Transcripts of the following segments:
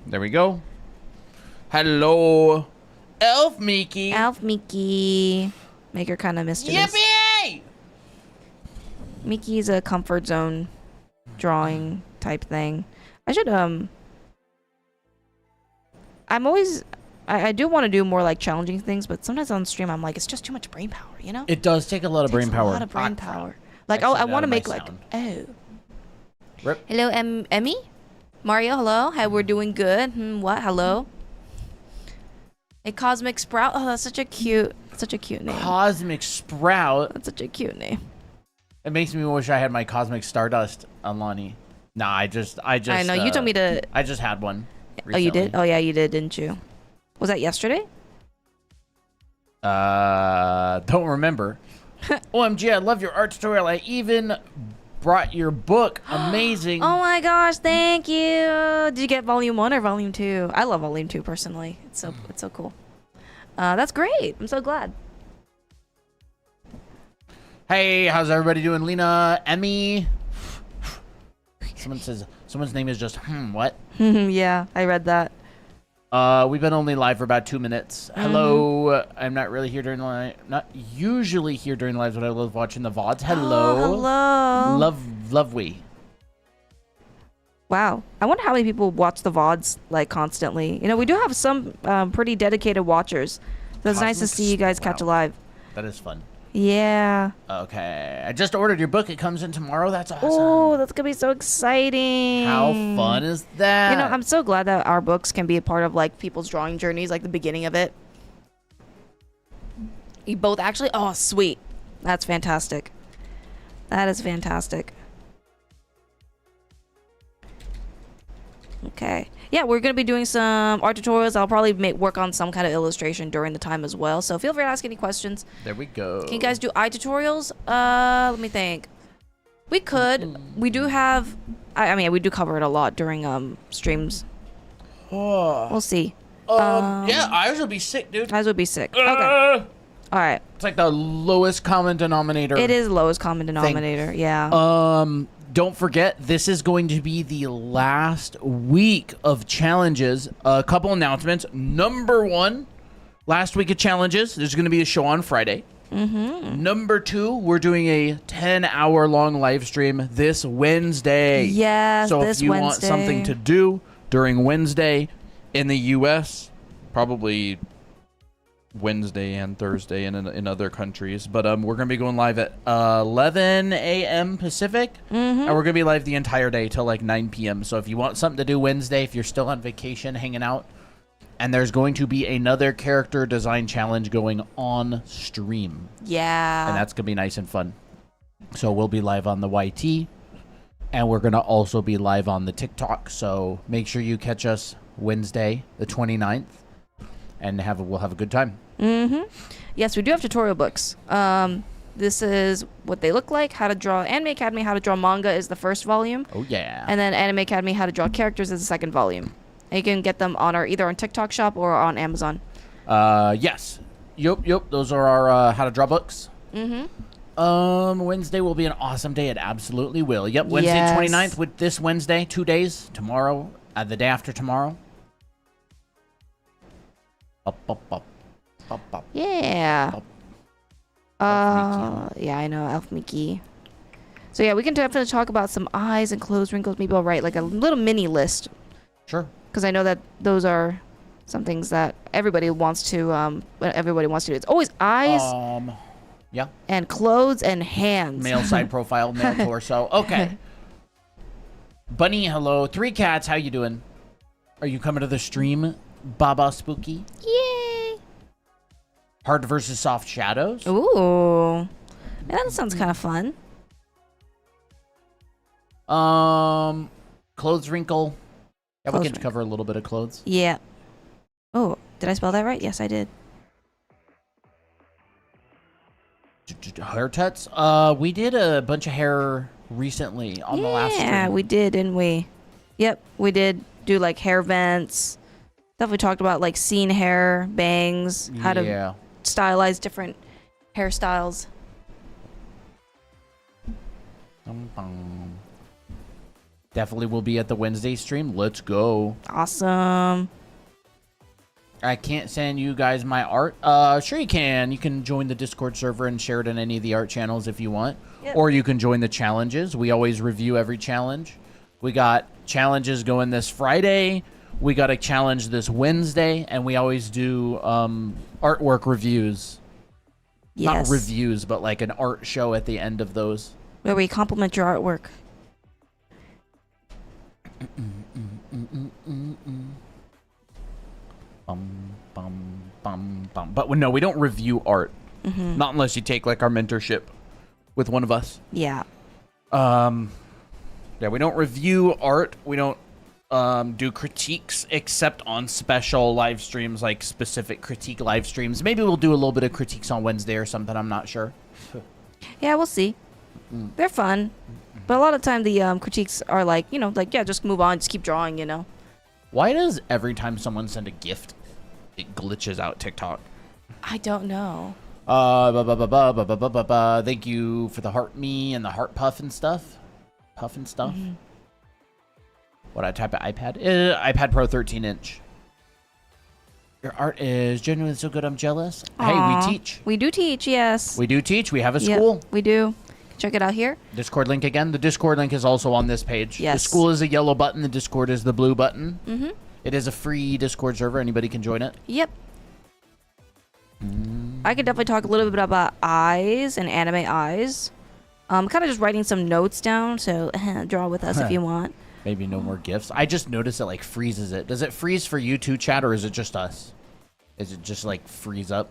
There we go. Hello, Elf Mickey. Elf Mickey. Make her kind of mischievous. Yippee! Mickey's a comfort zone drawing type thing. I should I'm always I do want to do more like challenging things, but sometimes on stream I'm like it's just too much brain power, you know? It does take a lot of brain power. A lot of brain power. Like Exit I out want to of my make like sound. Rip. Hello Emmy? Mario, hello. Hi, we're doing good. What? Hello. A cosmic sprout. Oh, that's such a cute name. Cosmic Sprout. That's such a cute name. It makes me wish I had my Cosmic Stardust on Lonnie. Nah, I just. I know you told me to. I just had one. Oh, you did? Oh, yeah, you did, didn't you? Was that yesterday? Don't remember. OMG, I love your art tutorial. I even brought your book. Amazing. Oh my gosh, thank you. Did you get volume 1 or volume 2? I love volume 2 personally. It's so cool. That's great. I'm so glad. Hey, how's everybody doing? Lena, Emmy. Someone says someone's name is just what? Yeah, I read that. We've been only live for about 2 minutes. Hello. I'm not really here during the live. Not usually here during the lives, but I love watching the VODs. Hello. Oh, hello. Love we. Wow. I wonder how many people watch the VODs like constantly. You know, we do have some pretty dedicated watchers. So it's nice to see you guys catch a live. That is fun. Yeah. Okay. I just ordered your book. It comes in tomorrow. That's awesome. Oh, that's going to be so exciting. How fun is that? You know, I'm so glad that our books can be a part of like people's drawing journeys, like the beginning of it. You both actually? Oh, sweet. That's fantastic. That is fantastic. Okay. Yeah, we're going to be doing some art tutorials. I'll probably work on some kind of illustration during the time as well. So feel free to ask any questions. There we go. Can you guys do eye tutorials? Let me think. We could. We do have... I mean, we do cover it a lot during streams. We'll see. Yeah, eyes will be sick, dude. Eyes would be sick. Okay. All right. It's like the lowest common denominator. It is lowest common denominator. Yeah. Don't forget, this is going to be the last week of challenges. A couple announcements. Number 1, last week of challenges. There's going to be a show on Friday. Number 2, we're doing a 10-hour-long live stream this Wednesday. Yes, so this if you want Wednesday. something to do during Wednesday in the U.S., probably Wednesday and Thursday in other countries, but we're gonna be going live at 11 a.m. Pacific, and we're gonna be live the entire day till like 9 p.m. So if you want something to do Wednesday, if you're still on vacation hanging out, and there's going to be another character design challenge going on stream, Yeah. and that's gonna be nice and fun. So we'll be live on the YT, and we're gonna also be live on the TikTok. So make sure you catch us Wednesday the 29th. And we'll have a good time. Yes, we do have tutorial books. This is what they look like. How to draw Anime Academy, How to Draw Manga is the first volume. Oh yeah. And then Anime Academy, How to Draw Characters is the second volume. And you can get them on either on TikTok shop or on Amazon. Yes. Yup. Those are our how to draw books. Wednesday will be an awesome day. It absolutely will. Yep. Wednesday Yes. 29th with this Wednesday, 2 days. Tomorrow, the day after tomorrow. Up. Yeah. Yeah, I know, Elf Mickey. So yeah, we can definitely talk about some eyes and clothes wrinkles. Maybe I'll write like a little mini list. Sure. Because I know that those are some things that everybody wants to do. It's always eyes Yeah. and clothes and hands. Male side profile, male torso. Okay. Bunny, hello. 3 cats, how you doing? Are you coming to the stream, Baba Spooky? Yay! Hard versus soft shadows? Ooh. Yeah, that sounds kind of fun. Clothes wrinkle. Yeah, we Clothes can wrinkle. cover a little bit of clothes. Yeah. Oh, did I spell that right? Yes, I did. Hair tuts? We did a bunch of hair recently on the last stream. Yeah, we did, didn't we? Yep, we did do like hair vents. Stuff we talked about, like scene hair, bangs, how to stylize different hairstyles. Definitely will be at the Wednesday stream. Let's go. Awesome. I can't send you guys my art. Sure you can. You can join the Discord server and share it in any of the art channels if you want. Yep. Or you can join the challenges. We always review every challenge. We got challenges going this Friday. We got a challenge this Wednesday. And we always do artwork reviews. Yes. Not reviews, but like an art show at the end of those. Where we compliment your artwork. But no, we don't review art. Not unless you take like our mentorship with one of us. Yeah. Yeah, we don't review art. We don't do critiques except on special live streams, like specific critique live streams. Maybe we'll do a little bit of critiques on Wednesday or something. I'm not sure. Yeah, we'll see. They're fun. But a lot of time the critiques are like, yeah, just move on, just keep drawing, Why does every time someone send a gift, it glitches out TikTok? I don't know. Thank you for the heart me and the heart puff and stuff. Puff and stuff. What I type of iPad? iPad Pro 13-inch. Your art is genuinely so good, I'm jealous. Aww. Hey, we teach. We do teach, yes. We do teach. We have a school. Yep, we do. Check it out here. Discord link again. The Discord link is also on this page. Yes. The school is a yellow button. The Discord is the blue button. Mm-hmm. It is a free Discord server. Anybody can join it. Yep. I could definitely talk a little bit about eyes and anime eyes. Kind of just writing some notes down, so draw with us if you want. Maybe no more gifts. I just noticed it like freezes it. Does it freeze for you too, chat, or is it just us? Is it just like freeze up?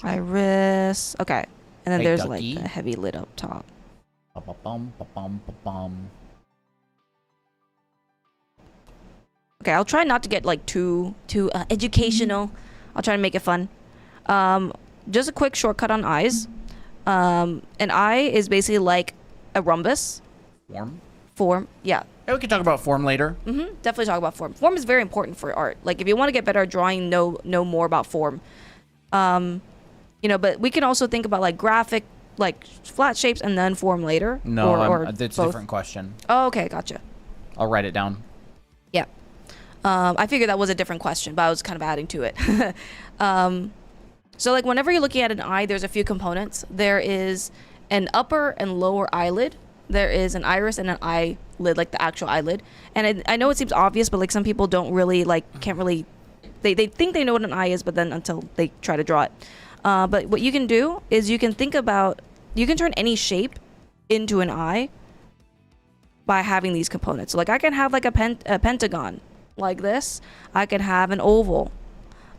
Iris. Okay. And then Hey, there's ducky. like the heavy lid up top. Okay, I'll try not to get like too educational. I'll try to make it fun. Just a quick shortcut on eyes. An eye is basically like a rhombus. Form, yeah. Hey, we can talk about form later. Definitely talk about form. Form is very important for art. Like if you want to get better at drawing, know more about form. But we can also think about like graphic, like flat shapes and then form later. No, or it's both. a different question. Oh, okay, gotcha. I'll write it down. Yeah. I figured that was a different question, but I was kind of adding to it. So like whenever you're looking at an eye, there's a few components. There is an upper and lower eyelid. There is an iris and an eyelid, like the actual eyelid. And I know it seems obvious, but like some people don't really can't really, they think they know what an eye is, but then until they try to draw it. But what you can do is you can turn any shape into an eye by having these components. So like I can have like a pentagon like this. I can have an oval.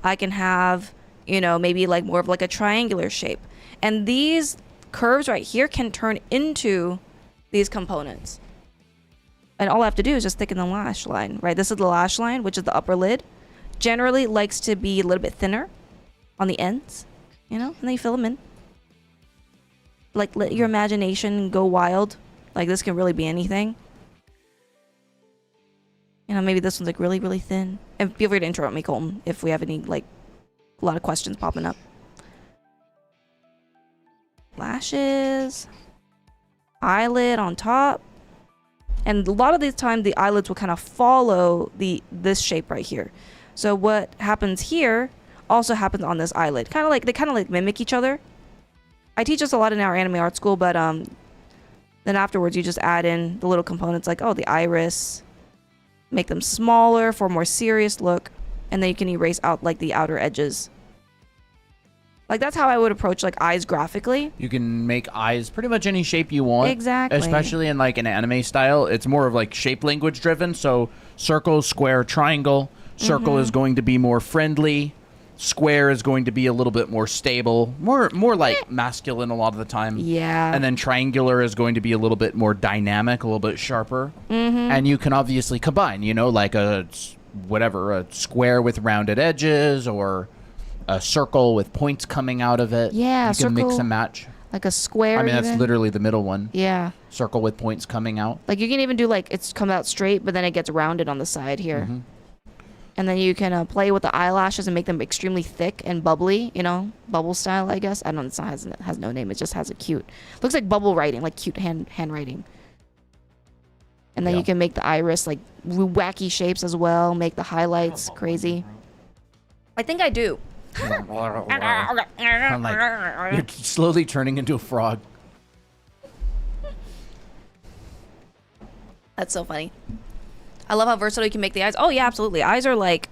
I can have, maybe like more of like a triangular shape. And these curves right here can turn into these components. And all I have to do is just thicken the lash line, right? This is the lash line, which is the upper lid. Generally likes to be a little bit thinner on the ends, and then you fill them in. Like let your imagination go wild. Like this can really be anything. Maybe this one's like really, really thin. And feel free to interrupt me, Colton, if we have any like a lot of questions popping up. Lashes, eyelid on top, and a lot of the time the eyelids will kind of follow this shape right here. So what happens here also happens on this eyelid. They kind of like mimic each other. I teach this a lot in our anime art school, but then afterwards you just add in the little components like the iris, make them smaller for a more serious look, and then you can erase out like the outer edges. Like that's how I would approach like eyes graphically. You can make eyes pretty much any shape you want. Exactly. Especially in like an anime style. It's more of like shape language driven. So circle, square, triangle. Circle is going to be more friendly. Square is going to be a little bit more stable. More like masculine a lot of the time. Yeah. And then triangular is going to be a little bit more dynamic, a little bit sharper. And you can obviously combine, like a square with rounded edges or a circle with points coming out of it. Yeah, you can mix and match. Like a square. I mean, that's even. literally the middle one. Yeah. Circle with points coming out. Like you can even do like it's come out straight, but then it gets rounded on the side here. And then you can play with the eyelashes and make them extremely thick and bubbly, you know, bubble style, I guess. I don't know, it's not, has no name. It just has a cute, looks like bubble writing, like cute handwriting. And then you can make the iris like wacky shapes as well, make the highlights crazy. I think I do. I'm like, you're slowly turning into a frog. That's so funny. I love how versatile you can make the eyes. Oh yeah, absolutely. Eyes are like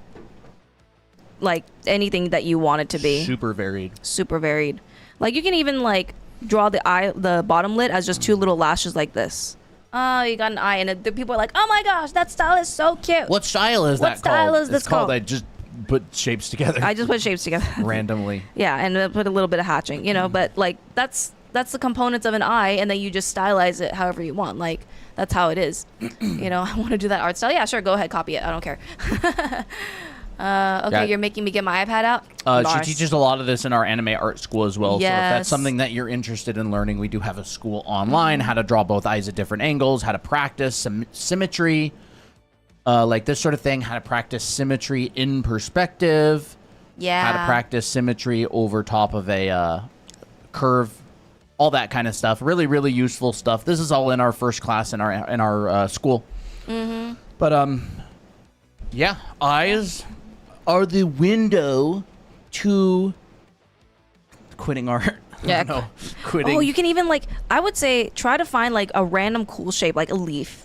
anything that you want it to be. Super varied. Super varied. Like you can even like draw the bottom lid as just two little lashes like this. Oh, you got an eye, and the people are like, "Oh my gosh, that style is so cute." What style is that called? What style is this it's called? called? I just put shapes together. I just put shapes together randomly. Yeah, and put a little bit of hatching, you know. But like that's the components of an eye, and then you just stylize it however you want. Like that's how it is. You know, I want to do that art style. Yeah, sure, go ahead, copy it. I don't care. Okay, Yeah. You're making me get my iPad out. She Nice. teaches a lot of this in our anime art school as well. So if that's Yes. something that you're interested in learning, we do have a school online, how to draw both eyes at different angles, how to practice some symmetry, like this sort of thing, how to practice symmetry in perspective, Yeah. how to practice symmetry over top of a curve, all that kind of stuff. Really, really useful stuff. This is all in our first class in our school. Mm-hmm. But yeah, eyes are the window to quitting art. Yeah. No, quitting. Oh, you can even like I would say try to find like a random cool shape, like a leaf.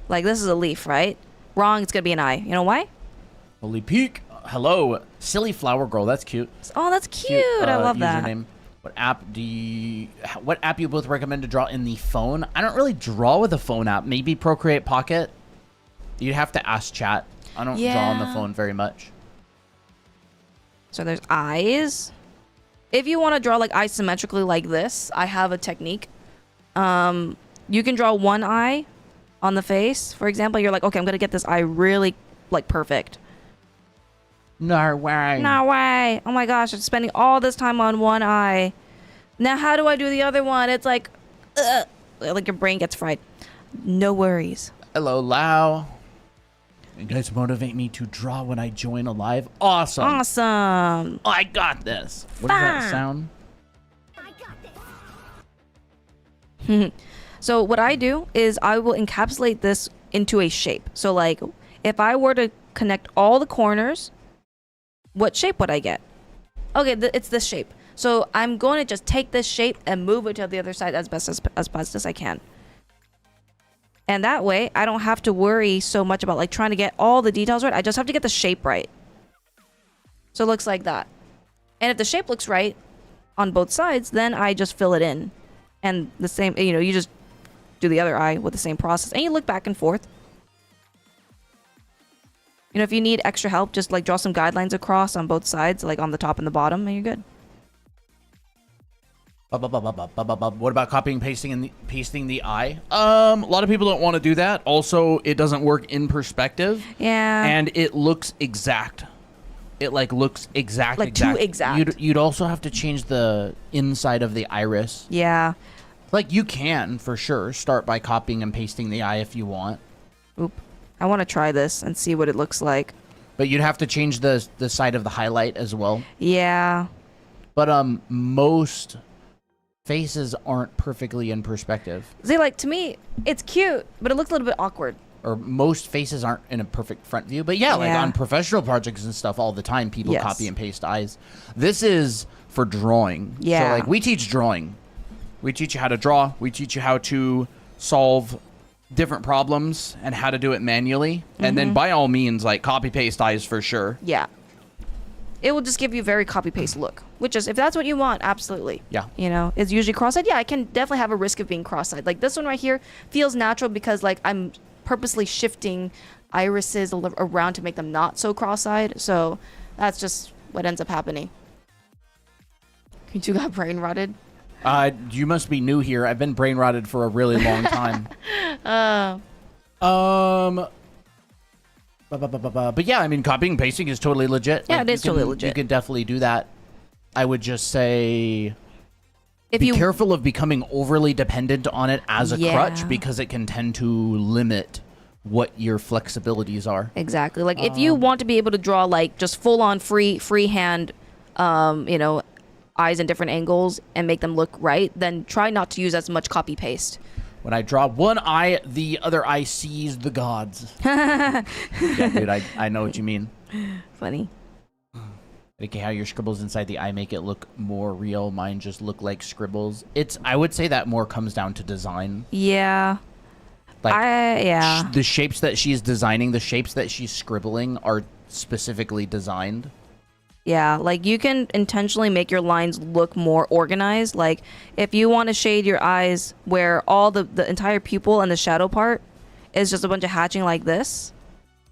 Like this is a leaf, right? Wrong, it's gonna be an eye. You know why? Holy peak. Hello, silly flower girl. That's cute. Oh, that's cute. I love that. Username. What app you both recommend to draw in the phone? I don't really draw with a phone app. Maybe Procreate Pocket. You'd have to ask chat. I don't draw on the Yeah. phone very much. So there's eyes. If you want to draw like eyes symmetrically like this, I have a technique. You can draw one eye on the face. For example, you're like, okay, I'm gonna get this eye really like perfect. No way. No way. Oh my gosh, I'm spending all this time on one eye. Now how do I do the other one? It's like, like your brain gets fried. No worries. Hello, Lau. You guys motivate me to draw when I join a live. Awesome. Awesome. I got this. What does that Fun. sound? So what I do is I will encapsulate this into a shape. So like if I were to connect all the corners, what shape would I get? Okay, it's this shape. So I'm going to just take this shape and move it to the other side as best as I can. And that way I don't have to worry so much about like trying to get all the details right. I just have to get the shape right. So it looks like that. And if the shape looks right on both sides, then I just fill it in. And the same, you know, you just do the other eye with the same process and you look back and forth. You know, if you need extra help, just like draw some guidelines across on both sides, like on the top and the bottom, and you're good. What about copying and pasting the eye? A lot of people don't want to do that. Also, it doesn't work in perspective. Yeah. And it looks exact. It like looks exact. Like too exact. You'd also have to change the inside of the iris. Yeah. Like you can for sure start by copying and pasting the eye if you want. Oop. I want to try this and see what it looks like. But you'd have to change the side of the highlight as well. Yeah. But most faces aren't perfectly in perspective. See, like to me, it's cute, but it looks a little bit awkward. Or most faces aren't in a perfect front view. But yeah, like Yeah. on professional projects and stuff all the time, people Yes. copy and paste eyes. This is for drawing. Yeah. So like we teach drawing. We teach you how to draw. We teach you how to solve different problems and how to do it manually. And then by all means, like copy paste eyes for sure. Yeah. It will just give you a very copy paste look, which is if that's what you want, absolutely. Yeah. You know, it's usually cross-eyed. Yeah, I can definitely have a risk of being cross-eyed. Like this one right here feels natural because like I'm purposely shifting irises around to make them not so cross-eyed. So that's just what ends up happening. You two got brain rotted. You must be new here. I've been brain rotted for a really long time. But yeah, I mean, copying and pasting is totally legit. Yeah, Like, it is totally legit. You can definitely do that. I would just say If be you careful of becoming overly dependent on it as a Yeah. crutch because it can tend to limit what your flexibilities are. Exactly. Like if you want to be able to draw like just full on freehand, you know, eyes in different angles and make them look right, then try not to use as much copy paste. When I draw one eye, the other eye sees the gods. Yeah, dude, I know what you mean. Funny. Like how your scribbles inside the eye make it look more real. Mine just look like scribbles. I would say that more comes down to design. Yeah. Like yeah. the shapes that she's designing, the shapes that she's scribbling are specifically designed. Yeah, like you can intentionally make your lines look more organized. Like if you want to shade your eyes where all the entire pupil and the shadow part is just a bunch of hatching like this,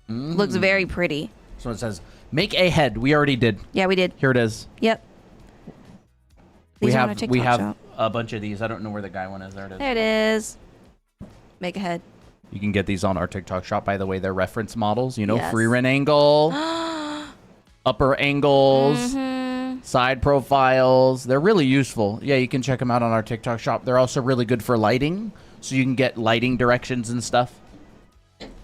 looks very pretty. So it says, make a head. We already did. Yeah, we did. Here it is. Yep. We These are on our have TikTok shop. a bunch of these. I don't know where the guy one is. There it is. There it is. Make a head. You can get these on our TikTok shop. By the way, they're reference models. You know, Yes. free rent angle, upper angles, side profiles. They're really useful. Yeah, you can check them out on our TikTok shop. They're also really good for lighting, so you can get lighting directions and stuff.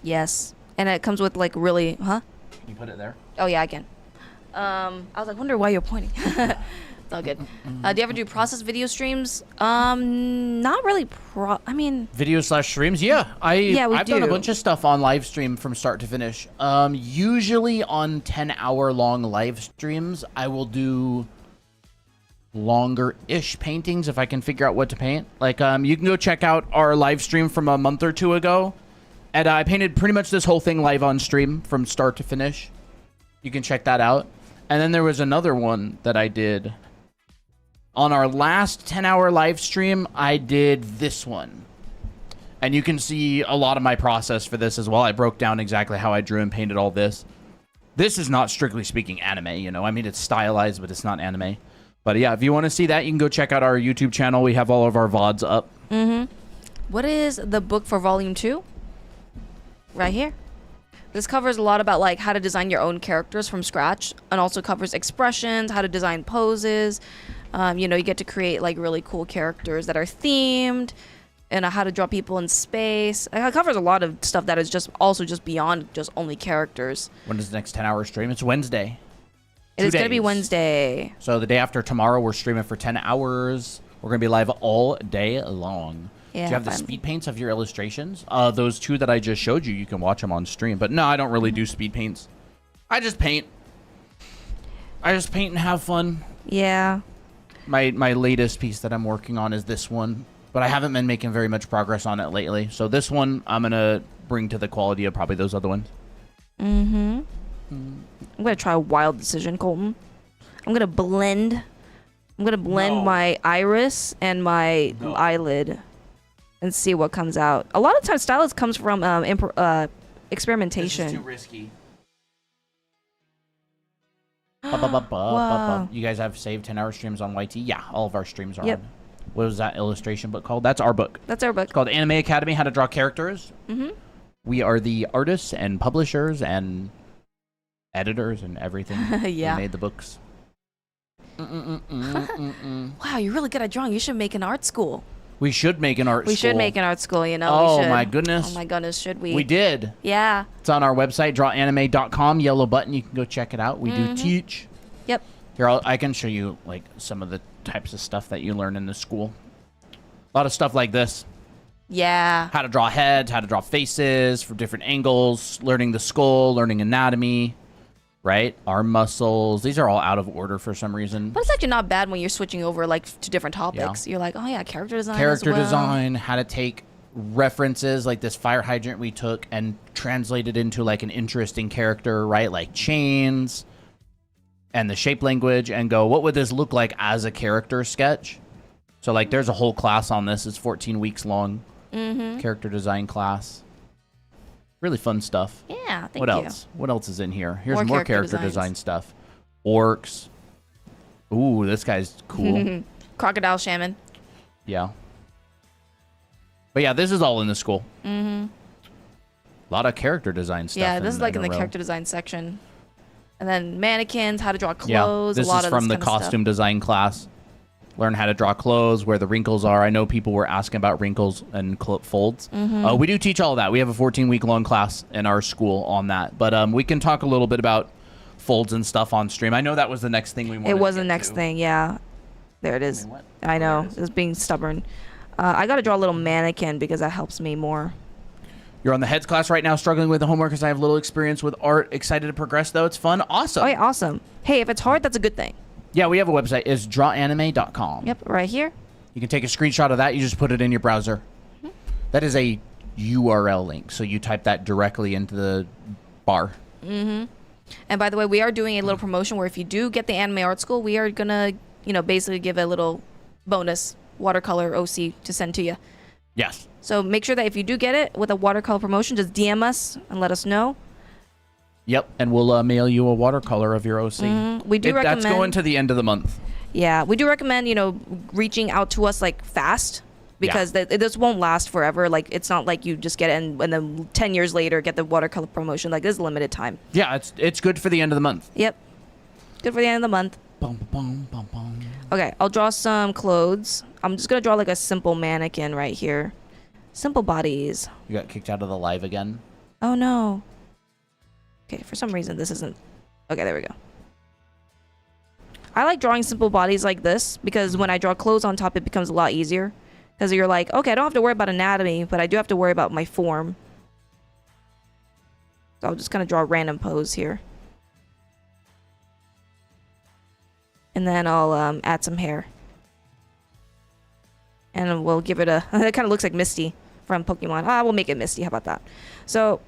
Yes. And it comes with like really, Can you put it there? Oh yeah, I can. I was like, wonder why you're pointing. It's all good. Do you ever do process video streams? Not really. I mean, Video/streams? Yeah, Yeah, we I've done a do. bunch of stuff on live stream from start to finish. Usually on 10-hour-long live streams, I will do longer-ish paintings if I can figure out what to paint. Like, you can go check out our live stream from a month or two ago, and I painted pretty much this whole thing live on stream from start to finish. You can check that out. And then there was another one that I did. On our last 10-hour live stream, I did this one. And you can see a lot of my process for this as well. I broke down exactly how I drew and painted all this. This is not strictly speaking anime, you know. I mean, it's stylized, but it's not anime. But yeah, if you want to see that, you can go check out our YouTube channel. We have all of our VODs up. what is the book for volume 2? Right here. This covers a lot about like how to design your own characters from scratch, and also covers expressions, how to design poses. You know, you get to create like really cool characters that are themed, and how to draw people in space. It covers a lot of stuff that is just also just beyond just only characters. When is the next 10-hour stream? It's Wednesday. It is going to be days. Wednesday. So the day after tomorrow, we're streaming for 10 hours. We're going to be live all day long. Yeah, Do you have the fun. speed paints of your illustrations? Those two that I just showed you, you can watch them on stream. But no, I don't really do speed paints. I just paint. I just paint and have fun. Yeah. My latest piece that I'm working on is this one, but I haven't been making very much progress on it lately. So this one I'm going to bring to the quality of probably those other ones. I'm going to try a wild decision, Colton. I'm going to blend No. my iris and my eyelid and see what comes out. A lot of times stylus comes from experimentation. risky. Wow. You guys have saved 10-hour streams on YT? Yeah, all of our streams are Yep. on. What was that illustration book called? That's our book. That's our book. It's called Anime Academy, How to Draw Characters. We are the artists and publishers and editors and everything. Yeah. We made the books. Wow, you're really good at drawing. You should make an art school. We should make an art school. We should make an art school, you know. Oh, we should. my goodness. Oh my goodness, should we? We did. Yeah. It's on our website, drawanime.com. Yellow button. You can go check it out. We do teach. Yep. Here, I can show you like some of the types of stuff that you learn in the school. A lot of stuff like this. Yeah. How to draw heads, how to draw faces from different angles, learning the skull, learning anatomy, right? Arm muscles. These are all out of order for some reason. But it's actually not bad when you're switching over like to different topics. You're like, oh yeah, character design. Character as well. design, how to take references like this fire hydrant we took and translate it into like an interesting character, right? Like chains and the shape language, and go, what would this look like as a character sketch? So like there's a whole class on this. It's 14 weeks long. Character design class. Really fun stuff. Yeah, thank What you. else? What else is in here? Here's More more character character designs. design stuff. Orcs. Ooh, this guy's cool. Crocodile shaman. Yeah. But yeah, this is all in the school. A lot of character design stuff. Yeah, this is like in a the row. character design section. And then mannequins, how to draw Yeah, clothes. this a lot is of from the this kind of costume design class. learn how to draw clothes, where the wrinkles are. I know people were asking about wrinkles and folds. We do teach all of that. We have a 14-week long class in our school on that. But we can talk a little bit about folds and stuff on stream. I know that was the next thing we wanted It was to the get next to. thing, yeah. There it is. what? I know. There it is. It's being stubborn. I got to draw a little mannequin because that helps me more. You're on the heads class right now, struggling with the homework because I have little experience with art. Excited to progress, though. It's fun. Awesome. Oh, yeah, awesome. Hey, if it's hard, that's a good thing. Yeah, we have a website. It's drawanime.com. Yep, right here. You can take a screenshot of that. You just put it in your browser. That is a URL link. So you type that directly into the bar. And by the way, we are doing a little promotion where if you do get the Anime Art School, we are going to, basically give a little bonus watercolor OC to send to you. Yes. So make sure that if you do get it with a watercolor promotion, just DM us and let us know. Yep. And we'll mail you a watercolor of your OC. We do recommend. That's going to the end of the month. Yeah, we do recommend, reaching out to us like fast because this won't last forever. Like it's not like you just get it and then 10 years later get the watercolor promotion. Like this is limited time. Yeah, it's good for the end of the month. Yep. Good for the end of the month. Bum, bum, bum, bum. Okay, I'll draw some clothes. I'm just going to draw like a simple mannequin right here. Simple bodies. You got kicked out of the live again? Oh no. Okay, for some reason this isn't. Okay, there we go. I like drawing simple bodies like this because when I draw clothes on top, it becomes a lot easier. Because you're like, okay, I don't have to worry about anatomy, but I do have to worry about my form. So I'm just going to draw a random pose here. And then I'll add some hair. And we'll give it a... It kind of looks like Misty from Pokemon. We'll make it Misty. How about that? So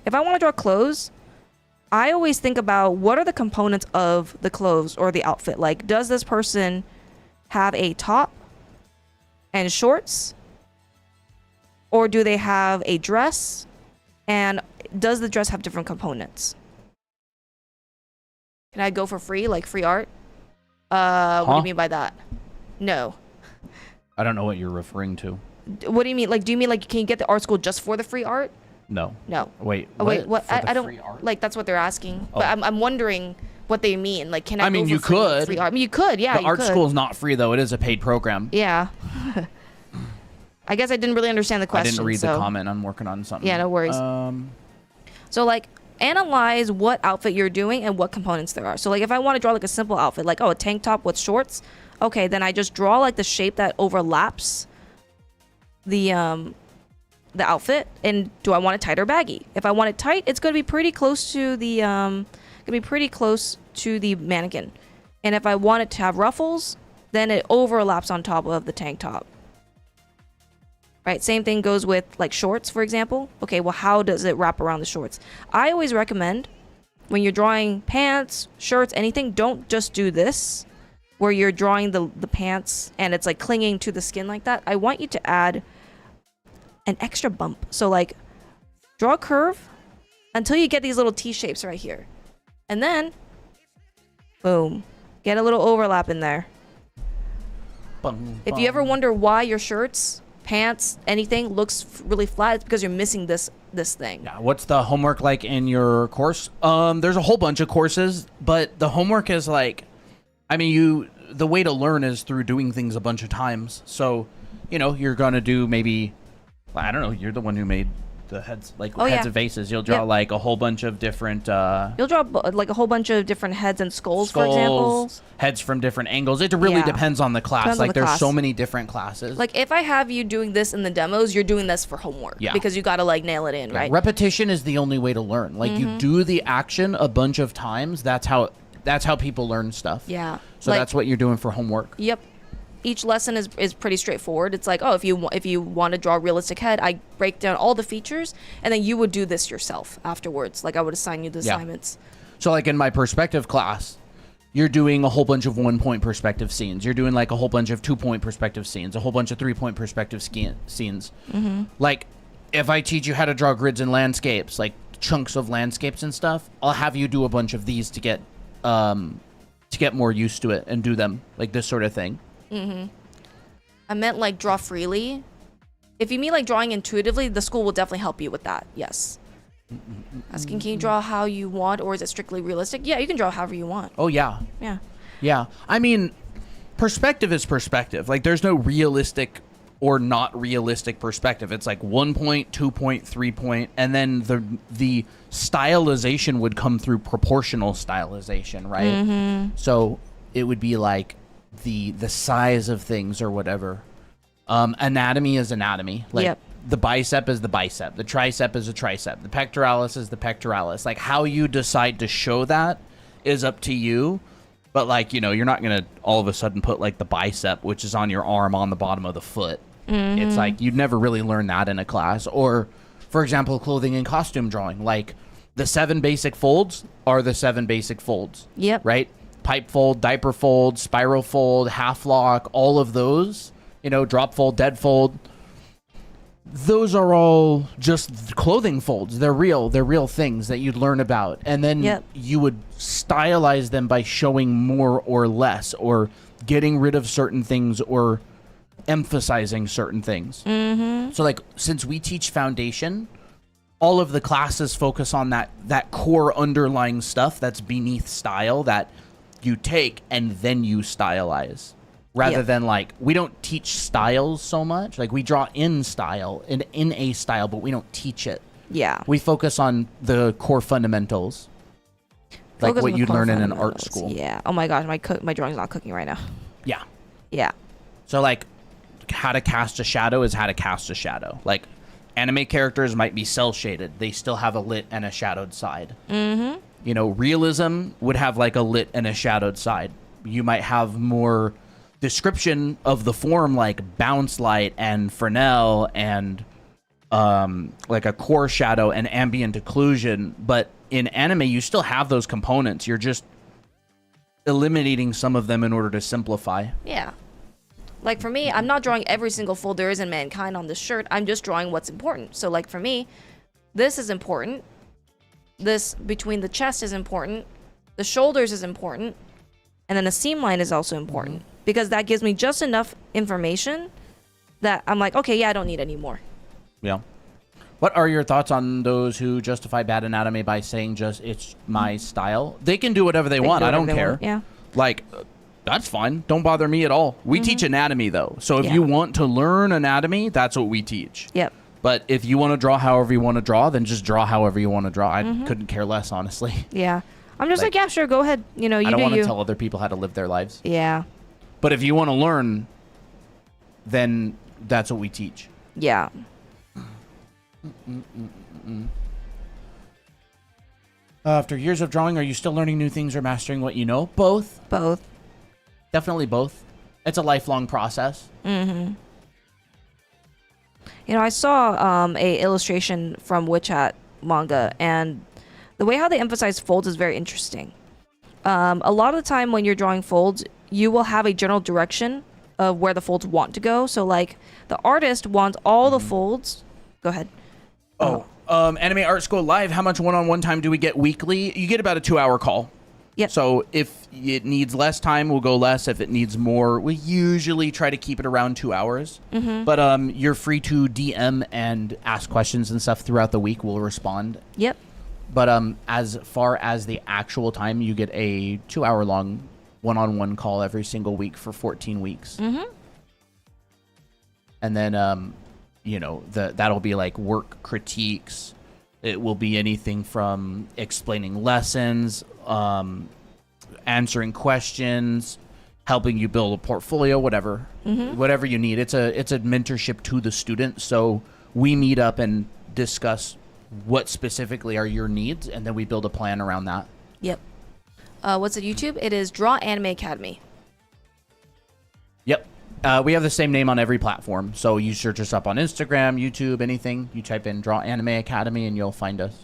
if I want to draw clothes, I always think about what are the components of the clothes or the outfit. Like, does this person have a top and shorts? Or do they have a dress? And does the dress have different components? Can I go for free, like free art? What do you mean by that? No. I don't know what you're referring to. What do you mean? Like, do you mean like can you get the art school just for the free art? No. No. Wait. Oh, wait, what? For the I don't free art? like. That's what they're asking. Oh. But I'm wondering what they mean. Like, can I? I mean, go you for free, could. free art? I mean, you could. Yeah, The you art could. school is not free, though. It is a paid program. Yeah. I guess I didn't really understand the question. I didn't read the so- comment. I'm working on something. Yeah, no worries. So like, analyze what outfit you're doing and what components there are. So like, if I want to draw like a simple outfit, like a tank top with shorts, okay, then I just draw like the shape that overlaps the outfit. And do I want it tight or baggy? If I want it tight, it's going to be pretty close to the mannequin. And if I want it to have ruffles, then it overlaps on top of the tank top. Right, same thing goes with like shorts, for example. Okay, well, how does it wrap around the shorts? I always recommend when you're drawing pants, shirts, anything, don't just do this where you're drawing the pants and it's like clinging to the skin like that. I want you to add an extra bump. So like draw a curve until you get these little T shapes right here. And then, boom, get a little overlap in there. If you ever wonder why your shirts, pants, anything looks really flat, it's because you're missing this thing. Yeah, what's the homework like in your course? There's a whole bunch of courses, but the homework is like, I mean, the way to learn is through doing things a bunch of times. So, you're gonna do maybe, I don't know, you're the one who made the heads, like heads of vases. You'll draw like a whole bunch of different You'll draw like a whole bunch of different heads and skulls, for example. Heads from different angles. It really depends on the class. Depends on Like the there's class. so many different classes. Like if I have you doing this in the demos, you're doing this for homework. Yeah. Because you gotta like nail it in, right? Repetition is the only way to learn. Like you do the action a bunch of times. That's how people learn stuff. Yeah. So like, that's what you're doing for homework. Yep. Each lesson is pretty straightforward. It's like, oh, if you want to draw a realistic head, I break down all the features, and then you would do this yourself afterwards. Like I would assign you the assignments. So like in my perspective class, you're doing a whole bunch of 1-point perspective scenes. You're doing like a whole bunch of 2-point perspective scenes, a whole bunch of 3-point perspective scenes. Like if I teach you how to draw grids and landscapes, like chunks of landscapes and stuff, I'll have you do a bunch of these to get more used to it and do them, like this sort of thing. I meant like draw freely. If you mean like drawing intuitively, the school will definitely help you with that. Yes. Asking, can you draw how you want, or is it strictly realistic? Yeah, you can draw however you want. Oh yeah. Yeah. Yeah. I mean, perspective is perspective. Like, there's no realistic or not realistic perspective. It's like 1 point, 2 point, 3 point, and then the stylization would come through proportional stylization, right? So it would be like the size of things or whatever. Anatomy is anatomy. Like, Yep. the bicep is the bicep. The tricep is the tricep. The pectoralis is the pectoralis. Like, how you decide to show that is up to you. But, like, you know, you're not going to all of a sudden put, like, the bicep, which is on your arm, on the bottom of the foot. It's like you'd never really learn that in a class. Or, for example, clothing and costume drawing. Like, the 7 basic folds are the 7 basic folds. Yep. Right? Pipe fold, diaper fold, spiral fold, half lock, all of those. You know, drop fold, dead fold. Those are all just clothing folds. They're real things that you'd learn about. And then Yep. you would stylize them by showing more or less, or getting rid of certain things, or emphasizing certain things. So, like, since we teach foundation, all of the classes focus on that core underlying stuff that's beneath style that you take and then you stylize. Rather Yep. than, like, we don't teach styles so much. Like, we draw in style, in a style, but we don't teach it. Yeah. We focus on the core fundamentals, like Focus on what the you'd core learn in an art fundamentals. school. Yeah. Oh my gosh, my drawing's not cooking right now. Yeah. Yeah. So, like, how to cast a shadow is how to cast a shadow. Like, anime characters might be cell shaded. They still have a lit and a shadowed side. You know, realism would have, like, a lit and a shadowed side. You might have more description of the form, like bounce light and Fresnel and like a core shadow and ambient occlusion. But in anime, you still have those components. You're just eliminating some of them in order to simplify. Yeah. Like, for me, I'm not drawing every single fold there is in Mankind on this shirt. I'm just drawing what's important. So, like, for me, this is important. This between the chest is important. The shoulders is important. And then the seam line is also important. Because that gives me just enough information that I'm like, okay, yeah, I don't need any more. Yeah. What are your thoughts on those who justify bad anatomy by saying just it's my style? They can do whatever they They can want. do I don't whatever they care. want. Yeah. Like, that's fine. Don't bother me at all. We teach anatomy, though. So if Yeah. you want to learn anatomy, that's what we teach. Yep. But if you want to draw however you want to draw, then just draw however you want to draw. I couldn't care less, honestly. Yeah. I'm just Like, like, yeah, sure, go ahead. You know, you I don't do want to you. tell other people how to live their lives. Yeah. But if you want to learn, then that's what we teach. Yeah. After years of drawing, are you still learning new things or mastering what you know? Both. Both. Definitely both. It's a lifelong process. You know, I saw a illustration from WeChat manga, and the way how they emphasize folds is very interesting. A lot of the time when you're drawing folds, you will have a general direction of where the folds want to go. So, like, the artist wants all the folds. Go ahead. Anime Art School Live, how much one-on-one time do we get weekly? You get about a 2-hour call. Yep. So if it needs less time, we'll go less. If it needs more, we usually try to keep it around 2 hours. But you're free to DM and ask questions and stuff throughout the week. We'll respond. Yep. But as far as the actual time, you get a 2-hour long one-on-one call every single week for 14 weeks. And then, you know, that'll be like work critiques. It will be anything from explaining lessons, answering questions, helping you build a portfolio, whatever. Whatever you need. It's a mentorship to the student. So we meet up and discuss what specifically are your needs, and then we build a plan around that. Yep. What's it, YouTube? It is Draw Anime Academy. Yep. We have the same name on every platform. So you search us up on Instagram, YouTube, anything. You type in Draw Anime Academy and you'll find us.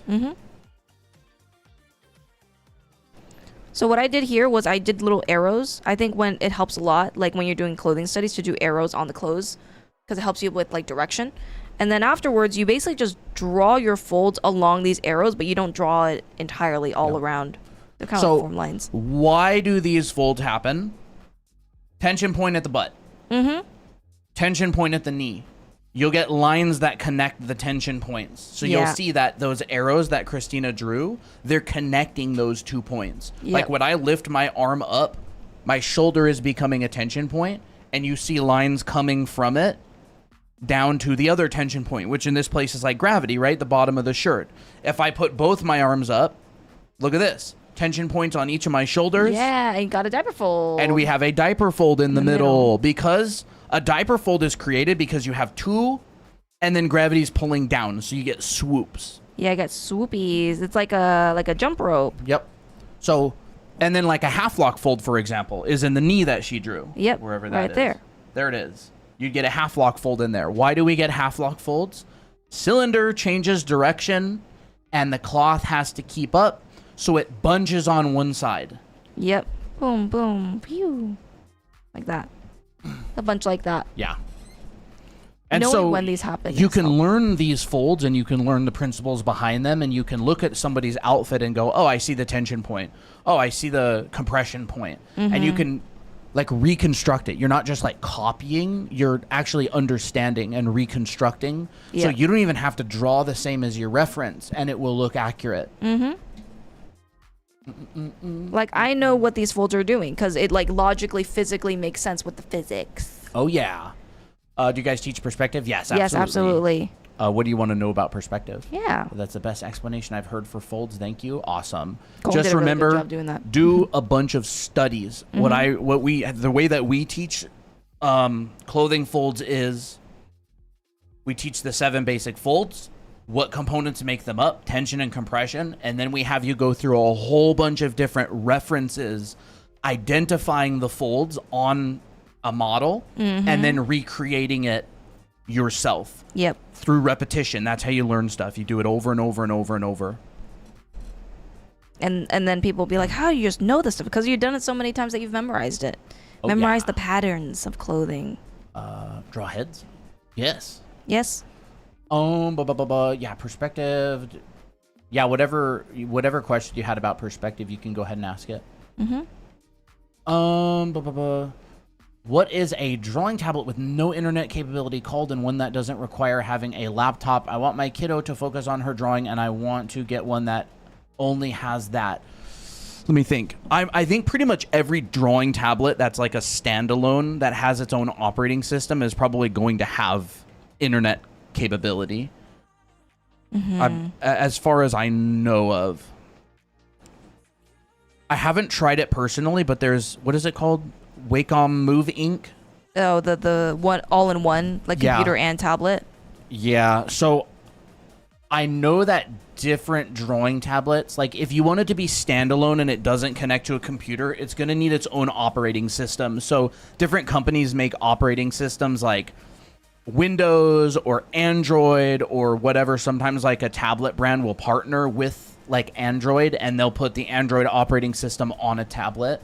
So what I did here was I did little arrows. I think when it helps a lot, like when you're doing clothing studies, to do arrows on the clothes because it helps you with like direction. And then afterwards, you basically just draw your folds along these arrows, but you don't draw it entirely all around. They're kind of like form lines. Why do these folds happen? Tension point at the butt. Tension point at the knee. You'll get lines that connect the tension points. So you'll see that those arrows that Christina drew, they're connecting those 2 points. Yep. Like when I lift my arm up, my shoulder is becoming a tension point, and you see lines coming from it down to the other tension point, which in this place is like gravity, right? The bottom of the shirt. If I put both my arms up, look at this. Tension points on each of my shoulders. Yeah, and you got a diaper fold. And we have a diaper fold in the middle because a diaper fold is created because you have two and then gravity's pulling down, so you get swoops. Yeah, I got swoopies. It's like a jump rope. Yep. So, and then like a half lock fold, for example, is in the knee that she drew. Yep. Wherever that right is. there. There it is. You'd get a half lock fold in there. Why do we get half lock folds? Cylinder changes direction and the cloth has to keep up, so it bunges on one side. Yep. Boom, boom, pew. Like that. A bunch like that. Yeah. And Knowing so when these happen. you can learn these folds and you can learn the principles behind them, and you can look at somebody's outfit and go, oh, I see the tension point. Oh, I see the compression point. And you can like reconstruct it. You're not just like copying, you're actually understanding and reconstructing. Yeah. So you don't even have to draw the same as your reference and it will look accurate. Like, I know what these folds are doing because it like logically, physically makes sense with the physics. Oh, yeah. Do you guys teach perspective? Yes, absolutely. Yes, absolutely. What do you want to know about perspective? Yeah. That's the best explanation I've heard for folds. Thank you. Awesome. Cole Just did a really good remember, job doing that. do a bunch of studies. The way that we teach clothing folds is we teach the 7 basic folds, what components make them up, tension and compression, and then we have you go through a whole bunch of different references, identifying the folds on a model, and then recreating it yourself. Yep. Through repetition. That's how you learn stuff. You do it over and over and over and over. And then people will be like, how do you just know this stuff? Because you've done it so many times that you've memorized it. Oh, Memorize yeah. the patterns of clothing. Draw heads? Yes. Yes. Yeah, perspective. Yeah, whatever question you had about perspective, you can go ahead and ask it. What is a drawing tablet with no internet capability called, and one that doesn't require having a laptop? I want my kiddo to focus on her drawing, and I want to get one that only has that. Let me think. I think pretty much every drawing tablet that's like a standalone that has its own operating system is probably going to have internet capability. As far as I know of. I haven't tried it personally, but there's, what is it called? Wacom Move Inc. Oh, the one all-in-one, like Yeah. computer and tablet. Yeah, so I know that different drawing tablets, like if you want it to be standalone and it doesn't connect to a computer, it's going to need its own operating system. So different companies make operating systems like Windows or Android or whatever. Sometimes like a tablet brand will partner with like Android, and they'll put the Android operating system on a tablet.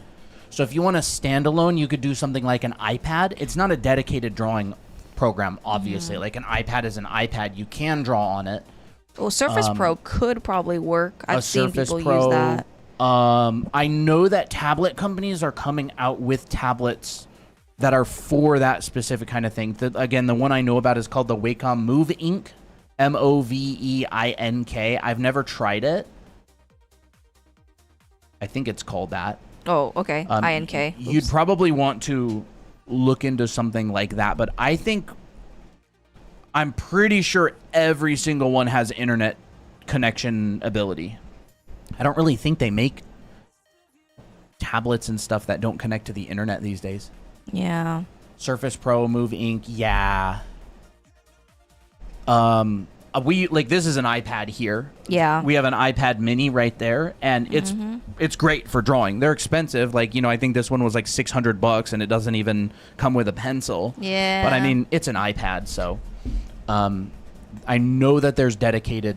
So if you want a standalone, you could do something like an iPad. It's not a dedicated drawing program, obviously. Like an iPad is an iPad. You can draw on it. Well, Surface Pro could probably work. I've seen Surface people Pro, use that. I know that tablet companies are coming out with tablets that are for that specific kind of thing. Again, the one I know about is called the Wacom Move Inc. Moveinc. I've never tried it. I think it's called that. Oh, okay. INK. You'd probably want to look into something like that, but I'm pretty sure every single one has internet connection ability. I don't really think they make tablets and stuff that don't connect to the internet these days. Yeah. Surface Pro, Move Inc. Yeah. This is an iPad here. Yeah. We have an iPad mini right there, and it's great for drawing. They're expensive. Like, I think this one was like $600 and it doesn't even come with a pencil. Yeah. But I mean, it's an iPad, so I know that there's dedicated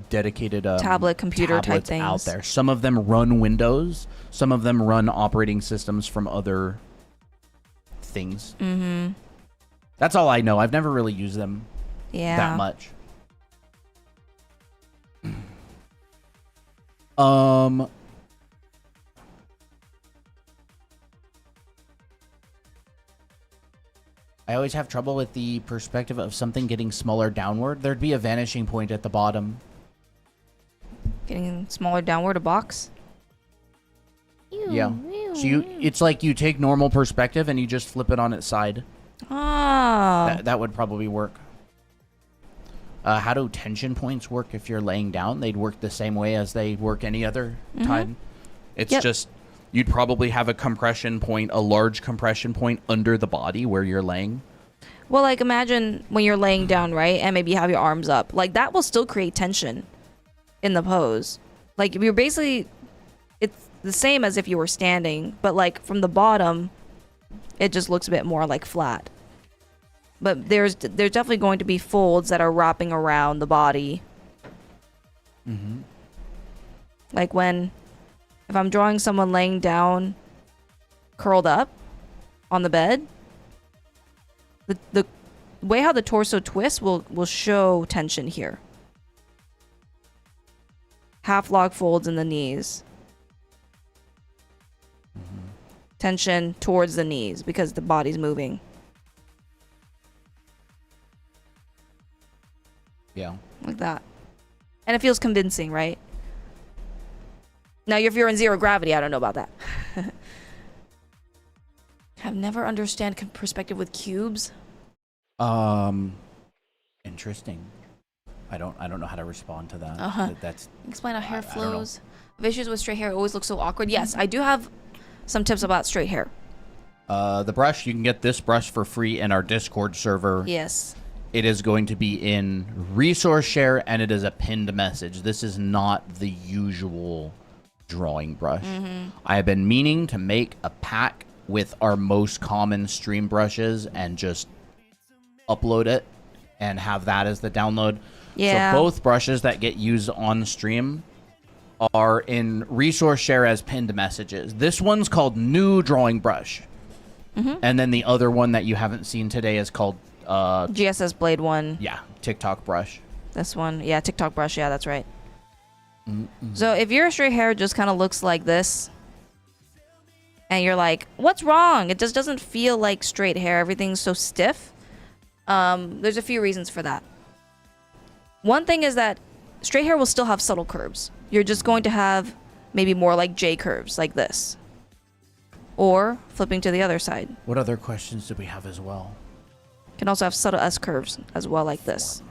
tablet computer type tablets things out there. Some of them run Windows, some of them run operating systems from other things. That's all I know. I've never really used them that much. I always have trouble with the perspective of something getting smaller downward. There'd be a vanishing point at the bottom. Getting smaller downward, a box. Yeah. So it's like you take normal perspective and you just flip it on its side. Ah. That would probably work. How do tension points work if you're laying down? They'd work the same way as they work any other time. It's just you'd probably have a compression point, a large compression point under the body where you're laying. Well, like imagine when you're laying down, right? And maybe you have your arms up. Like that will still create tension in the pose. Like if you're basically, it's the same as if you were standing, but like from the bottom, it just looks a bit more like flat. But there's definitely going to be folds that are wrapping around the body. Like if I'm drawing someone laying down, curled up on the bed, the way how the torso twists will show tension here. Half log folds in the knees. Tension towards the knees because the body's moving. Yeah. Like that. And it feels convincing, right? Now, if you're in zero gravity, I don't know about that. I've never understand perspective with cubes. Interesting. I don't know how to respond to that. That's explain how hair flows. Issues with straight hair always look so awkward. Yes, I do have some tips about straight hair. The brush, you can get this brush for free in our Discord server. Yes. It is going to be in resource share and it is a pinned message. This is not the usual drawing brush. I have been meaning to make a pack with our most common stream brushes and just upload it and have that as the download. Yeah. So both brushes that get used on stream are in resource share as pinned messages. This one's called New Drawing Brush. And then the other one that you haven't seen today is called GSS Blade 1. Yeah, TikTok Brush. This one. Yeah, TikTok Brush. Yeah, that's right. So if your straight hair just kind of looks like this, and you're like, what's wrong? It just doesn't feel like straight hair. Everything's so stiff. There's a few reasons for that. One thing is that straight hair will still have subtle curves. You're just going to have maybe more like J curves, like this. Or flipping to the other side. What other questions do we have as well? You can also have subtle S curves as well, like this.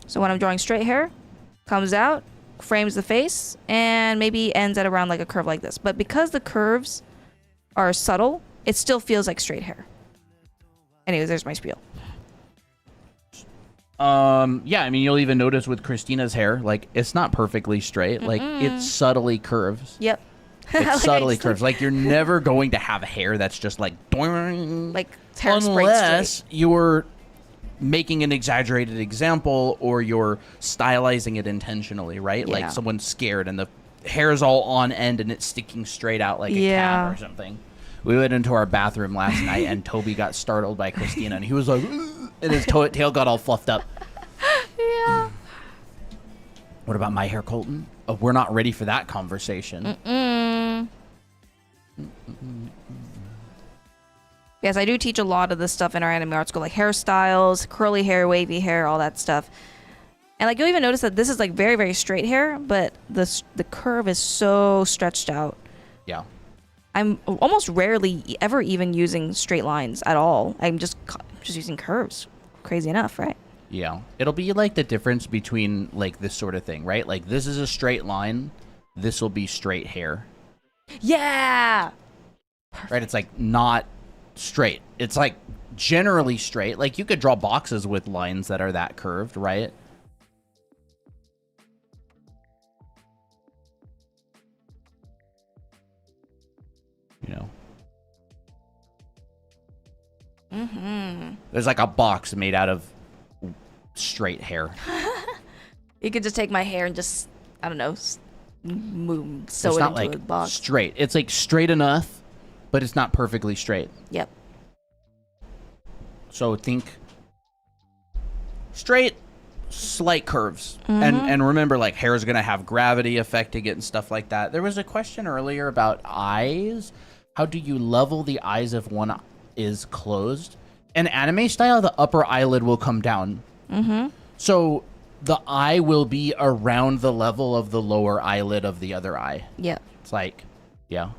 So when I'm drawing straight hair, comes out, frames the face, and maybe ends at around like a curve like this. But because the curves are subtle, it still feels like straight hair. Anyways, there's my spiel. Yeah, I mean, you'll even notice with Christina's hair, like, it's not perfectly straight. Like, it subtly curves. Yep. It subtly curves. Like, you're never going to have hair that's just like, doing, like hair sprayed unless straight. you're making an exaggerated example or you're stylizing it intentionally, right? Yeah. Like, someone's scared and the hair's all on end and it's sticking straight out like a cat or something. We went into our bathroom last night and Toby got startled by Christina and he was like, ugh, and his tail got all fluffed up. Yeah. What about my hair, Colton? Oh, we're not ready for that conversation. Yes, I do teach a lot of this stuff in our anime art school, like hairstyles, curly hair, wavy hair, all that stuff. And like you'll even notice that this is like very, very straight hair, but the curve is so stretched out. Yeah. I'm almost rarely ever even using straight lines at all. I'm just using curves. Crazy enough, right? Yeah. It'll be like the difference between like this sort of thing, right? Like this is a straight line. This will be straight hair. Yeah. Right? It's like not straight. It's like generally straight. Like you could draw boxes with lines that are that curved, right? You know. There's like a box made out of straight hair. You could just take my hair and just, I don't know, sew It's it not into like a box. straight. It's like straight enough, but it's not perfectly straight. Yep. So think straight, slight curves. And remember, like, hair is going to have gravity affecting it and stuff like that. There was a question earlier about eyes. How do you level the eyes if one is closed? In anime style, the upper eyelid will come down. So the eye will be around the level of the lower eyelid of the other eye. Yeah. It's like, yeah,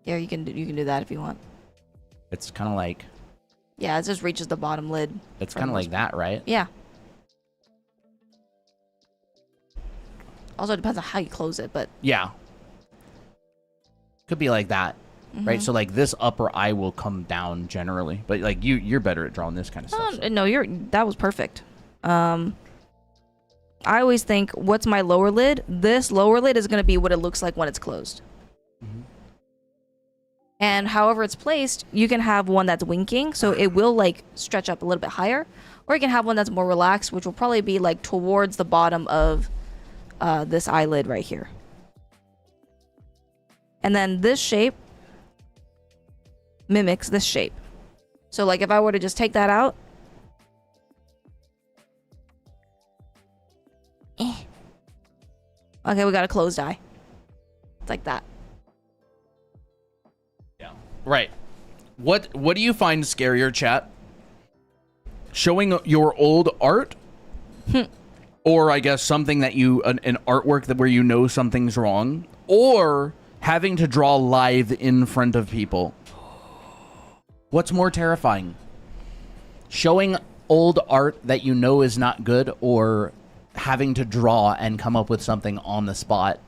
Yeah, you can do that if you want. it's kind of like, Yeah, it just reaches the bottom lid. it's for kind of the like that, right? Yeah. Also, it depends on how you close it, but Yeah. Could be like that, right? So like this upper eye will come down generally, but like you're better at drawing this kind of stuff. So. no, that was perfect. I always think, what's my lower lid? This lower lid is going to be what it looks like when it's closed. And however it's placed, you can have one that's winking, so it will like stretch up a little bit higher, or you can have one that's more relaxed, which will probably be like towards the bottom of this eyelid right here. And then this shape mimics this shape. So like if I were to just take that out, okay, we got a closed eye. It's like that. Yeah. Right. What do you find scarier, chat? Showing your old art? Or I guess something that an artwork that where you know something's wrong, or having to draw live in front of people? What's more terrifying? Showing old art that you know is not good, or having to draw and come up with something on the spot?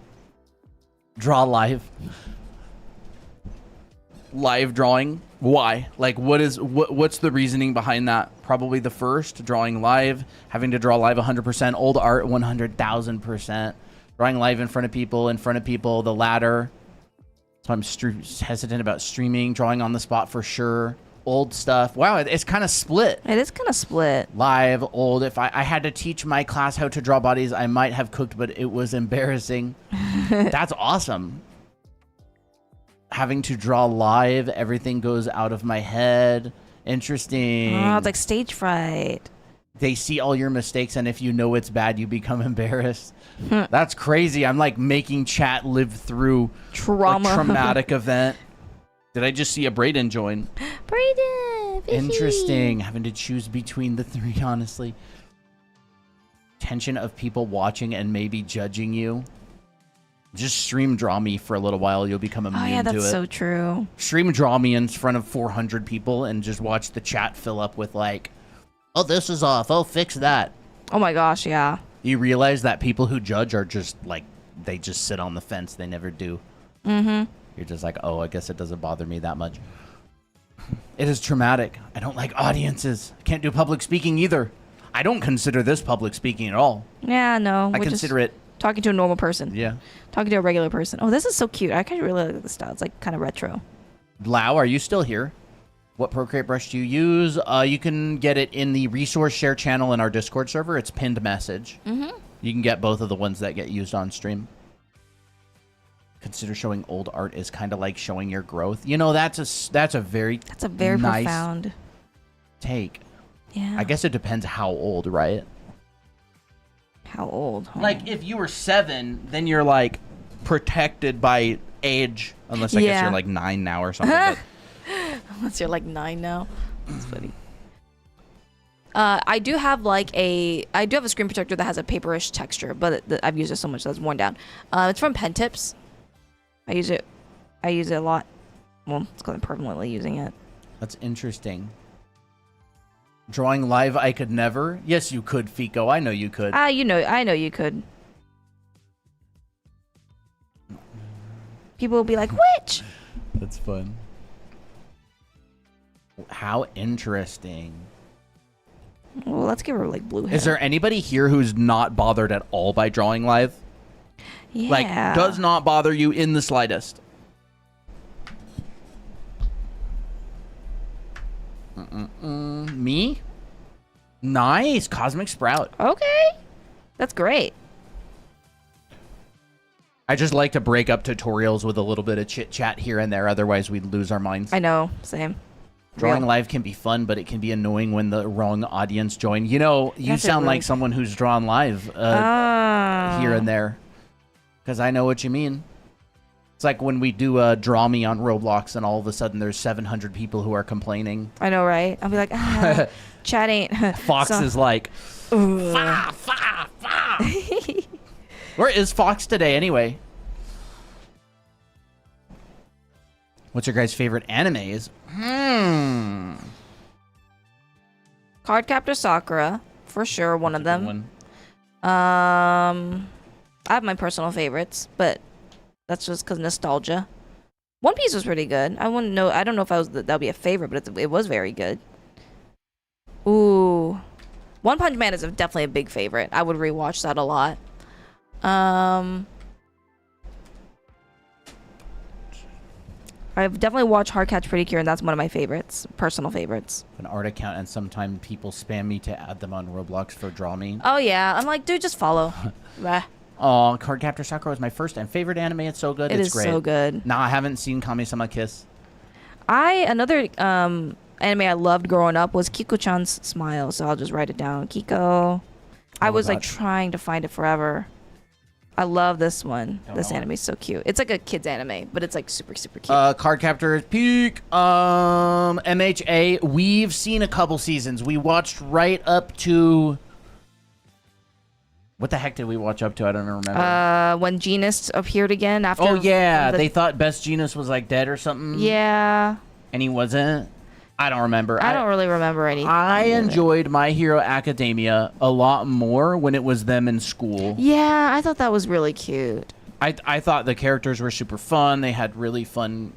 Draw live. Live drawing. Why? Like, what's the reasoning behind that? Probably the first, drawing live, having to draw live 100%, old art 100,000%, drawing live in front of people, the latter. So I'm hesitant about streaming, drawing on the spot for sure. Old stuff. Wow, it's kind of split. It is kind of split. Live, old. If I had to teach my class how to draw bodies, I might have cooked, but it was embarrassing. That's awesome. Having to draw live, everything goes out of my head. Interesting. Oh, it's like stage fright. They see all your mistakes, and if you know it's bad, you become embarrassed. That's crazy. I'm like making chat live through Trauma. a traumatic event. Did I just see a Brayden join? Brayden! Interesting. Having to choose between the three, honestly. Tension of people watching and maybe judging you. Just stream draw me for a little while. You'll become immune Oh, yeah, to it. that's so true. Stream draw me in front of 400 people and just watch the chat fill up with like, oh, this is off. Oh, fix that. Oh my gosh, yeah. You realize that people who judge are just like, they just sit on the fence. They never do. Mm-hmm. You're just like, oh, I guess it doesn't bother me that much. It is traumatic. I don't like audiences. I can't do public speaking either. I don't consider this public speaking at all. Yeah, no. I consider it. Talking to a normal person. Yeah. Talking to a regular person. Oh, this is so cute. I kind of really like this style. It's like kind of retro. Lau, are you still here? What Procreate brush do you use? You can get it in the resource share channel in our Discord server. It's pinned message. Mm-hmm. You can get both of the ones that get used on stream. Consider showing old art is kind of like showing your growth. You know, that's a very nice profound take. Yeah. I guess it depends how old, right? How old? Huh? Like if you were 7, then you're like protected by age, unless I guess Yeah. you're like 9 now or something. But Unless you're like 9 now. That's funny. I do have a screen protector that has a paperish texture, but I've used it so much that it's worn down. It's from Pen Tips. I use it a lot. Well, it's because I'm permanently using it. that's interesting. Drawing live, I could never. Yes, you could, Fico. I know you could. I know you could. People will be like, "Which?" That's fun. How interesting. Well, let's give her like blue hair. Is there anybody here who's not bothered at all by drawing live? Yeah. Like, does not bother you in the slightest? Me? Nice. Cosmic Sprout. Okay. That's great. I just like to break up tutorials with a little bit of chit chat here and there. Otherwise, we'd lose our minds. I know. Same. Drawing Real. live can be fun, but it can be annoying when the wrong audience join. You know, you That's it, sound like really. someone who's drawn live here and there. Because I know what you mean. It's like when we do a Draw Me on Roblox and all of a sudden there's 700 people who are complaining. I know, right? I'll be like, chat ain't. Fox So- is like, Fa, fa, fa. Where is Fox today, anyway? What's your guys' favorite animes? Cardcaptor Sakura, for sure, one of them. One. I have my personal favorites, but that's just because nostalgia. One Piece was pretty good. I wouldn't know. I don't know if that'll be a favorite, but it was very good. Ooh, One Punch Man is definitely a big favorite. I would rewatch that a lot. I've definitely watched Hardcatch Pretty Cure, and that's one of my favorites, personal favorites. An art account, and sometimes people spam me to add them on Roblox for Draw Me. Oh yeah, I'm like, dude, just follow. Bah. Oh, Cardcaptor Sakura was my first and favorite anime. It's so good. It It's is great. so good. Nah, I haven't seen Kami-sama Kiss. Another anime I loved growing up was Kiko-chan's Smile, so I'll just write it down. Kiko. I was like trying to find it forever. I love this one. This anime is so cute. It's like a kid's anime, but it's like super, super cute. Cardcaptor Peak. MHA. We've seen a couple seasons. We watched right up to. What the heck did we watch up to? I don't remember. When Genus appeared again after. Oh yeah, they thought Best Genus was like dead or something. Yeah. And he wasn't. I don't remember. I don't really remember anything. I enjoyed My Hero Academia a lot more when it was them in school. Yeah, I thought that was really cute. I thought the characters were super fun. They had really fun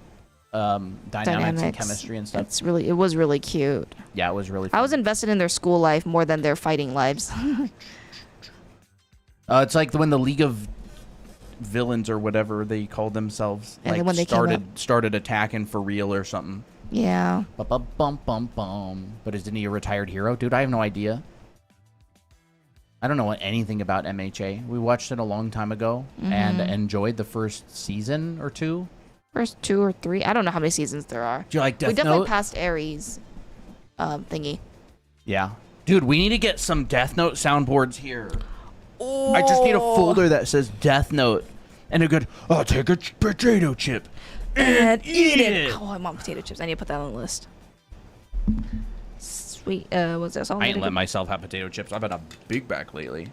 dynamics and chemistry and stuff. It was really cute. Yeah, it was really fun. I was invested in their school life more than their fighting lives. It's like when the League of Villains or whatever they called themselves, And like then when they started attacking for real or something. Yeah. Bum. But isn't he a retired hero? Dude, I have no idea. I don't know anything about MHA. We watched it a long time ago and enjoyed the first season or two. First 2 or 3. I don't know how many seasons there are. Do you like Death We definitely Note? passed Ares thingy. Yeah. Dude, we need to get some Death Note soundboards here. I just need a folder that says Death Note. And a good, I'll take a potato chip and eat it. Oh, I want potato chips. I need to put that on the list. Sweet. Was that all? I ain't let myself have potato chips. I've had a big back lately.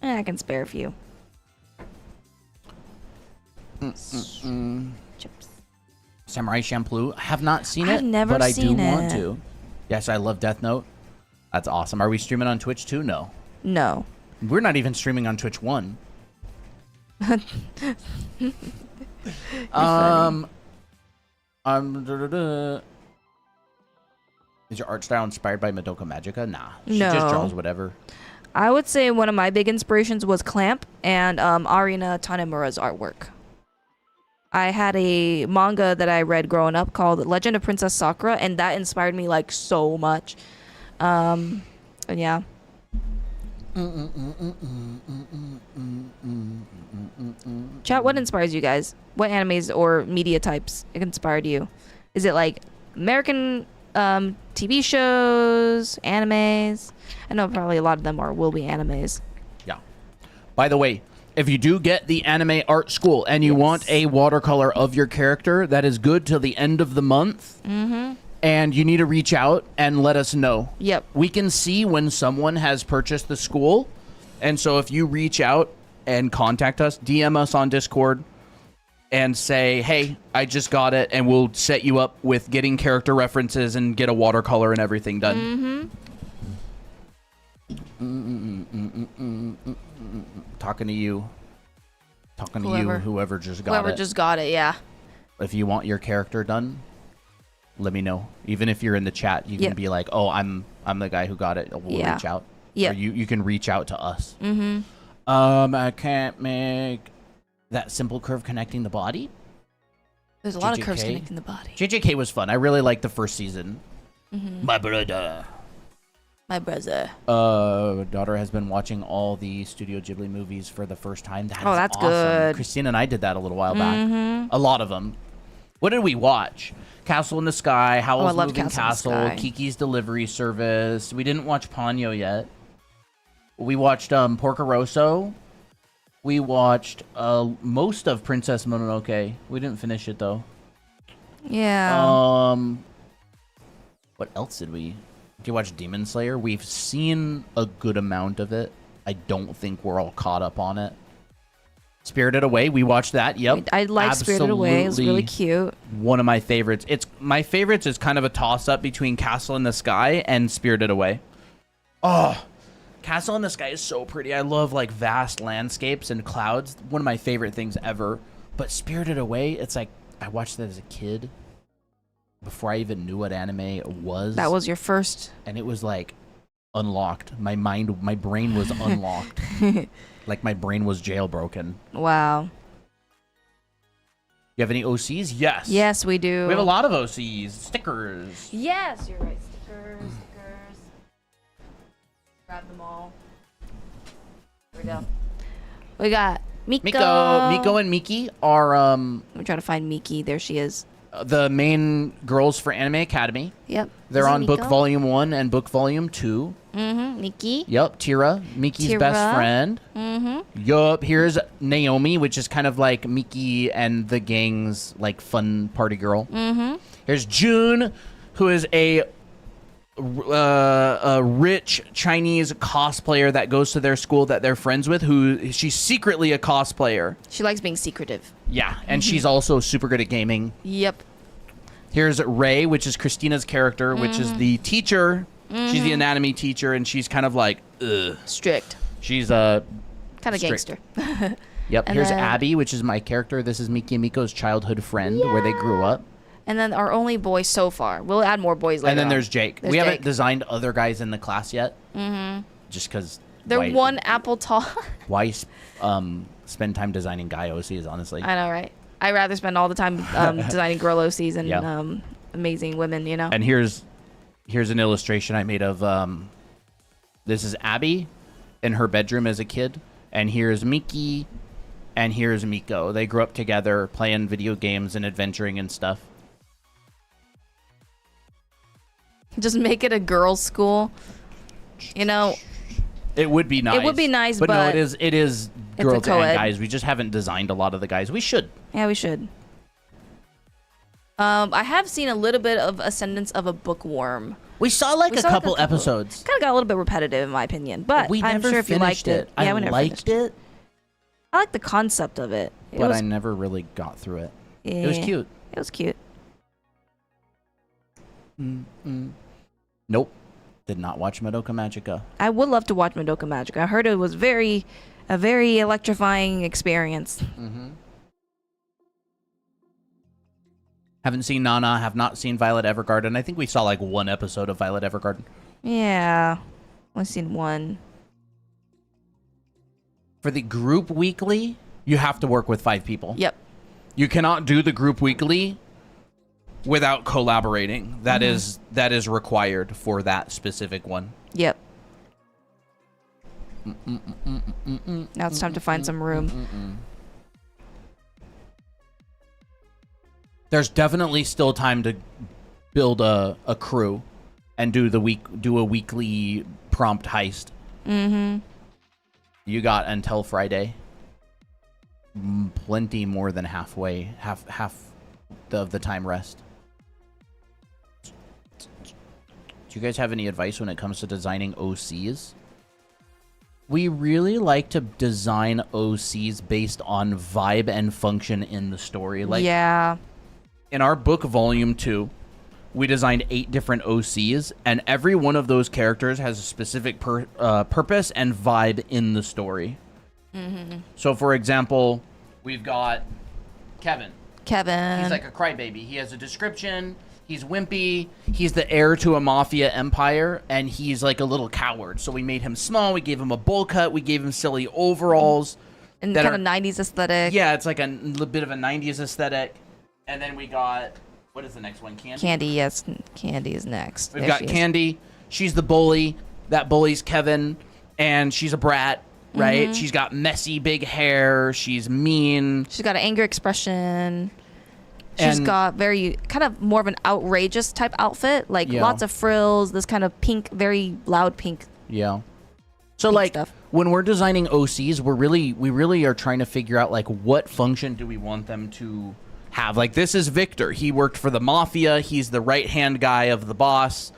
I can spare a few. Chips. Samurai Champloo. I have not seen it, I've never but I do seen want it. to. Yes, I love Death Note. That's awesome. Are we streaming on Twitch too? No. No. We're not even streaming on Twitch 1. Is your art style inspired by Madoka Magica? Nah. She just No. draws whatever. I would say one of my big inspirations was Clamp and Arina Tanemura's artwork. I had a manga that I read growing up called Legend of Princess Sakura, and that inspired me like so much. And yeah. Chat, what inspires you guys? What animes or media types inspired you? Is it like American TV shows, animes? I know probably a lot of them will be animes. Yeah. By the way, if you do get the anime art school and you want a watercolor of your character, that is good till the end of the month. Mm-hmm. And you need to reach out and let us know. Yep. We can see when someone has purchased the school. And so if you reach out and contact us, DM us on Discord and say, hey, I just got it, and we'll set you up with getting character references and get a watercolor and everything done. Talking to you. Whoever just got it. Whoever just got it, yeah. If you want your character done, let me know. Even if you're in the chat, you can be like, "Oh, I'm the guy who got it." We'll reach out. Yeah. Or you can reach out to us. I can't make that simple curve connecting the body. There's a lot of curves JJK. connecting the body. JJK was fun. I really liked the first season. My brother. My brother. Daughter has been watching all the Studio Ghibli movies for the first time. That's awesome. good. Christine and I did that a little while back. A lot of them. What did we watch? Castle in the Sky, Howl's loved Moving Castle in the Castle, Sky. Kiki's Delivery Service. We didn't watch Ponyo yet. We watched Porco Rosso. We watched most of Princess Mononoke. We didn't finish it though. Yeah. What else did we you watch Demon Slayer. We've seen a good amount of it. I don't think we're all caught up on it. Spirited Away, we watched that. Yep. I like Spirited Away. It was really Absolutely cute. one of my favorites. It's my favorites is kind of a toss up between Castle in the Sky and Spirited Away. Oh, Castle in the Sky is so pretty. I love like vast landscapes and clouds. One of my favorite things ever. But Spirited Away, it's like I watched that as a kid before I even knew what anime was. That was your first. And it was like unlocked. My brain was unlocked. Like my brain was jailbroken. Wow. You have any OCs? Yes. Yes, we do. We have a lot of OCs. Stickers. Yes, you're right. Stickers. Grab them all. Here we go. We got Miko. Miko and Miki are I'm trying to find Miki. There she is. the main girls for Anime Academy. Yep. They're Is it on book Miko? volume 1 and book volume 2. Mm-hmm. Miki. Yep, Tira, Miki's best Tira. friend. Mm-hmm. Yup, here's Naomi, which is kind of like Miki and the gang's like fun party girl. Mm-hmm. Here's June, who is a rich Chinese cosplayer that goes to their school that they're friends with. Who she's secretly a cosplayer. She likes being secretive. Yeah, and she's also super good at gaming. Yep. Here's Ray, which is Christina's character, which is the teacher. She's the anatomy teacher, and she's kind of like, ugh. Strict. She's Kind of strict. gangster. Yep. And Here's then- Abby, which is my character. This is Miki and Miko's childhood friend, where they grew up. And then our only boy so far. We'll add more boys later. And then on. there's Jake. There's We haven't Jake. designed other guys in the class yet. Mm-hmm. Just because They're one apple tall. why spend time designing guy OCs, honestly. I know, right? I'd rather spend all the time designing girl OCs and Yeah. amazing women, you know? And here's an illustration I made of this is Abby in her bedroom as a kid, and here's Miki, and here's Miko. They grew up together playing video games and adventuring and stuff. Just make it a girls' school. You know, It would be nice. It would be nice, but no, but it is a girls and co-ed. guys. We just haven't designed a lot of the guys. We should. yeah, we should. I have seen a little bit of Ascendance of a Bookworm. We saw like We a saw, like, couple episodes. Kind of got a little bit repetitive, in my opinion. But We I'm never sure if you finished liked it. I Yeah, we never liked finished it, I like the concept of it. It but was, I never really got through it. yeah, It was cute. It was cute. Nope. Did not watch Madoka Magica. I would love to watch Madoka Magic. I heard it was a very electrifying experience. Haven't seen Nana, have not seen Violet Evergarden. I think we saw like one episode of Violet Evergarden. Yeah, only seen one. For the group weekly, you have to work with 5 people. Yep. You cannot do the group weekly without collaborating. That is required for that specific one. Yep. Now it's time to find some room. There's definitely still time to build a crew and do a weekly prompt heist. Mm-hmm. You got until Friday. Plenty more than halfway, half of the time rest. Do you guys have any advice when it comes to designing OCs? We really like to design OCs based on vibe and function in the story. Like Yeah. in our book volume 2, we designed 8 different OCs, and every one of those characters has a specific purpose and vibe in the story. So, for example, we've got Kevin. Kevin. He's like a crybaby. He has a description. He's wimpy. He's the heir to a mafia empire, and he's like a little coward. So we made him small. We gave him a bowl cut. We gave him silly overalls. and that kind are- of 90s aesthetic. Yeah, it's like a little bit of a 90s aesthetic. And then we got, what is the next one? Candy? Candy, yes. Candy is next. We've There got she is. Candy. She's the bully. That bully's Kevin. And she's a brat, right? She's got messy big hair. She's mean. She's got an anger expression. She's And- got very kind of more of an outrageous type outfit, like Yeah. lots of frills, this kind of pink, very loud pink. Yeah. So Pink like stuff. when we're designing OCs, we really are trying to figure out like what function do we want them to have. Like this is Victor. He worked for the mafia. He's the right-hand guy of the boss.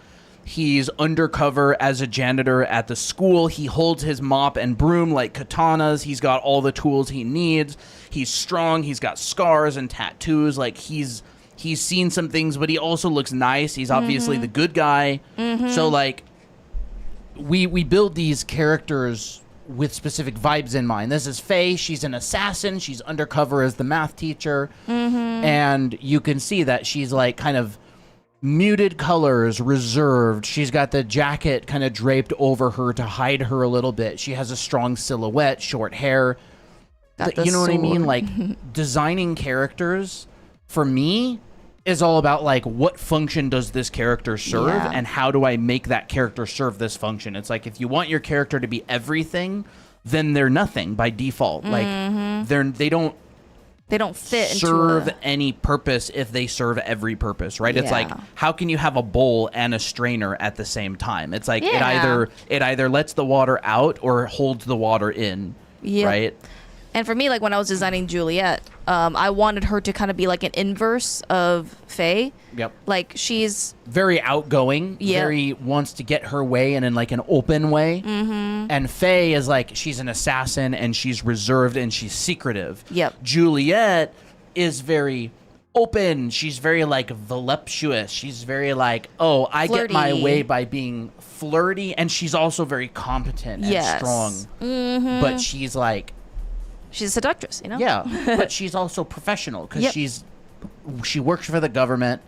He's undercover as a janitor at the school. He holds his mop and broom like katanas. He's got all the tools he needs. He's strong. He's got scars and tattoos. Like he's seen some things, but he also looks nice. He's obviously the good guy. So like we build these characters with specific vibes in mind. This is Faye. She's an assassin. She's undercover as the math teacher. And you can see that she's like kind of muted colors, reserved. She's got the jacket kind of draped over her to hide her a little bit. She has a strong silhouette, short hair. You know what I mean? Like designing characters for me is all about like what function does this character serve and how do I make that character serve this function? It's like if you want your character to be everything, then they're nothing by default. Like they don't fit serve into any purpose if they serve every purpose, right? It's like, how can you have a bowl and a strainer at the same time? It's like it either lets the water out or holds the water in, right? And for me, like when I was designing Juliet, I wanted her to kind of be like an inverse of Faye. Yep. Like she's very outgoing, very wants to get her way and in like an open way. And Faye is like, she's an assassin and she's reserved and she's secretive. Yep. Juliet is very open. She's very like voluptuous. She's very like, oh, I flirty. get my way by being flirty. And she's also very competent and strong. But she's like, she's a seductress, you know? Yeah, but she's also professional because she works for the government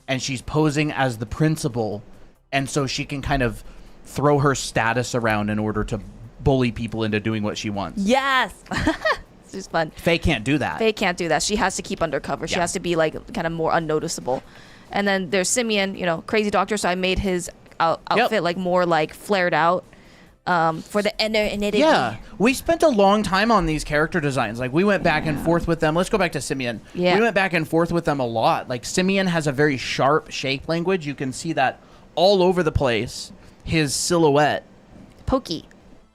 and she's posing as the principal, and so she can kind of throw her status around in order to bully people into doing what she wants. Yes. It's fun. Faye can't do that. Faye can't do that. She has to keep undercover. She has to be like kind of more unnoticeable. And then there's Simeon, you know, crazy doctor, so I made his outfit like more like flared out. For the anonymity. Yeah, we spent a long time on these character designs. Like we went back and forth with them. Let's go back to Simeon. We went back and forth with them a lot. Like Simeon has a very sharp shape language. You can see that all over the place. His silhouette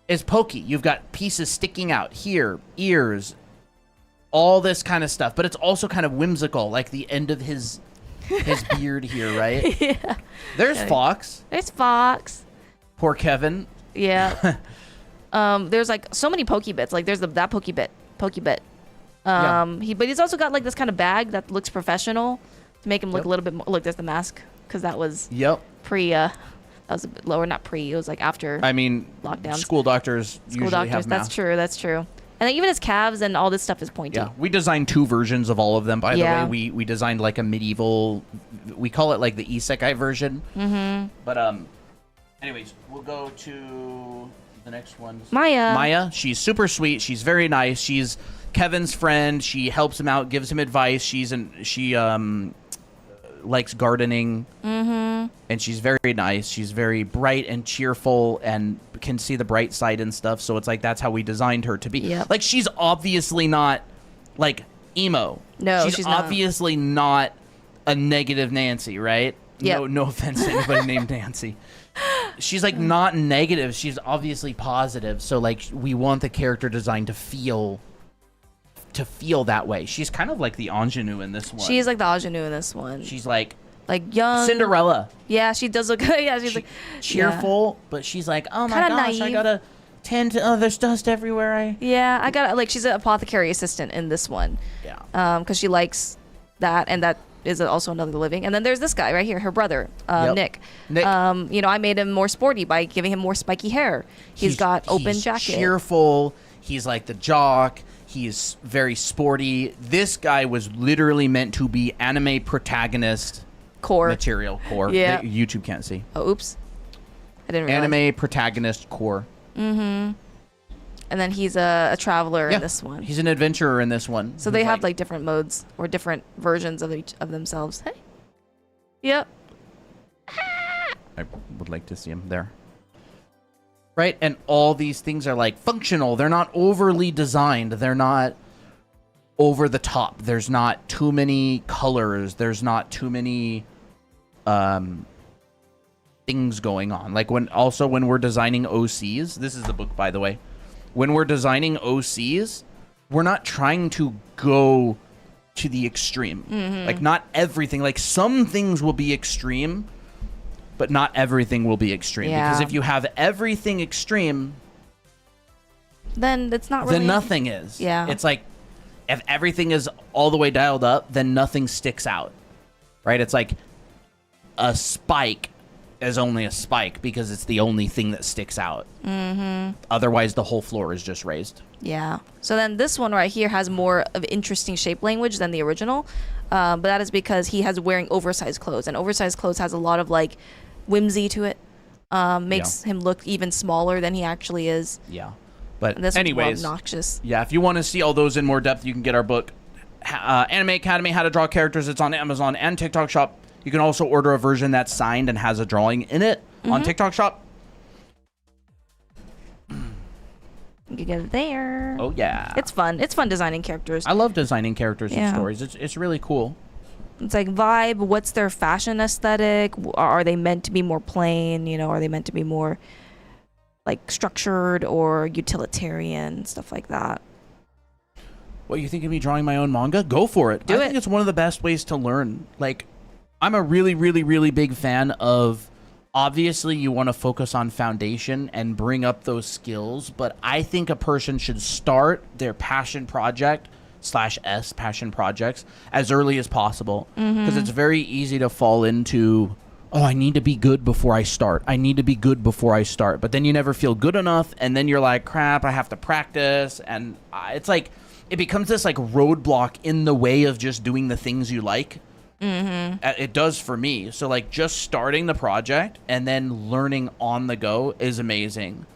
is pokey. You've got pieces sticking out here, ears, all this kind of stuff. But it's also kind of whimsical, like the end of his beard here, right? There's Fox. Poor Kevin. Yeah. There's like so many pokey bits. Like there's that pokey bit. But he's also got like this kind of bag that looks professional to make him look a little bit more. Look, there's the mask because that was pre. That was a bit lower, not pre. It was like after. I mean, lockdowns. School doctors usually have masks. That's true. And then even his calves and all this stuff is pointy. Yeah, we designed 2 versions of all of them. By the way, we designed like a medieval. We call it like the isekai version. But anyways, we'll go to the next one. Maya, she's super sweet. She's very nice. She's Kevin's friend. She helps him out, gives him advice. She likes gardening. And she's very nice. She's very bright and cheerful and can see the bright side and stuff. So it's like that's how we designed her to be. Like she's obviously not like emo. No, she's obviously not a negative Nancy, right? No offense to anybody named Nancy. She's like not negative. She's obviously positive. So like we want the character design to feel that way. She's kind of like the ingenue in this one. She's like the ingenue in this one. She's like young Cinderella. Yeah, she does look good. Yeah, she's like cheerful, but she's like, oh my kinda gosh, naive. I gotta tend to. Oh, there's dust everywhere. I gotta like. She's an apothecary assistant in this one. Yeah. Because she likes that, and that is also another living. And then there's this guy right here, her brother, Nick. You know, I made him more sporty by giving him more spiky hair. He's got open jacket. Cheerful. He's like the jock. He's very sporty. This guy was literally meant to be anime protagonist material core. Yeah. That YouTube can't see. Oh, oops. I didn't realize. Anime protagonist core. And then he's a traveler in this one. He's an adventurer in this one. So they have like different modes or different versions of each of themselves. Hey. Yep. I would like to see him there. Right? And all these things are like functional. They're not overly designed. They're not over the top. There's not too many colors. There's not too many things going on. Like when we're designing OCs, this is the book, by the way. When we're designing OCs, we're not trying to go to the extreme. Like not everything. Like some things will be extreme, but not everything will be extreme. Yeah. Because if you have everything extreme, then it's not really. then nothing is. Yeah. It's like if everything is all the way dialed up, then nothing sticks out, right? It's like a spike is only a spike because it's the only thing that sticks out. Mm-hmm. Otherwise, the whole floor is just raised. Yeah. So then this one right here has more of interesting shape language than the original, but that is because he has wearing oversized clothes, and oversized clothes has a lot of like whimsy to it. Makes him look even smaller than he actually is. Yeah. But And this one's more anyways, obnoxious. yeah, if you want to see all those in more depth, you can get our book, Anime Academy, How to Draw Characters. It's on Amazon and TikTok Shop. You can also order a version that's signed and has a drawing in it on TikTok Shop. You can get it there. Oh, yeah. It's fun. It's fun designing characters. I love designing characters and Yeah. stories. It's really cool. It's like vibe. What's their fashion aesthetic? Are they meant to be more plain? You know, are they meant to be more like structured or utilitarian, stuff like that? What, you think of me drawing my own manga? Go for it. Do I it. think it's one of the best ways to learn. Like, I'm a really, really, really big fan of, obviously you want to focus on foundation and bring up those skills, but I think a person should start their passion project /S passion projects as early as possible, because it's very easy to fall into, oh, I need to be good before I start. I need to be good before I start. But then you never feel good enough, and then you're like, crap, I have to practice. And it's like, it becomes this like roadblock in the way of just doing the things you like. It does for me. So like just starting the project and then learning on the go is amazing.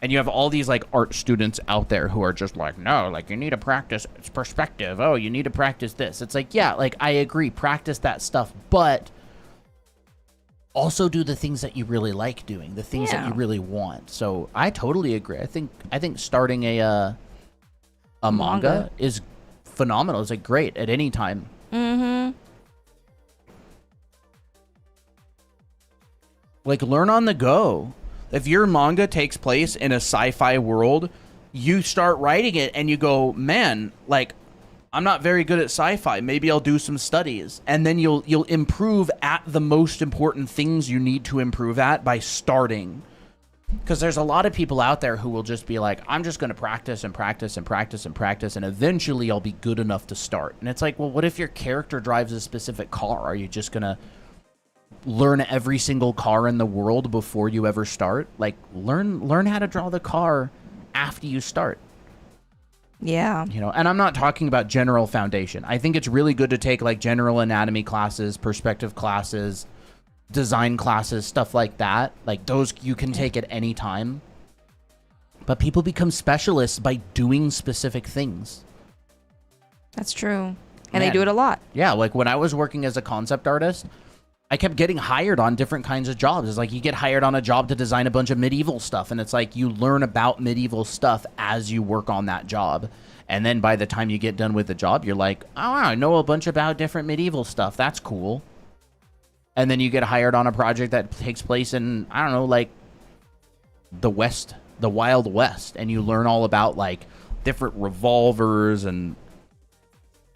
And you have all these like art students out there who are just like, no, like you need to practice perspective. Oh, you need to practice this. It's like, yeah, like I agree, practice that stuff, but also do the things that you really like doing, the things that you really want. So I totally agree. I think starting a manga is phenomenal. It's like great at any time. Like learn on the go. If your manga takes place in a sci-fi world, you start writing it and you go, man, like I'm not very good at sci-fi. Maybe I'll do some studies. And then you'll improve at the most important things you need to improve at by starting. Because there's a lot of people out there who will just be like, I'm just going to practice and practice and practice and practice, and eventually I'll be good enough to start. And it's like, well, what if your character drives a specific car? Are you just going to learn every single car in the world before you ever start? Like, learn how to draw the car after you start. Yeah. You know, and I'm not talking about general foundation. I think it's really good to take like general anatomy classes, perspective classes, design classes, stuff like that. Like those you can take at any time. But people become specialists by doing specific things. That's true. And Man. they do it a lot. Yeah, like when I was working as a concept artist, I kept getting hired on different kinds of jobs. It's like you get hired on a job to design a bunch of medieval stuff, and it's like you learn about medieval stuff as you work on that job. And then by the time you get done with the job, you're like, oh, I know a bunch about different medieval stuff. That's cool. And then you get hired on a project that takes place in, I don't know, like the West, the Wild West, and you learn all about like different revolvers and,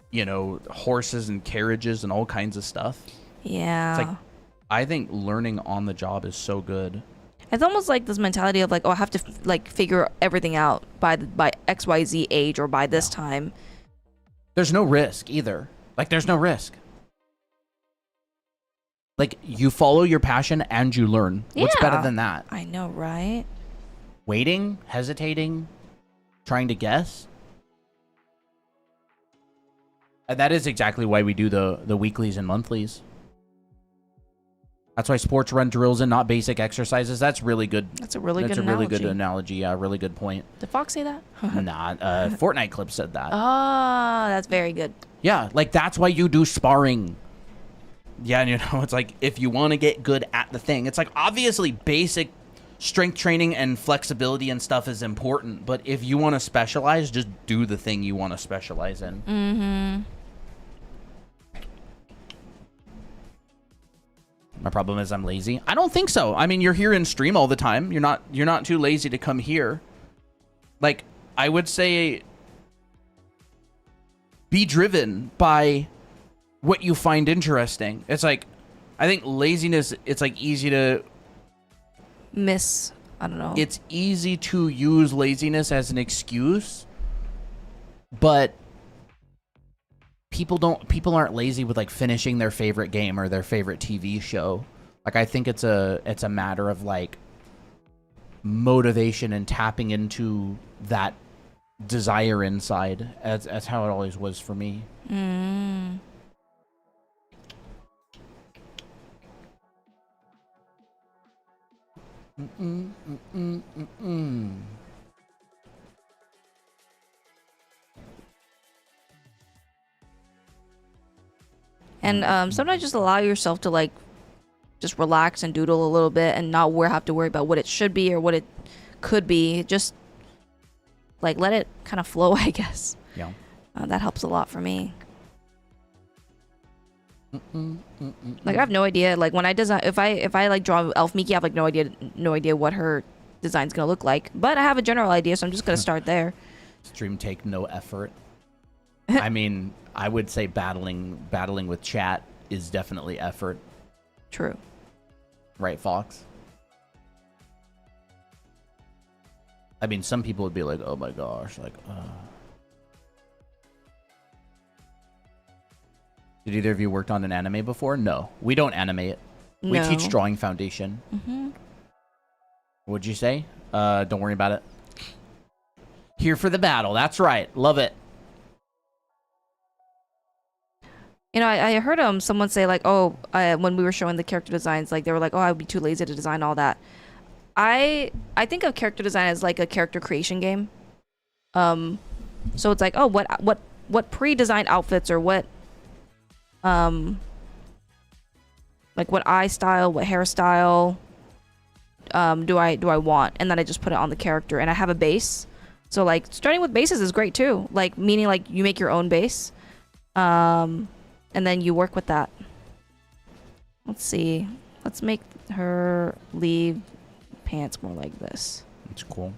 you know, horses and carriages and all kinds of stuff. Yeah. It's like, I think learning on the job is so good. It's almost like this mentality of like, oh, I have to like figure everything out by XYZ age or by this time. There's no risk either. Like, there's no risk. Like, you follow your passion and you learn. What's better Yeah. than that? I know, right? Waiting, hesitating, trying to guess. And that is exactly why we do the weeklies and monthlies. That's why sports run drills and not basic exercises. That's really good. That's a really That's good a really analogy. good analogy. Yeah, really good point. Did Fox say that? Nah, Fortnite Clip said that. Oh, that's very good. Yeah, like that's why you do sparring. Yeah, and you know, it's like if you want to get good at the thing, it's like obviously basic strength training and flexibility and stuff is important, but if you want to specialize, just do the thing you want to specialize in. Mm-hmm. My problem is I'm lazy. I don't think so. I mean, you're here in stream all the time. You're not too lazy to come here. Like, I would say be driven by what you find interesting. It's like, I think laziness, it's like easy to I don't know. it's easy to use laziness as an excuse, but people aren't lazy with like finishing their favorite game or their favorite TV show. Like I think it's a matter of like motivation and tapping into that desire inside, as how it always was for me. And sometimes just allow yourself to like just relax and doodle a little bit and not have to worry about what it should be or what it could be. Just like let it kind of flow, I guess. Yeah. That helps a lot for me. Like I have no idea. Like when I design, if I like draw Elf Miki, I have like no idea what her design's gonna look like. But I have a general idea, so I'm just gonna start there. Stream take no effort. I mean, I would say battling with chat is definitely effort. True. Right, Fox? I mean, some people would be like, oh my gosh, like, Did either of you worked on an anime before? No. We don't animate. We No. teach Drawing Foundation. What'd you say? Don't worry about it. Here for the battle. That's right. Love it. You know, I heard someone say like, oh, when we were showing the character designs, like they were like, oh, I'd be too lazy to design all that. I think of character design as like a character creation game. So it's like, oh, what pre-designed outfits or what, like what eye style, what hairstyle, do I want, and then I just put it on the character, and I have a base. So like starting with bases is great too. Like meaning like you make your own base. And then you work with that. Let's see. Let's make her leave pants more like this. That's cool.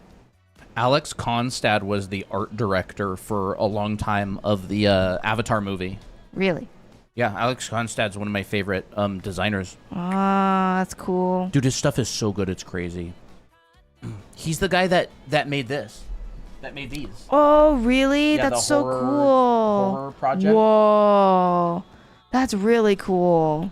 Alex Konstad was the art director for a long time of the Avatar movie. Really? Yeah, Alex Konstad's one of my favorite designers. Ah, that's cool. Dude, his stuff is so good, it's crazy. He's the guy that made this. That made these. Oh, really? Yeah, That's the so cool. horror project. Whoa. That's really cool.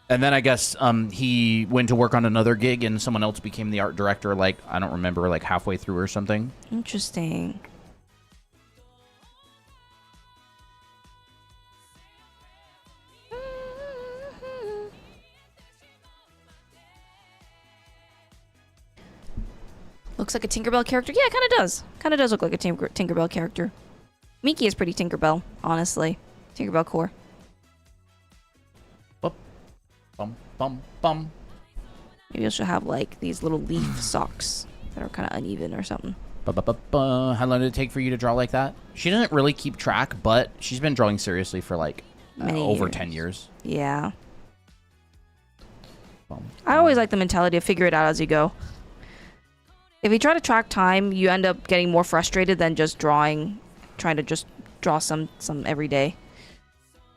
And then I guess he went to work on another gig and someone else became the art director, like, I don't remember, like halfway through or something. Interesting. Looks like a Tinkerbell character. Yeah, it kind of does. Kind of does look like a Tinkerbell character. Miki is pretty Tinkerbell, honestly. Tinkerbell core. Bum, bum, bum. Maybe I should have like these little leaf socks that are kind of uneven or something. How long did it take for you to draw like that? She doesn't really keep track, but she's been drawing seriously for like over 10 years. Yeah. Bum, I always like the mentality of figure it out as you go. If you try to track time, you end up getting more frustrated than just trying to just draw some every day.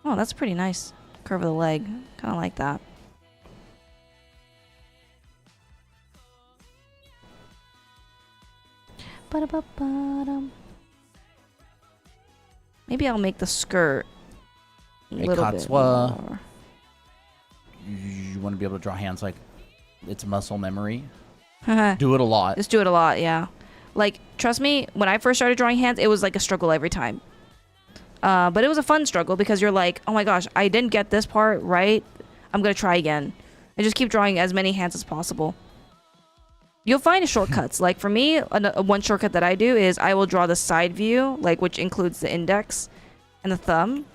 Oh, that's pretty nice. Curve of the leg. Kind of like that. Ba-da-ba-ba-dum. Maybe I'll make the skirt a Hey, little bit Katsua. more. You want to be able to draw hands like it's muscle memory? Just Do it a lot. do it a lot, yeah. Like, trust me, when I first started drawing hands, it was like a struggle every time. But it was a fun struggle because you're like, oh my gosh, I didn't get this part right. I'm going to try again. And just keep drawing as many hands as possible. You'll find shortcuts. Like for me, one shortcut that I do is I will draw the side view, like which includes the index and the thumb.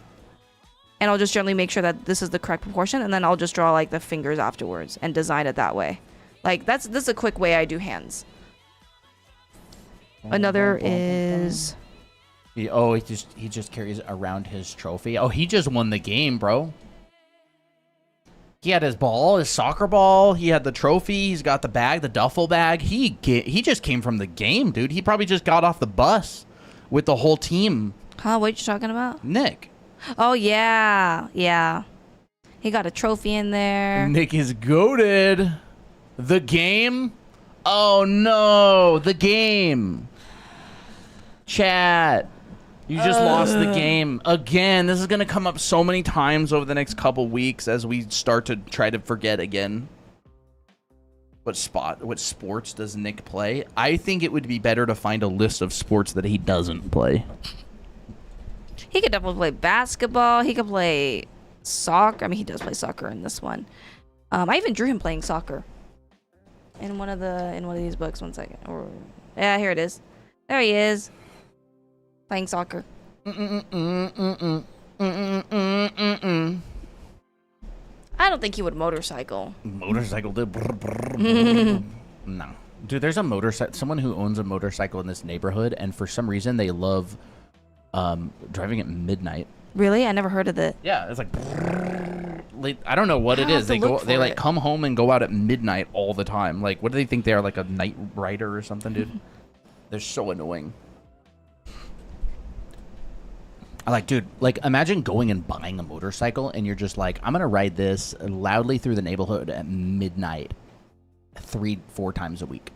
And I'll just generally make sure that this is the correct proportion. And then I'll just draw like the fingers afterwards and design it that way. Like this is a quick way I do hands. Another is... He just carries around his trophy. Oh, he just won the game, bro. He had his ball, his soccer ball. He had the trophy. He's got the bag, the duffel bag. He just came from the game, dude. He probably just got off the bus with the whole team. Huh? What are you talking about? Nick. Oh, yeah. Yeah. He got a trophy in there. Nick is goated. The game? Oh no, the game. Chat. You just lost the game again. This is gonna come up so many times over the next couple weeks as we start to try to forget again. What sports does Nick play? I think it would be better to find a list of sports that he doesn't play. He could definitely play basketball. He could play soccer. I mean, he does play soccer in this one. I even drew him playing soccer in one of these books. 1 second. Yeah, here it is. There he is, playing soccer. I don't think he would motorcycle. Motorcycle did. No, dude. There's a motorcycle. Someone who owns a motorcycle in this neighborhood, and for some reason they love driving at midnight. Really? I never heard of it. Yeah, it's like I don't know what it is. They like come home and go out at midnight all the time. Like, what do they think they are, like a night rider or something, dude? They're so annoying. I like, dude, like imagine going and buying a motorcycle and you're just like, I'm gonna ride this loudly through the neighborhood at midnight 3-4 times a week.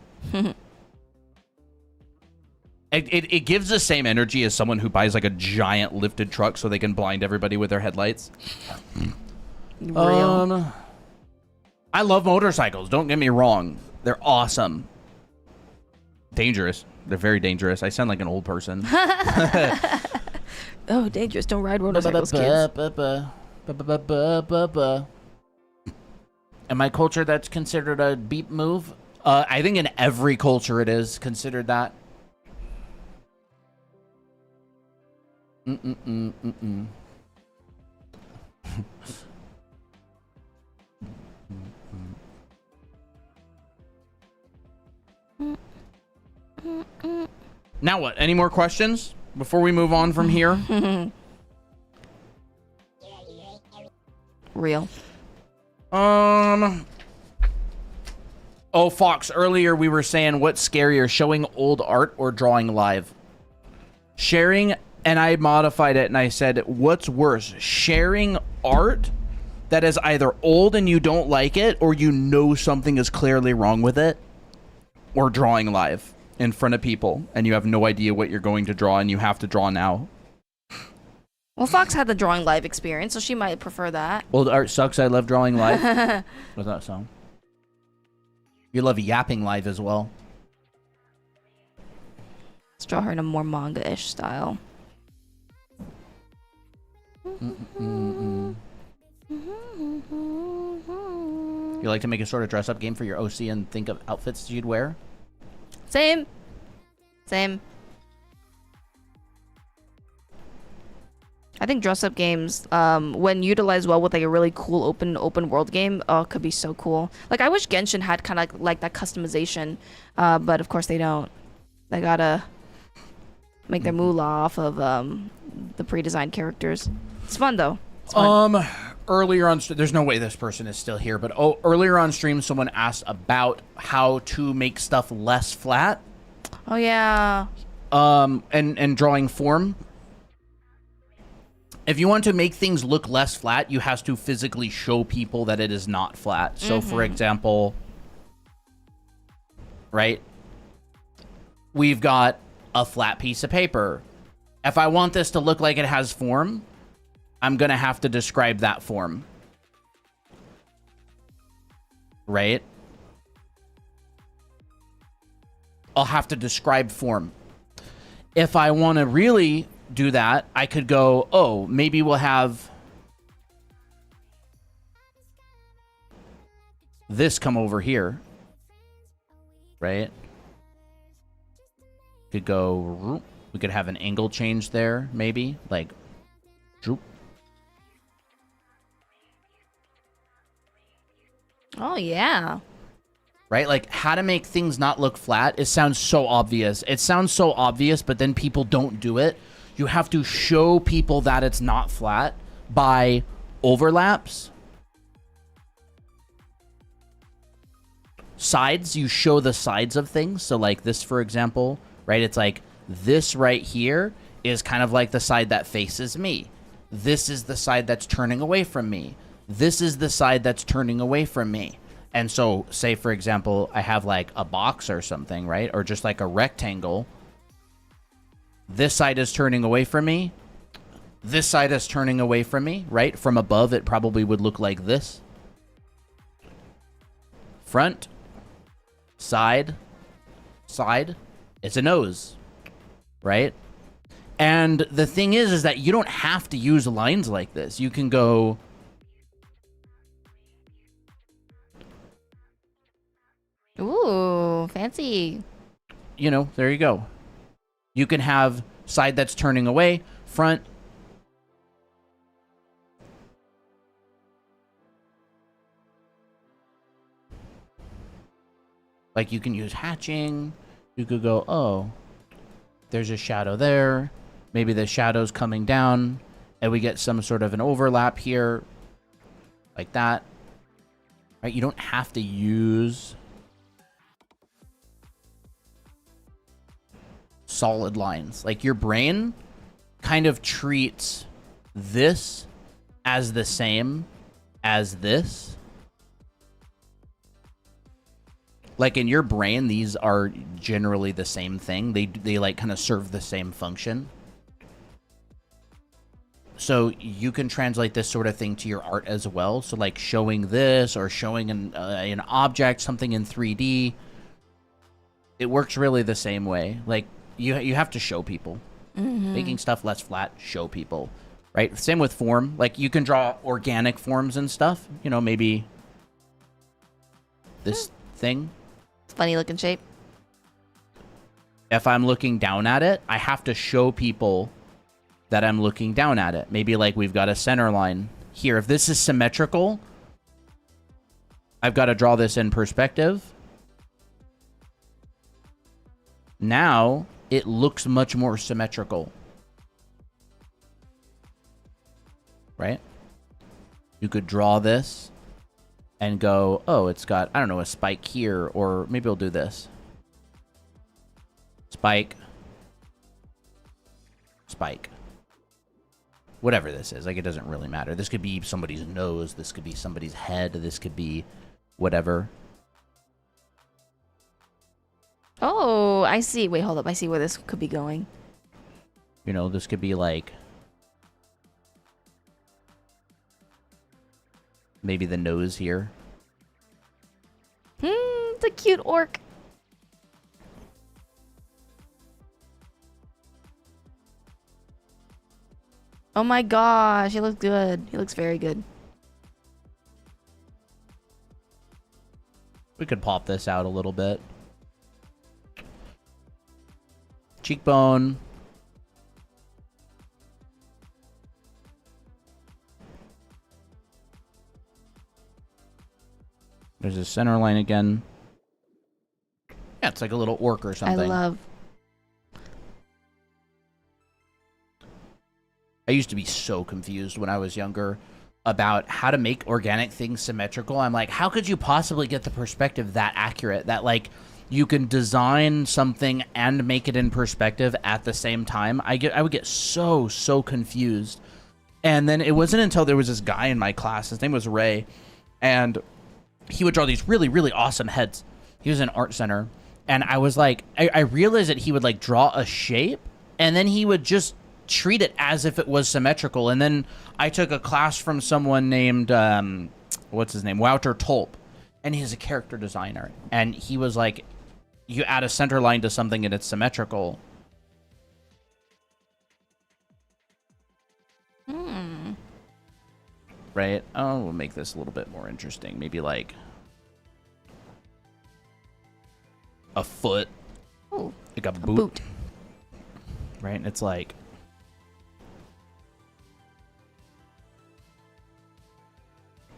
It gives the same energy as someone who buys like a giant lifted truck so they can blind everybody with their headlights. Real. I love motorcycles. Don't get me wrong. They're awesome. Dangerous. They're very dangerous. I sound like an old person. Oh, dangerous. Don't ride motorcycles, kids. In my culture, that's considered a beep move. I think in every culture it is considered that. Now what? Any more questions before we move on from here? Real. Oh, Fox, earlier we were saying what's scarier, showing old art or drawing live? Sharing, and I modified it and I said, what's worse, sharing art that is either old and you don't like it or you know something is clearly wrong with it, or drawing live in front of people and you have no idea what you're going to draw and you have to draw now? Well, Fox had the drawing live experience, so she might prefer that. Old art sucks. I love drawing live. What's that song? You love yapping live as well. Let's draw her in a more manga-ish style. You like to make a sort of dress-up game for your OC and think of outfits you'd wear? Same. I think dress-up games, when utilized well with like a really cool open world game, could be so cool. Like I wish Genshin had kind of like that customization, but of course they don't. They gotta make their moolah off of the pre-designed characters. It's fun though. It's fun. Earlier on, there's no way this person is still here, but earlier on stream, someone asked about how to make stuff less flat. Oh yeah. And drawing form. If you want to make things look less flat, you have to physically show people that it is not flat. So, for example, right? We've got a flat piece of paper. If I want this to look like it has form, I'm going to have to describe that form. Right? I'll have to describe form. If I want to really do that, I could go, oh, maybe we'll have this come over here. Right? Could go, we could have an angle change there, maybe, like, droop. Oh yeah. Right? Like, how to make things not look flat. It sounds so obvious. It sounds so obvious, but then people don't do it. You have to show people that it's not flat by overlaps. Sides, you show the sides of things. So like this, for example, right? It's like this right here is kind of like the side that faces me. This is the side that's turning away from me. this is the side that's turning away from me. And so, say, for example, I have like a box or something, right? Or just like a rectangle. This side is turning away from me. This side is turning away from me, right? From above, it probably would look like this. Front, side, side. It's a nose, right? And the thing is that you don't have to use lines like this. You can go... Ooh, fancy. You know, there you go. You can have side that's turning away, front. Like you can use hatching. You could go, oh, there's a shadow there. Maybe the shadow's coming down and we get some sort of an overlap here. Like that. Right? You don't have to use solid lines. Like your brain kind of treats this as the same as this. Like in your brain, these are generally the same thing. They like kind of serve the same function. So you can translate this sort of thing to your art as well. So like showing this or showing an object, something in 3D, it works really the same way. Like you have to show people. Making stuff less flat, show people, right? Same with form. Like you can draw organic forms and stuff. You know, maybe this thing. It's funny looking shape. If I'm looking down at it, I have to show people that I'm looking down at it. Maybe like we've got a center line here. If this is symmetrical, I've got to draw this in perspective. Now it looks much more symmetrical. Right? You could draw this and go, oh, it's got, I don't know, a spike here, or maybe we'll do this. Spike. Spike. Whatever this is, like it doesn't really matter. This could be somebody's nose, this could be somebody's head, this could be whatever. Oh, I see. Wait, hold up. I see where this could be going. You know, this could be like maybe the nose here. It's a cute orc. Oh my gosh, he looks good. He looks very good. We could pop this out a little bit. Cheekbone. There's a center line again. Yeah, it's like a little orc or something. I used to be so confused when I was younger about how to make organic things symmetrical. I'm like, how could you possibly get the perspective that accurate? That like you can design something and make it in perspective at the same time. I would get so confused. And then it wasn't until there was this guy in my class, his name was Ray, and he would draw these really awesome heads. He was in art center, and I was like, I realized that he would like draw a shape and then he would just treat it as if it was symmetrical. And then I took a class from someone named what's his name, Wouter Tolp, and he's a character designer, and he was like, you add a center line to something and it's symmetrical. Right? Oh, we'll make this a little bit more interesting. Maybe like a foot. Oh, like a boot. Right? And it's like,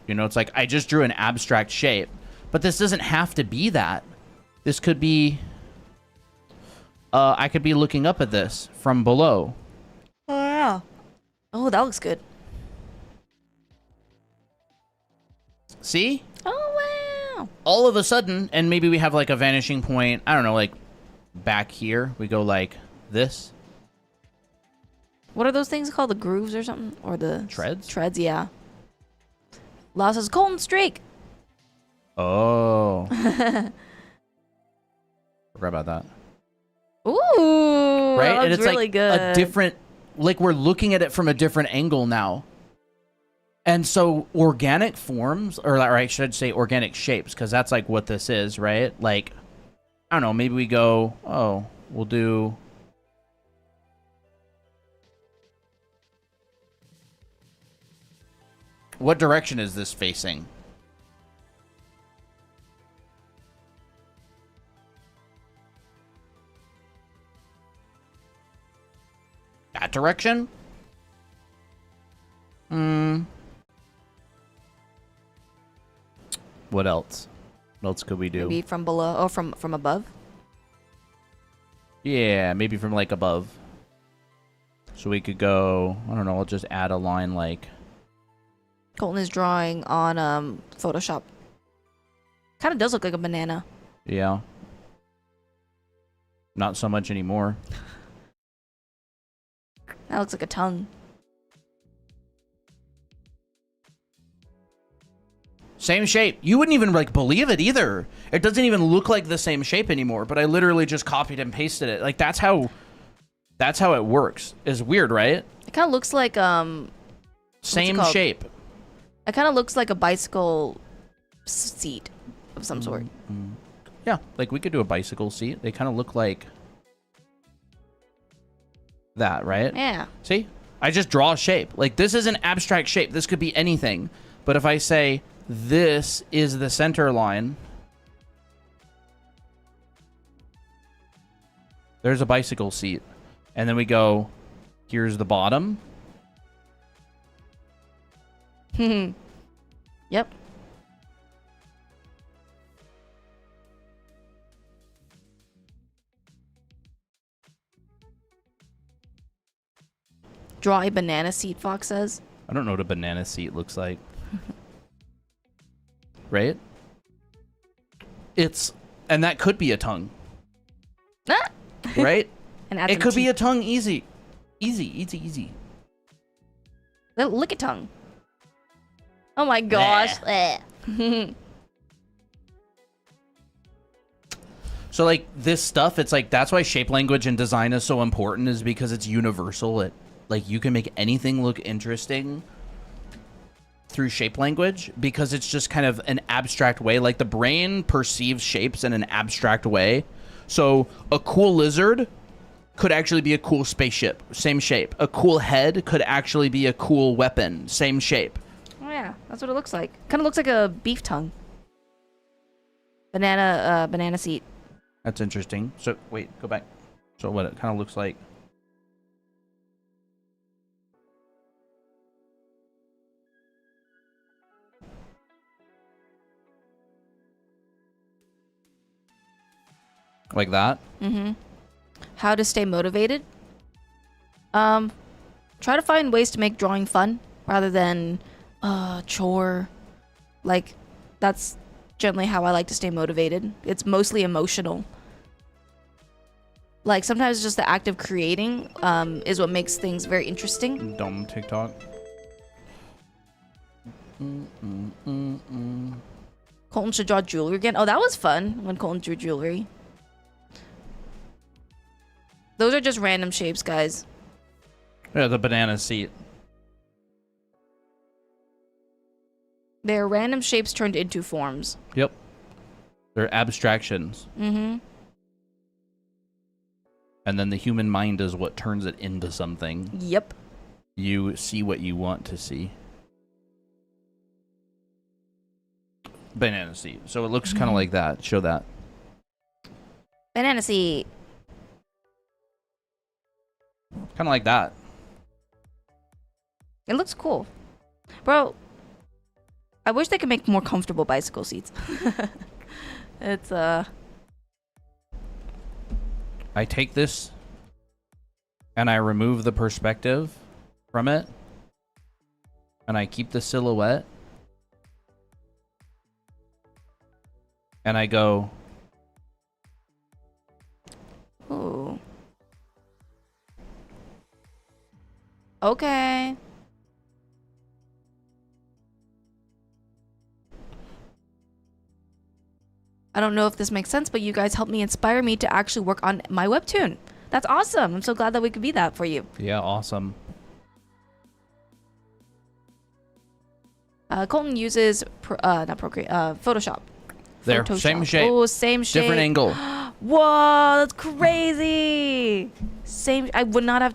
you know, it's like I just drew an abstract shape, but this doesn't have to be that. This could be, I could be looking up at this from below. Oh, yeah. Oh, that looks good. See? Oh, wow. All of a sudden, and maybe we have like a vanishing point, I don't know, like back here, we go like this. What are those things called? The grooves or something? Or the treads? Treads, yeah. Law says Colton streak. Oh. Forgot about that. Ooh, Right? that And looks it's really like good. a different, like we're looking at it from a different angle now. And so organic forms, or I should say organic shapes, because that's like what this is, right? Like, I don't know, maybe we go, oh, we'll do... What direction is this facing? That direction? What else? What else could we do? Maybe from below or from above. Yeah, maybe from like above. So we could go, I don't know, I'll just add a line like... Colton is drawing on Photoshop. Kind of does look like a banana. Yeah. Not so much anymore. That looks like a tongue. Same shape. You wouldn't even like believe it either. It doesn't even look like the same shape anymore, but I literally just copied and pasted it. Like that's how it works. It's weird, right? It kind of looks like Same called? shape. It kind of looks like a bicycle seat of some sort. Yeah, like we could do a bicycle seat. They kind of look like that, right? Yeah. See? I just draw a shape. Like this is an abstract shape. This could be anything. But if I say this is the center line, there's a bicycle seat. And then we go, here's the bottom. Yep. Draw a banana seat, Fox says. I don't know what a banana seat looks like. Right? And that could be a tongue. Ah! Right? And add It some could be teeth. a tongue easy. Easy. Lick a tongue. Oh my gosh. So like this stuff, it's like that's why shape language and design is so important, is because it's universal. It like you can make anything look interesting through shape language because it's just kind of an abstract way. Like the brain perceives shapes in an abstract way. So a cool lizard could actually be a cool spaceship, same shape. A cool head could actually be a cool weapon, same shape. Oh yeah, that's what it looks like. Kind of looks like a beef tongue. Banana seat. That's interesting. So wait, go back. So what it kind of looks like. Like that? Mm-hmm. How to stay motivated? Try to find ways to make drawing fun rather than chore. Like, that's generally how I like to stay motivated. It's mostly emotional. Like, sometimes just the act of creating is what makes things very interesting. Dumb TikTok. Colton should draw jewelry again. Oh, that was fun when Colton drew jewelry. Those are just random shapes, guys. Yeah, the banana seat. They're random shapes turned into forms. Yep. They're abstractions. Mm-hmm. And then the human mind is what turns it into something. Yep. You see what you want to see. Banana seat. So it looks kind of like that. Show that. Banana seat. Kind of like that. It looks cool. Bro, I wish they could make more comfortable bicycle seats. It's, I take this and I remove the perspective from it. And I keep the silhouette. And I go, Ooh. Okay. I don't know if this makes sense, but you guys helped me inspire me to actually work on my webtoon. That's awesome. I'm so glad that we could be that for you. Yeah, awesome. Colton uses not Procreate, Photoshop. There, Photoshop. same shape. Oh, same shape. Different angle. Whoa, that's crazy. Same. I would not have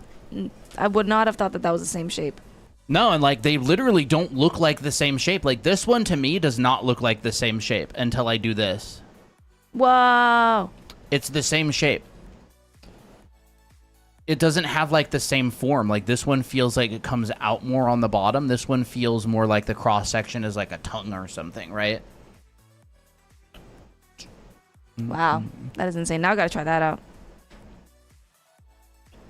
thought that was the same shape. No, and like they literally don't look like the same shape. Like this one to me does not look like the same shape until I do this. Whoa. It's the same shape. It doesn't have like the same form. Like this one feels like it comes out more on the bottom. This one feels more like the cross section is like a tongue or something, right? Wow, that is insane. Now I gotta try that out.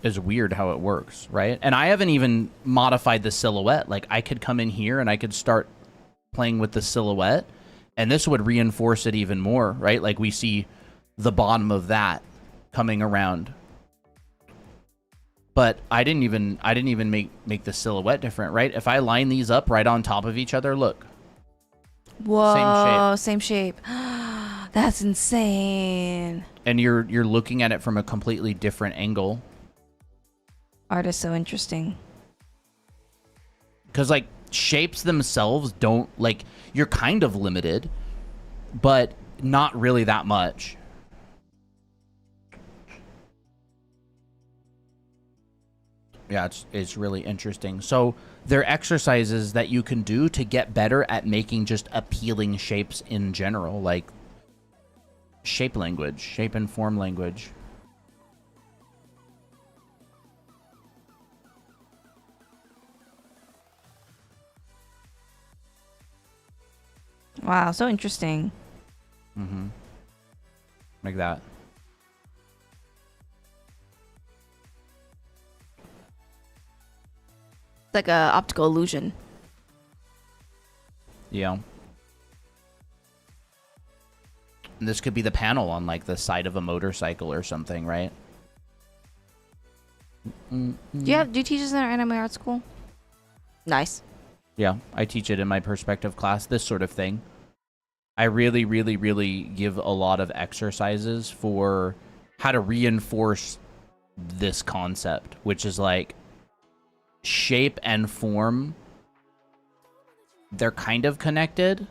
Is weird how it works, right? And I haven't even modified the silhouette. Like I could come in here and I could start playing with the silhouette, and this would reinforce it even more, right? Like we see the bottom of that coming around. But I didn't even make the silhouette different, right? If I line these up right on top of each other, look. Whoa, same shape. That's insane. And you're looking at it from a completely different angle. Art is so interesting. Because like shapes themselves don't, like, you're kind of limited, but not really that much. Yeah, it's really interesting. So there are exercises that you can do to get better at making just appealing shapes in general, like shape language, shape and form language. Wow, so interesting. Mm-hmm. Like that. It's like a optical illusion. Yeah. And this could be the panel on like the side of a motorcycle or something, right? Do you teach this in our anime art school? Nice. Yeah, I teach it in my perspective class, this sort of thing. I really, really, really give a lot of exercises for how to reinforce this concept, which is like shape and form. They're kind of connected.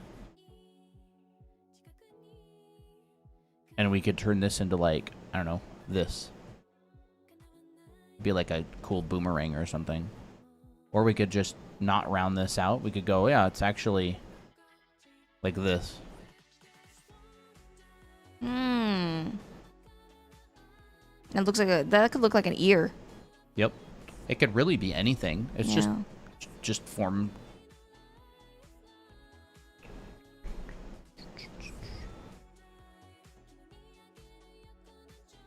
And we could turn this into like, I don't know, this. Be like a cool boomerang or something. Or we could just not round this out. We could go, yeah, it's actually like this. It looks like that could look like an ear. Yep. It could really be anything. It's just form.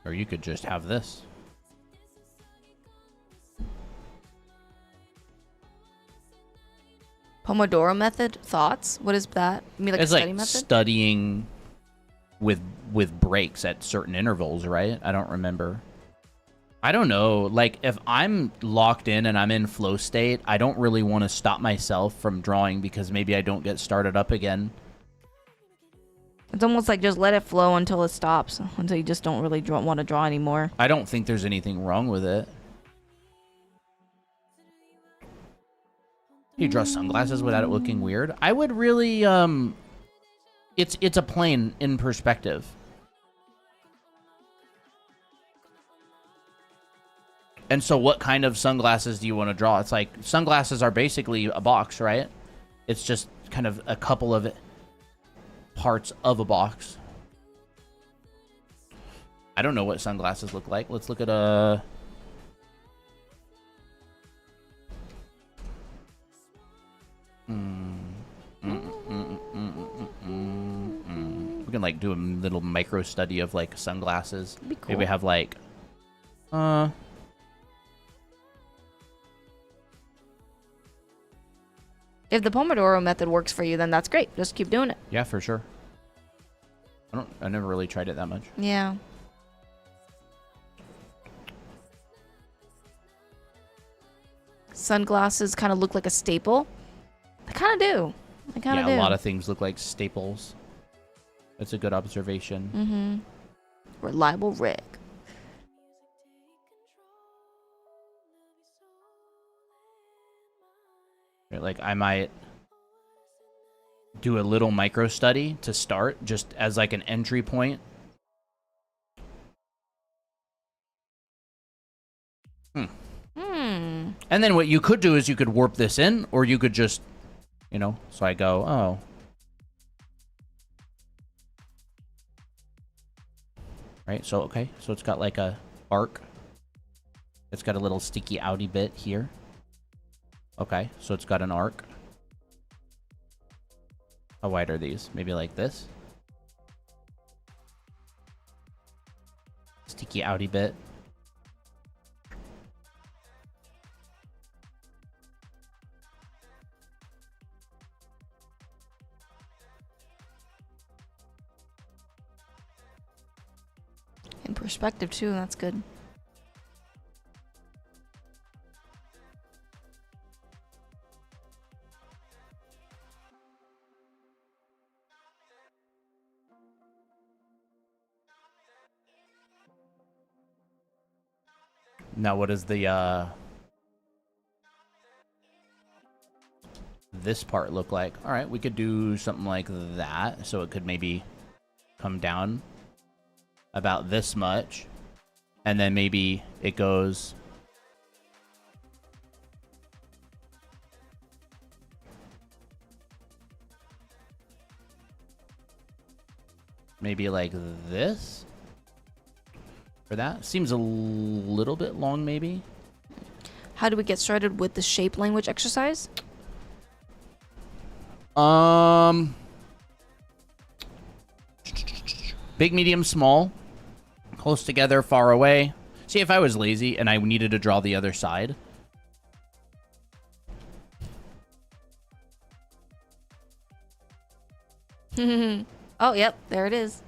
Or you could just have this. Pomodoro method? Thoughts? What is that? You mean like It's a study like method? studying with breaks at certain intervals, right? I don't remember. I don't know. Like, if I'm locked in and I'm in flow state, I don't really want to stop myself from drawing because maybe I don't get started up again. It's almost like just let it flow until it stops, until you just don't really want to draw anymore. I don't think there's anything wrong with it. You draw sunglasses without it looking weird? I would really, it's a plane in perspective. And so what kind of sunglasses do you want to draw? It's like, sunglasses are basically a box, right? It's just kind of a couple of parts of a box. I don't know what sunglasses look like. Let's look at a... We can like do a little micro study of like sunglasses. That'd be cool. Maybe we have like If the Pomodoro method works for you, then that's great. Just keep doing it. yeah, for sure. I never really tried it that much. Yeah. Sunglasses kind of look like a staple. They kind of do. They kind of do. Yeah, a lot of things look like staples. That's a good observation. Reliable Rick. Like, I might do a little micro study to start, just as like an entry point. And then what you could do is you could warp this in, or you could just, you know, so I go, oh. Right, so, okay, so it's got like a arc. It's got a little sticky outy bit here. Okay, so it's got an arc. How wide are these? Maybe like this? Sticky outy bit. In perspective too, that's good. Now what is the this part look like? All right, we could do something like that, so it could maybe come down about this much, and then maybe it goes maybe like this. For that seems a little bit long, maybe. How do we get started with the shape language exercise? Big, medium, small, close together, far away. See, if I was lazy and I needed to draw the other side. Oh, yep, there it is.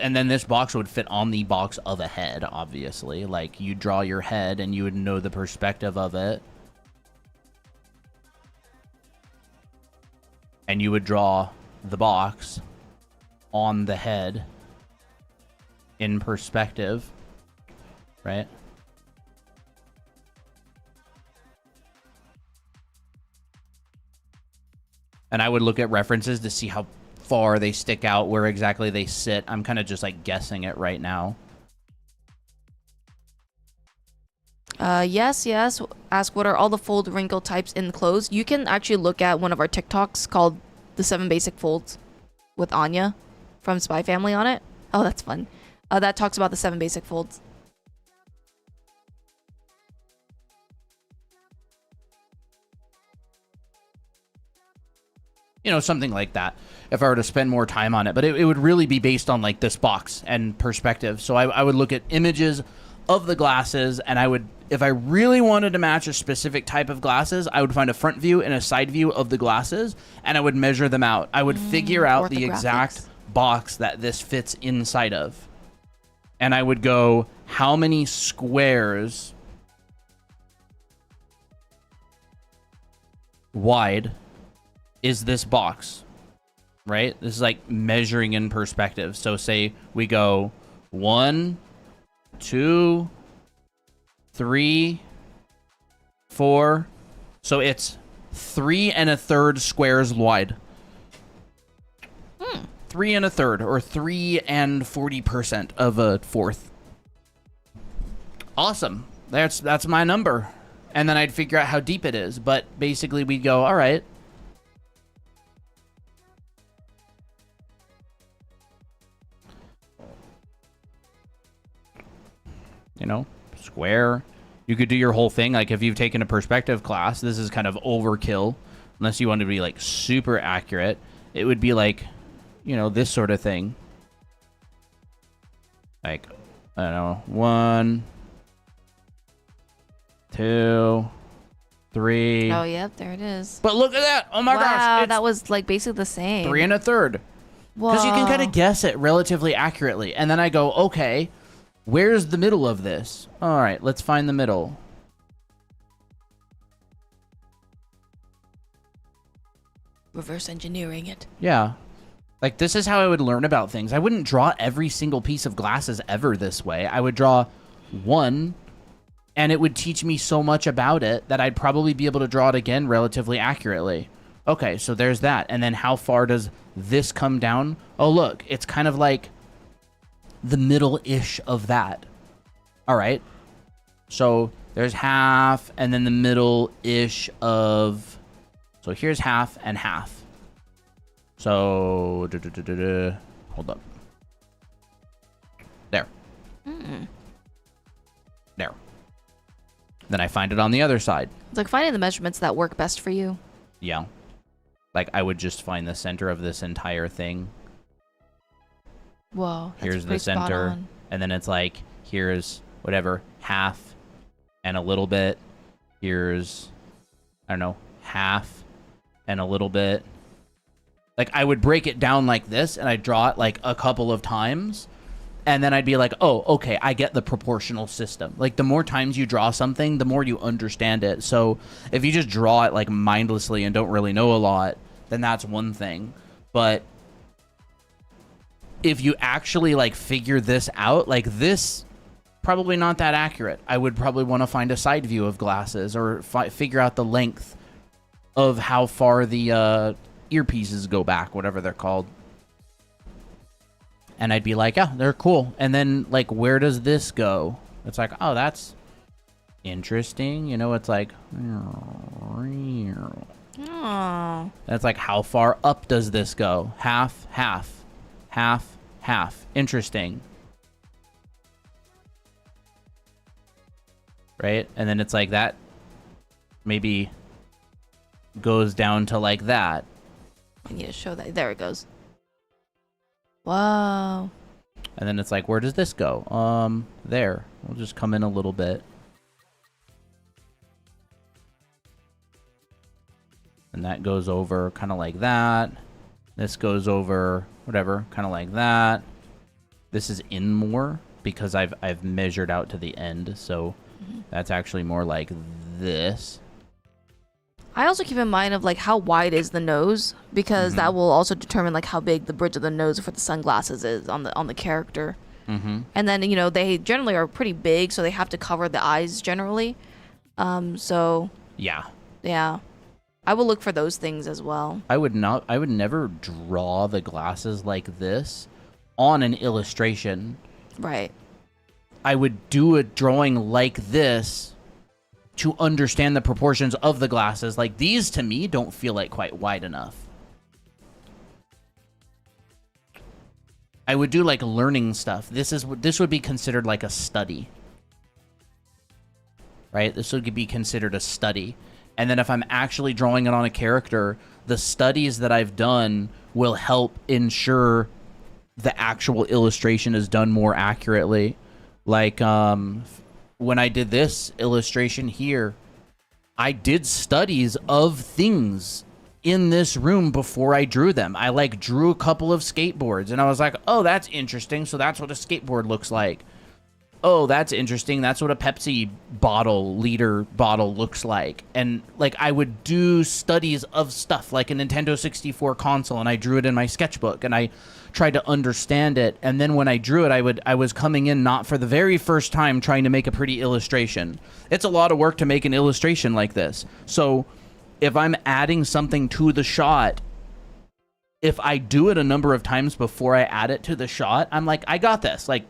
And then this box would fit on the box of a head, obviously. Like, you draw your head and you would know the perspective of it. And you would draw the box on the head in perspective, right? And I would look at references to see how far they stick out, where exactly they sit. I'm kind of just like guessing it right now. Yes. Ask what are all the fold wrinkle types in clothes. You can actually look at one of our TikToks called The 7 Basic Folds with Anya from Spy Family on it. Oh, that's fun. That talks about the 7 basic folds. You know, something like that, if I were to spend more time on it. But it would really be based on, like, this box and perspective. So I would look at images of the glasses, and I would, if I really wanted to match a specific type of glasses, I would find a front view and a side view of the glasses, and I would measure them out. I would figure out the exact box that this fits inside of. And I would go, how many squares wide is this box, right? This is like measuring in perspective. So say we go 1, 2, 3, 4. So it's 3 1/3 squares wide. 3 1/3, or 3 40% of a fourth. Awesome. That's my number. And then I'd figure out how deep it is. But basically we'd go, all right, you know, square. You could do your whole thing. Like, if you've taken a perspective class, this is kind of overkill. Unless you want to be, like, super accurate. It would be, like, you know, this sort of thing. Like, I don't know, 1, 2, 3. Oh, yep, there it is. But look at that. Oh, my gosh. Wow, that was, like, basically the same. 3 1/3. Because you can kind Wow. of guess it relatively accurately. And then I go, okay, where's the middle of this? All right, let's find the middle. Reverse engineering it. Yeah. Like, this is how I would learn about things. I wouldn't draw every single piece of glasses ever this way. I would draw one, and it would teach me so much about it that I'd probably be able to draw it again relatively accurately. Okay, so there's that. And then how far does this come down? Oh, look, it's kind of like the middle-ish of that. All right. So there's half, and then the middle-ish of... So here's half and half. So, hold up. There. There. Then I find it on the other side. It's like finding the measurements that work best for you. Yeah. Like, I would just find the center of this entire thing. Whoa. That's Here's the pretty spot center. on. And then it's like, here's whatever, half and a little bit. Here's, I don't know, half and a little bit. Like, I would break it down like this, and I'd draw it, like, a couple of times, and then I'd be like, oh, okay, I get the proportional system. Like, the more times you draw something, the more you understand it. So if you just draw it, like, mindlessly and don't really know a lot, then that's one thing. But if you actually, like, figure this out, like, this, probably not that accurate. I would probably want to find a side view of glasses or figure out the length of how far the earpieces go back, whatever they're called. And I'd be like, yeah, they're cool. And then, like, where does this go? It's like, oh, that's interesting. You know, it's like, Oh. that's like, how far up does this go? Half, half, half, half. Interesting. Right? And then it's like that maybe goes down to like that. I need to show that. There it goes. Wow. And then it's like, where does this go? There. We'll just come in a little bit. And that goes over kind of like that. This goes over, whatever, kind of like that. This is in more because I've measured out to the end. So that's actually more like this. I also keep in mind of like how wide is the nose, because that will also determine like how big the bridge of the nose for the sunglasses is on the character. And then, you know, they generally are pretty big, so they have to cover the eyes generally. So Yeah. yeah, I will look for those things as well. I would never draw the glasses like this on an illustration. Right. I would do a drawing like this to understand the proportions of the glasses. Like, these to me don't feel like quite wide enough. I would do like learning stuff. This would be considered like a study. Right? This would be considered a study. And then if I'm actually drawing it on a character, the studies that I've done will help ensure the actual illustration is done more accurately. Like, when I did this illustration here, I did studies of things in this room before I drew them. I like drew a couple of skateboards and I was like, oh, that's interesting. So that's what a skateboard looks like. Oh, that's interesting. That's what a Pepsi liter bottle looks like. And like, I would do studies of stuff like a Nintendo 64 console, and I drew it in my sketchbook and I tried to understand it. And then when I drew it, I was coming in not for the very first time trying to make a pretty illustration. It's a lot of work to make an illustration like this. So if I'm adding something to the shot, if I do it a number of times before I add it to the shot, I'm like, I got this. Like,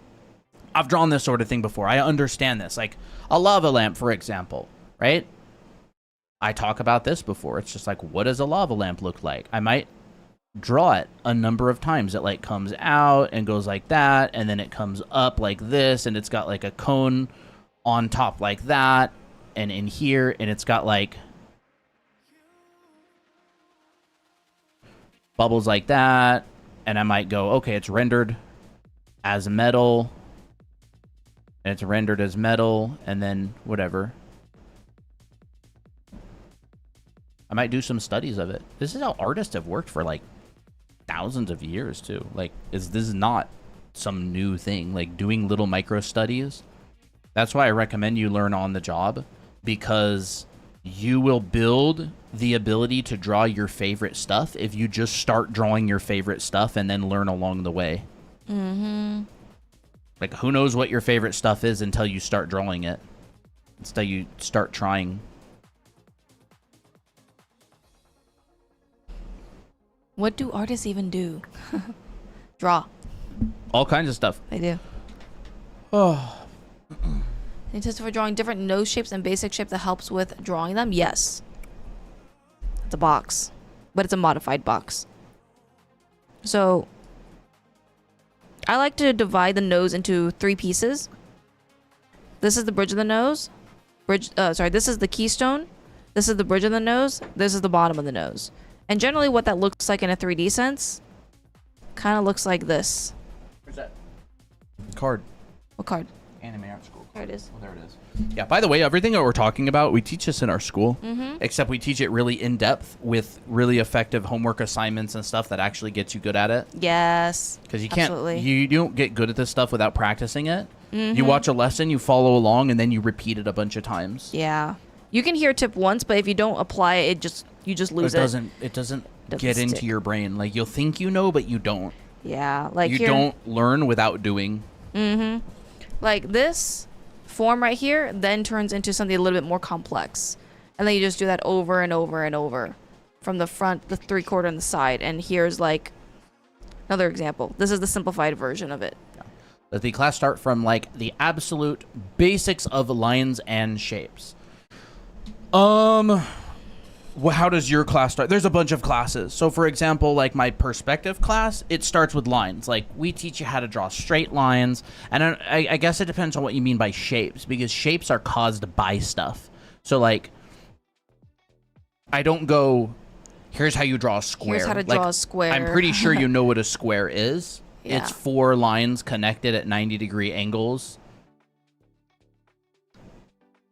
I've drawn this sort of thing before. I understand this. Like a lava lamp, for example, right? I talk about this before. It's just like, what does a lava lamp look like? I might draw it a number of times. It like comes out and goes like that, and then it comes up like this, and it's got like a cone on top like that, and in here, and it's got like bubbles like that, and I might go, okay, it's rendered as metal, and it's rendered as metal, and then whatever. I might do some studies of it. This is how artists have worked for like thousands of years too. Like, this is not some new thing. Like, doing little micro studies. That's why I recommend you learn on the job, because you will build the ability to draw your favorite stuff if you just start drawing your favorite stuff and then learn along the way. Mm-hmm. Like, who knows what your favorite stuff is until you start drawing it, until you start trying. What do artists even do? Draw. All kinds of stuff. They do. Oh. They test for drawing different nose shapes and basic shape that helps with drawing them. Yes. It's a box, but it's a modified box. So I like to divide the nose into 3 pieces. This is the bridge of the nose. This is the keystone. This is the bridge of the nose. This is the bottom of the nose. And generally what that looks like in a 3D sense kind of looks like this. Where's that card? What card? Anime Art School. There it is. Oh, there it is. Yeah, by the way, everything that we're talking about, we teach this in our school, except we teach it really in depth with really effective homework assignments and stuff that actually gets you good at it. Yes. Because you can't, absolutely. you don't get good at this stuff without practicing it. You watch a lesson, you follow along, and then you repeat it a bunch of times. Yeah. You can hear tip once, but if you don't apply it, you just lose it. It doesn't Doesn't get into stick. your brain. Like, you'll think you know, but you don't. Yeah. Like You here, don't learn without doing. like this form right here then turns into something a little bit more complex. And then you just do that over and over and over. From the front, the 3/4, and the side. And here's like another example. This is the simplified version of it. Let the class start from, like, the absolute basics of lines and shapes. How does your class start? There's a bunch of classes. So, for example, like my perspective class, it starts with lines. Like, we teach you how to draw straight lines. And I guess it depends on what you mean by shapes, because shapes are caused by stuff. So, like, I don't go, here's how you draw a square. Here's how to draw a square. I'm pretty sure you know what a square is. Yeah. It's 4 lines connected at 90-degree angles.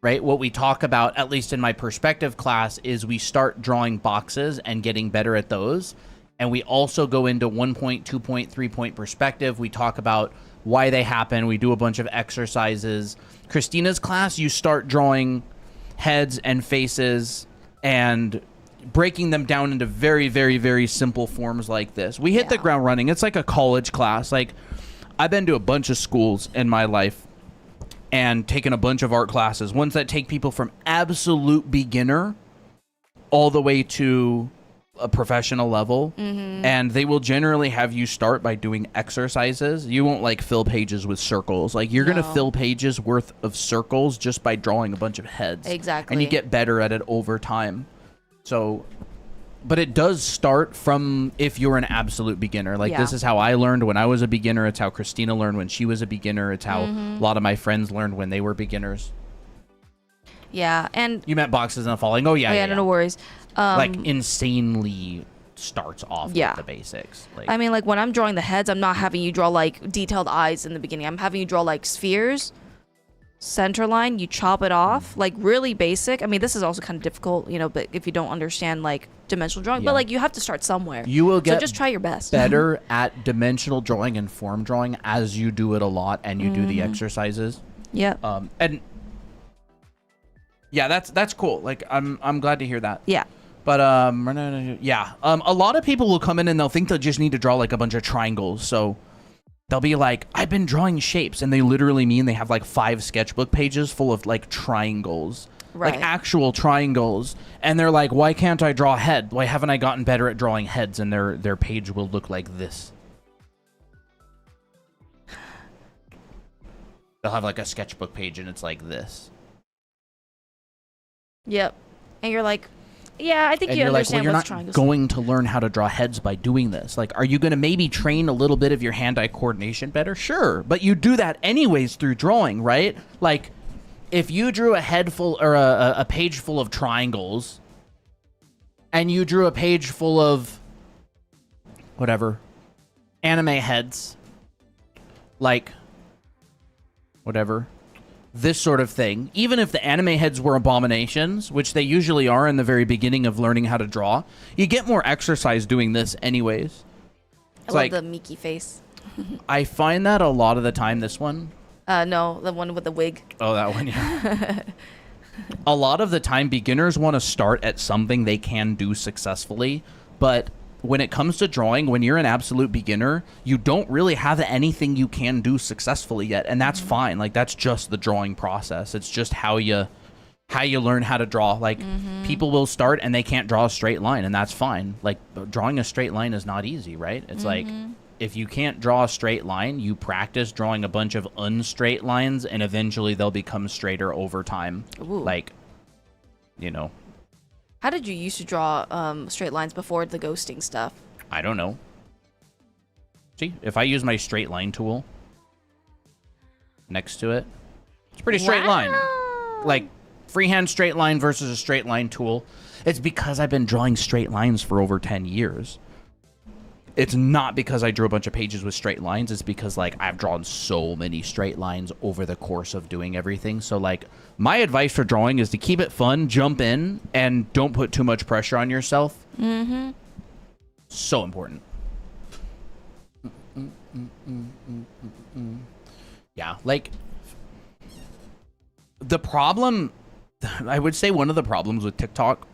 Right? What we talk about, at least in my perspective class, is we start drawing boxes and getting better at those. And we also go into 1 point, 2 point, 3 point perspective. We talk about why they happen. We do a bunch of exercises. Christina's class, you start drawing heads and faces and breaking them down into very, very, very simple forms like this. We hit the ground running. It's like a college class. Like, I've been to a bunch of schools in my life and taken a bunch of art classes, ones that take people from absolute beginner all the way to a professional level. And they will generally have you start by doing exercises. You won't, like, fill pages with circles. Like, you're going to fill pages worth of circles just by drawing a bunch of heads. Exactly. And you get better at it over time. So, but it does start from if you're an absolute beginner. Like, this is how I learned when I was a beginner. It's how Christina learned when she was a beginner. It's how a lot of my friends learned when they were beginners. Yeah, and You meant boxes and falling. Oh, yeah, no worries. Like, insanely starts off with the basics. Like, I mean, like, when I'm drawing the heads, I'm not having you draw, like, detailed eyes in the beginning. I'm having you draw, like, spheres, center line, you chop it off, like, really basic. I mean, this is also kind of difficult, you know, but if you don't understand, like, dimensional drawing, but, like, you have to start somewhere. you will get so just try your best. better at dimensional drawing and form drawing as you do it a lot and you do the exercises. Yep. And yeah, that's cool. Like, I'm glad to hear that. Yeah. But a lot of people will come in and they'll think they just need to draw, like, a bunch of triangles. So they'll be like, I've been drawing shapes, and they literally mean they have, like, 5 sketchbook pages full of, like, triangles. Right. Like, actual triangles. And they're like, why can't I draw a head? Why haven't I gotten better at drawing heads? And their page will look like this. They'll have, like, a sketchbook page and it's like this. Yep. And you're like, yeah, I think And you you're like, understand well, you're what's not triangles. going to learn how to draw heads by doing this. Like, are you going to maybe train a little bit of your hand-eye coordination better? Sure, but you do that anyways through drawing, right? Like, if you drew a head full or a page full of triangles, and you drew a page full of whatever anime heads, like whatever. This sort of thing, even if the anime heads were abominations, which they usually are in the very beginning of learning how to draw, you get more exercise doing this anyways. I love like the Miki face. I find that a lot of the time. This one. No, the one with the wig. Oh, that one. Yeah. A lot of the time, beginners want to start at something they can do successfully, but when it comes to drawing, when you're an absolute beginner, you don't really have anything you can do successfully yet, and that's fine. Like, that's just the drawing process. It's just how you learn how to draw. Like, people will start and they can't draw a straight line, and that's fine. Like, drawing a straight line is not easy, right? It's like, if you can't draw a straight line, you practice drawing a bunch of unstraight lines, and eventually they'll become straighter over time. Ooh. Like, you know, How did you used to draw straight lines before the ghosting stuff? I don't know. See, if I use my straight line tool next to it, it's a pretty straight line. Like, freehand straight line versus a straight line tool. It's because I've been drawing straight lines for over 10 years. It's not because I drew a bunch of pages with straight lines. It's because, like, I've drawn so many straight lines over the course of doing everything. So, like, my advice for drawing is to keep it fun, jump in, and don't put too much pressure on yourself. Mm-hmm. So important. Yeah, like, the problem, I would say one of the problems with TikTok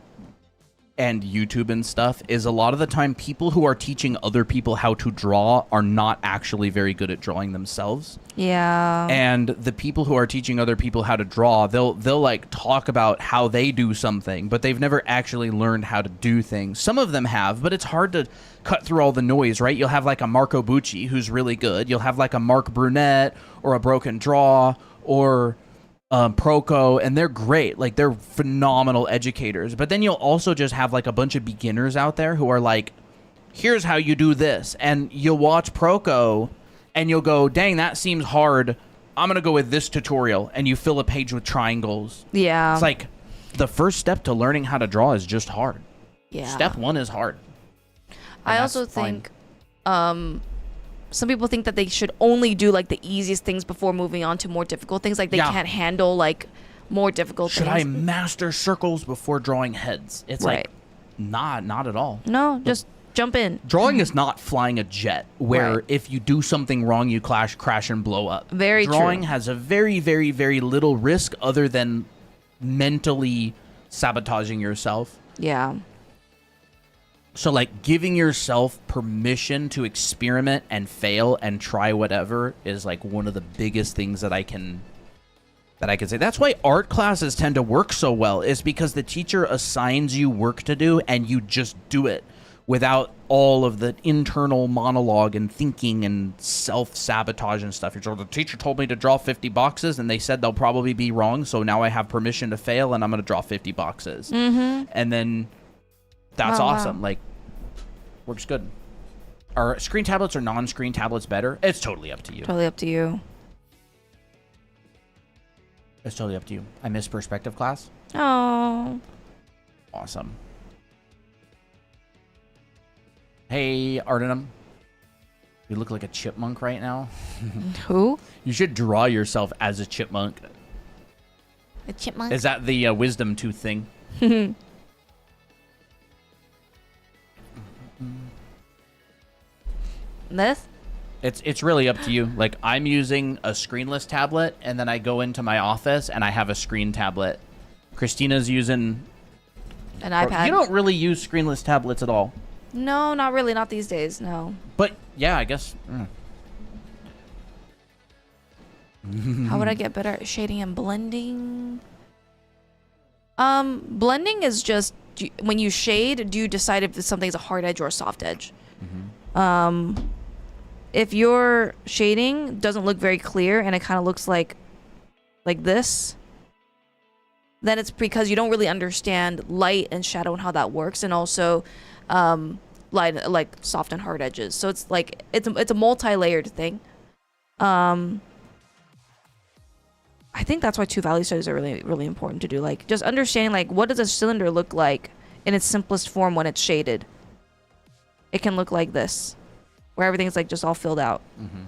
and YouTube and stuff is a lot of the time people who are teaching other people how to draw are not actually very good at drawing themselves. Yeah. And the people who are teaching other people how to draw, they'll like talk about how they do something, but they've never actually learned how to do things. Some of them have, but it's hard to cut through all the noise, right? You'll have like a Marco Bucci who's really good. You'll have like a Mark Brunette or a Broken Draw or Proco, and they're great. Like, they're phenomenal educators. But then you'll also just have like a bunch of beginners out there who are like, here's how you do this. And you'll watch Proco and you'll go, dang, that seems hard. I'm going to go with this tutorial. And you fill a page with triangles. Yeah. It's like the first step to learning how to draw is just hard. Yeah. Step one is hard. I also think some people think that they should only do like the easiest things before moving on to more difficult things. Like, they can't handle like more difficult Should things. I master circles before drawing heads? It's like, not at all. No, just jump in. Drawing is not flying a jet where Right. if you do something wrong, you crash and blow up. Very true. Drawing has a very, very, very little risk other than mentally sabotaging yourself. Yeah. So, like, giving yourself permission to experiment and fail and try whatever is like one of the biggest things that I can say. That's why art classes tend to work so well, is because the teacher assigns you work to do and you just do it without all of the internal monologue and thinking and self-sabotage and stuff. The teacher told me to draw 50 boxes and they said they'll probably be wrong, so now I have permission to fail and I'm going to draw 50 boxes. Mm-hmm. And then that's awesome. Wow. Like, works good. Are screen tablets or non-screen tablets better? It's totally up to you. Totally up to you. It's totally up to you. I missed perspective class. Oh. Awesome. Hey, Ardenum. You look like a chipmunk right now. Who? You should draw yourself as a chipmunk. A chipmunk? Is that the wisdom tooth thing? This? It's really up to you. Like, I'm using a screenless tablet, and then I go into my office, and I have a screen tablet. Christina's using An iPad. You don't really use screenless tablets at all. No, not really. Not these days. No. But, yeah, I guess. How would I get better at shading and blending? Blending is just when you shade, do you decide if something's a hard edge or a soft edge? Mm-hmm. If your shading doesn't look very clear and it kind of looks like this, then it's because you don't really understand light and shadow and how that works, and also light, like soft and hard edges. So it's like it's a multi-layered thing. I think that's why two value studies are really, really important to do. Like, just understanding, like, what does a cylinder look like in its simplest form when it's shaded? It can look like this, where everything's like just all filled out. Mm-hmm.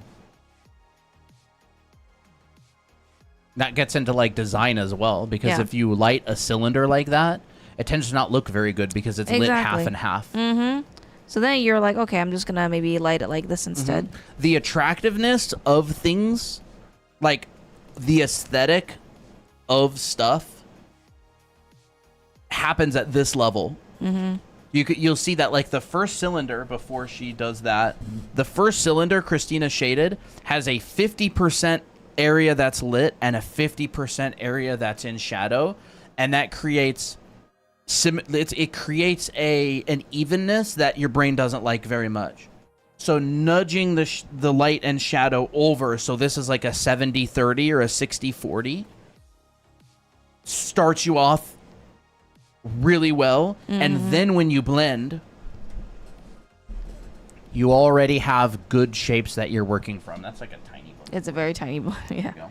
That gets into like design as well, because if you light a cylinder like that, it tends to not look very good because it's lit half and half. Mm-hmm. So then you're like, okay, I'm just gonna maybe light it like this instead. The attractiveness of things, like the aesthetic of stuff, happens at this level. You'll see that like the first cylinder before she does that, the first cylinder Christina shaded has a 50% area that's lit and a 50% area that's in shadow, and that creates it creates an evenness that your brain doesn't like very much. So nudging the light and shadow over, so this is like a 70-30 or a 60-40, starts you off really well. And then when you blend, you already have good shapes that you're working from. That's like a tiny one. It's a very tiny one. Yeah. There you go.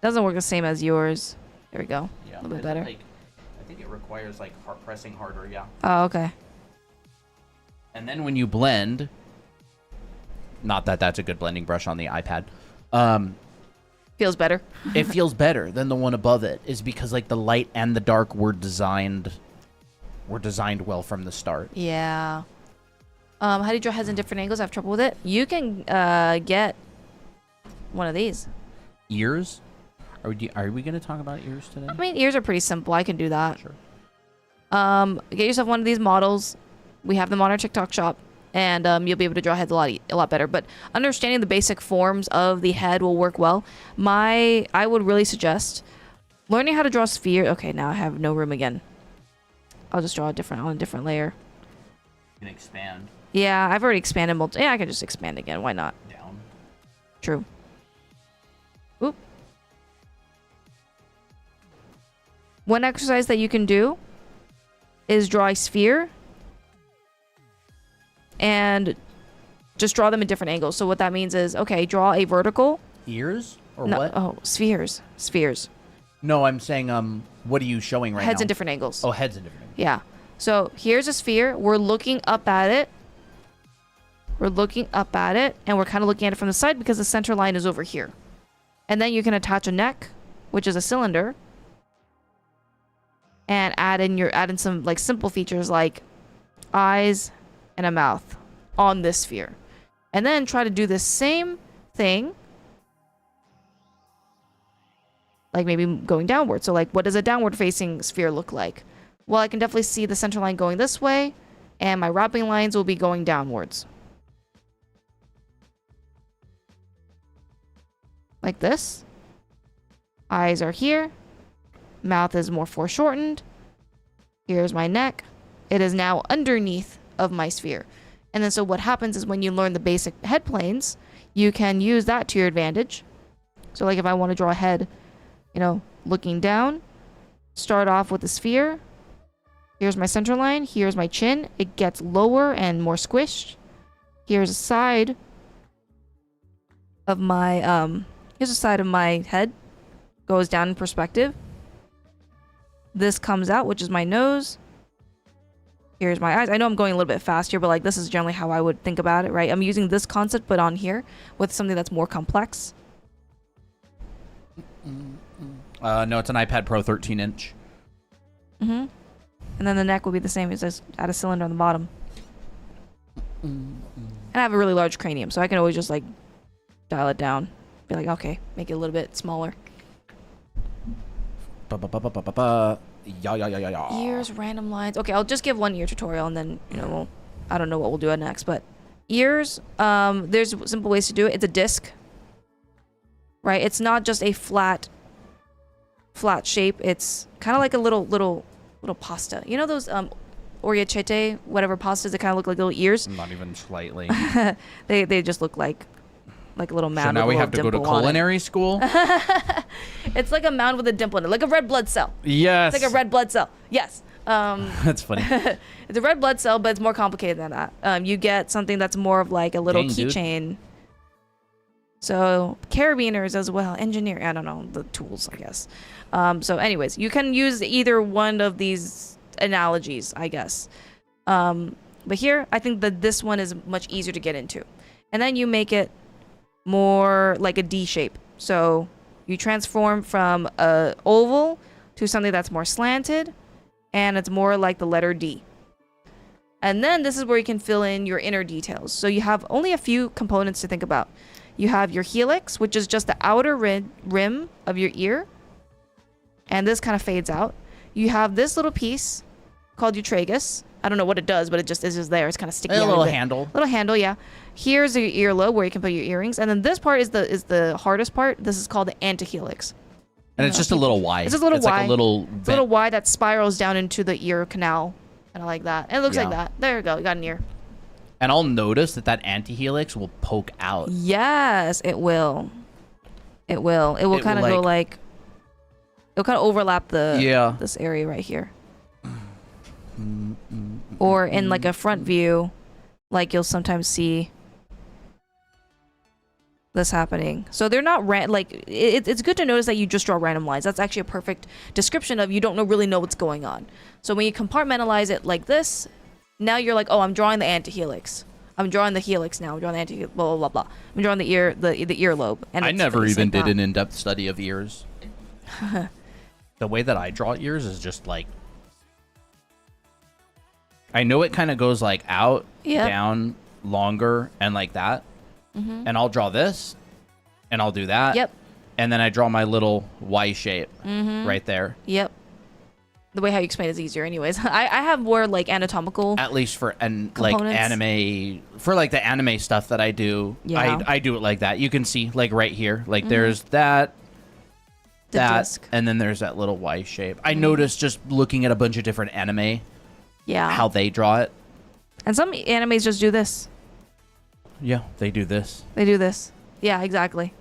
Doesn't work the same as yours. There we go. Yeah, a little bit it, better. Like, I think it requires like pressing harder, yeah. Oh, okay. And then when you blend, not that that's a good blending brush on the iPad, Feels better. it feels better than the one above it, is because like the light and the dark were designed well from the start. Yeah. How do you draw heads in different angles? I have trouble with it. You can get one of these. Ears? Are we going to talk about ears today? I mean, ears are pretty simple. I can do that. Sure. Get yourself one of these models. We have them on our TikTok shop, and you'll be able to draw heads a lot better. But understanding the basic forms of the head will work well. I would really suggest learning how to draw sphere. Okay, now I have no room again. I'll just draw on a different layer. You can expand Yeah, I've already expanded Yeah, I can just expand again. Why not? down. True. Oop. One exercise that you can do is draw a sphere and just draw them at different angles. So what that means is, okay, draw a vertical. Ears? Or No, what? oh, spheres. Spheres. No, I'm saying, what are you showing right now? Heads in different angles. Oh, heads in different angles. Yeah. So here's a sphere. We're looking up at it. And we're kind of looking at it from the side because the center line is over here. And then you can attach a neck, which is a cylinder, and add in some like simple features like eyes and a mouth on this sphere. And then try to do the same thing, like maybe going downward. So like, what does a downward facing sphere look like? Well, I can definitely see the center line going this way, and my wrapping lines will be going downwards. Like this. Eyes are here. Mouth is more foreshortened. Here's my neck. It is now underneath of my sphere. And then so what happens is when you learn the basic head planes, you can use that to your advantage. So like if I want to draw a head, looking down, start off with the sphere. Here's my center line. Here's my chin. It gets lower and more squished. Here's a side of my head. Goes down in perspective. This comes out, which is my nose. Here's my eyes. I know I'm going a little bit fast here, but like this is generally how I would think about it, right? I'm using this concept, but on here with something that's more complex. No, it's an iPad Pro 13-inch. Mm-hmm. And then the neck will be the same as just add a cylinder on the bottom. And I have a really large cranium, so I can always just like dial it down. Be like, okay, make it a little bit smaller. Yeah. Ears, random lines. Okay, I'll just give one ear tutorial, and then I don't know what we'll do next. But ears, there's simple ways to do it. It's a disc, right? It's not just a flat shape. It's kind of like a little pasta. You know those orecchiette, whatever pastas that kind of look like little ears? Not even slightly. They just look like a little mound. So now with a we have to little go to dimple on it. culinary school? It's like a mound with a dimple in it, like a red blood cell. Yes. It's like a red blood cell. Yes. That's funny. It's a red blood cell, but it's more complicated than that. You get something that's more of like a little Dang, dude. keychain. So carabiners as well, engineering. I don't know, the tools, I guess. So anyways, you can use either one of these analogies, I guess. But here, I think that this one is much easier to get into. And then you make it more like a D shape. So you transform from a oval to something that's more slanted, and it's more like the letter D. And then this is where you can fill in your inner details. So you have only a few components to think about. You have your helix, which is just the outer rim of your ear. And this kind of fades out. You have this little piece called your tragus. I don't know what it does, but it just is just there. It's kind of sticky. A little handle. Little handle, yeah. Here's your earlobe where you can put your earrings. And then this part is the hardest part. This is called the antihelix. And it's just a little Y. It's just a little Y. Like a little It's a little Y that spirals down into the ear canal. Kind of like that. And it looks like that. There you go. You got an ear. And I'll notice that antihelix will poke out. Yes, it will. It will. It will kind of go like... It'll kind of overlap this area right here. Or in like a front view, like you'll sometimes see this happening. So they're not it's good to notice that you just draw random lines. That's actually a perfect description of you don't really know what's going on. So when you compartmentalize it like this, now you're like, oh, I'm drawing the antihelix. I'm drawing the helix now. I'm drawing the antihelix, blah, blah, blah, blah. I'm drawing the earlobe. And I never even did an in-depth study of ears. The way that I draw ears is just like, I know it kind of goes like out, down, longer, and like that. And I'll draw this, and I'll do that. Yep. And then I draw my little Y shape right there. Yep. The way how you explain it is easier anyways. I have more like anatomical at least for like anime, for like the anime stuff that I do. Yeah. I do it like that. You can see like right here, like there's that, disc. And then there's that little Y shape. I noticed just looking at a bunch of different anime, how they draw it. And some animes just do this. Yeah, they do this. They do this. Yeah, exactly.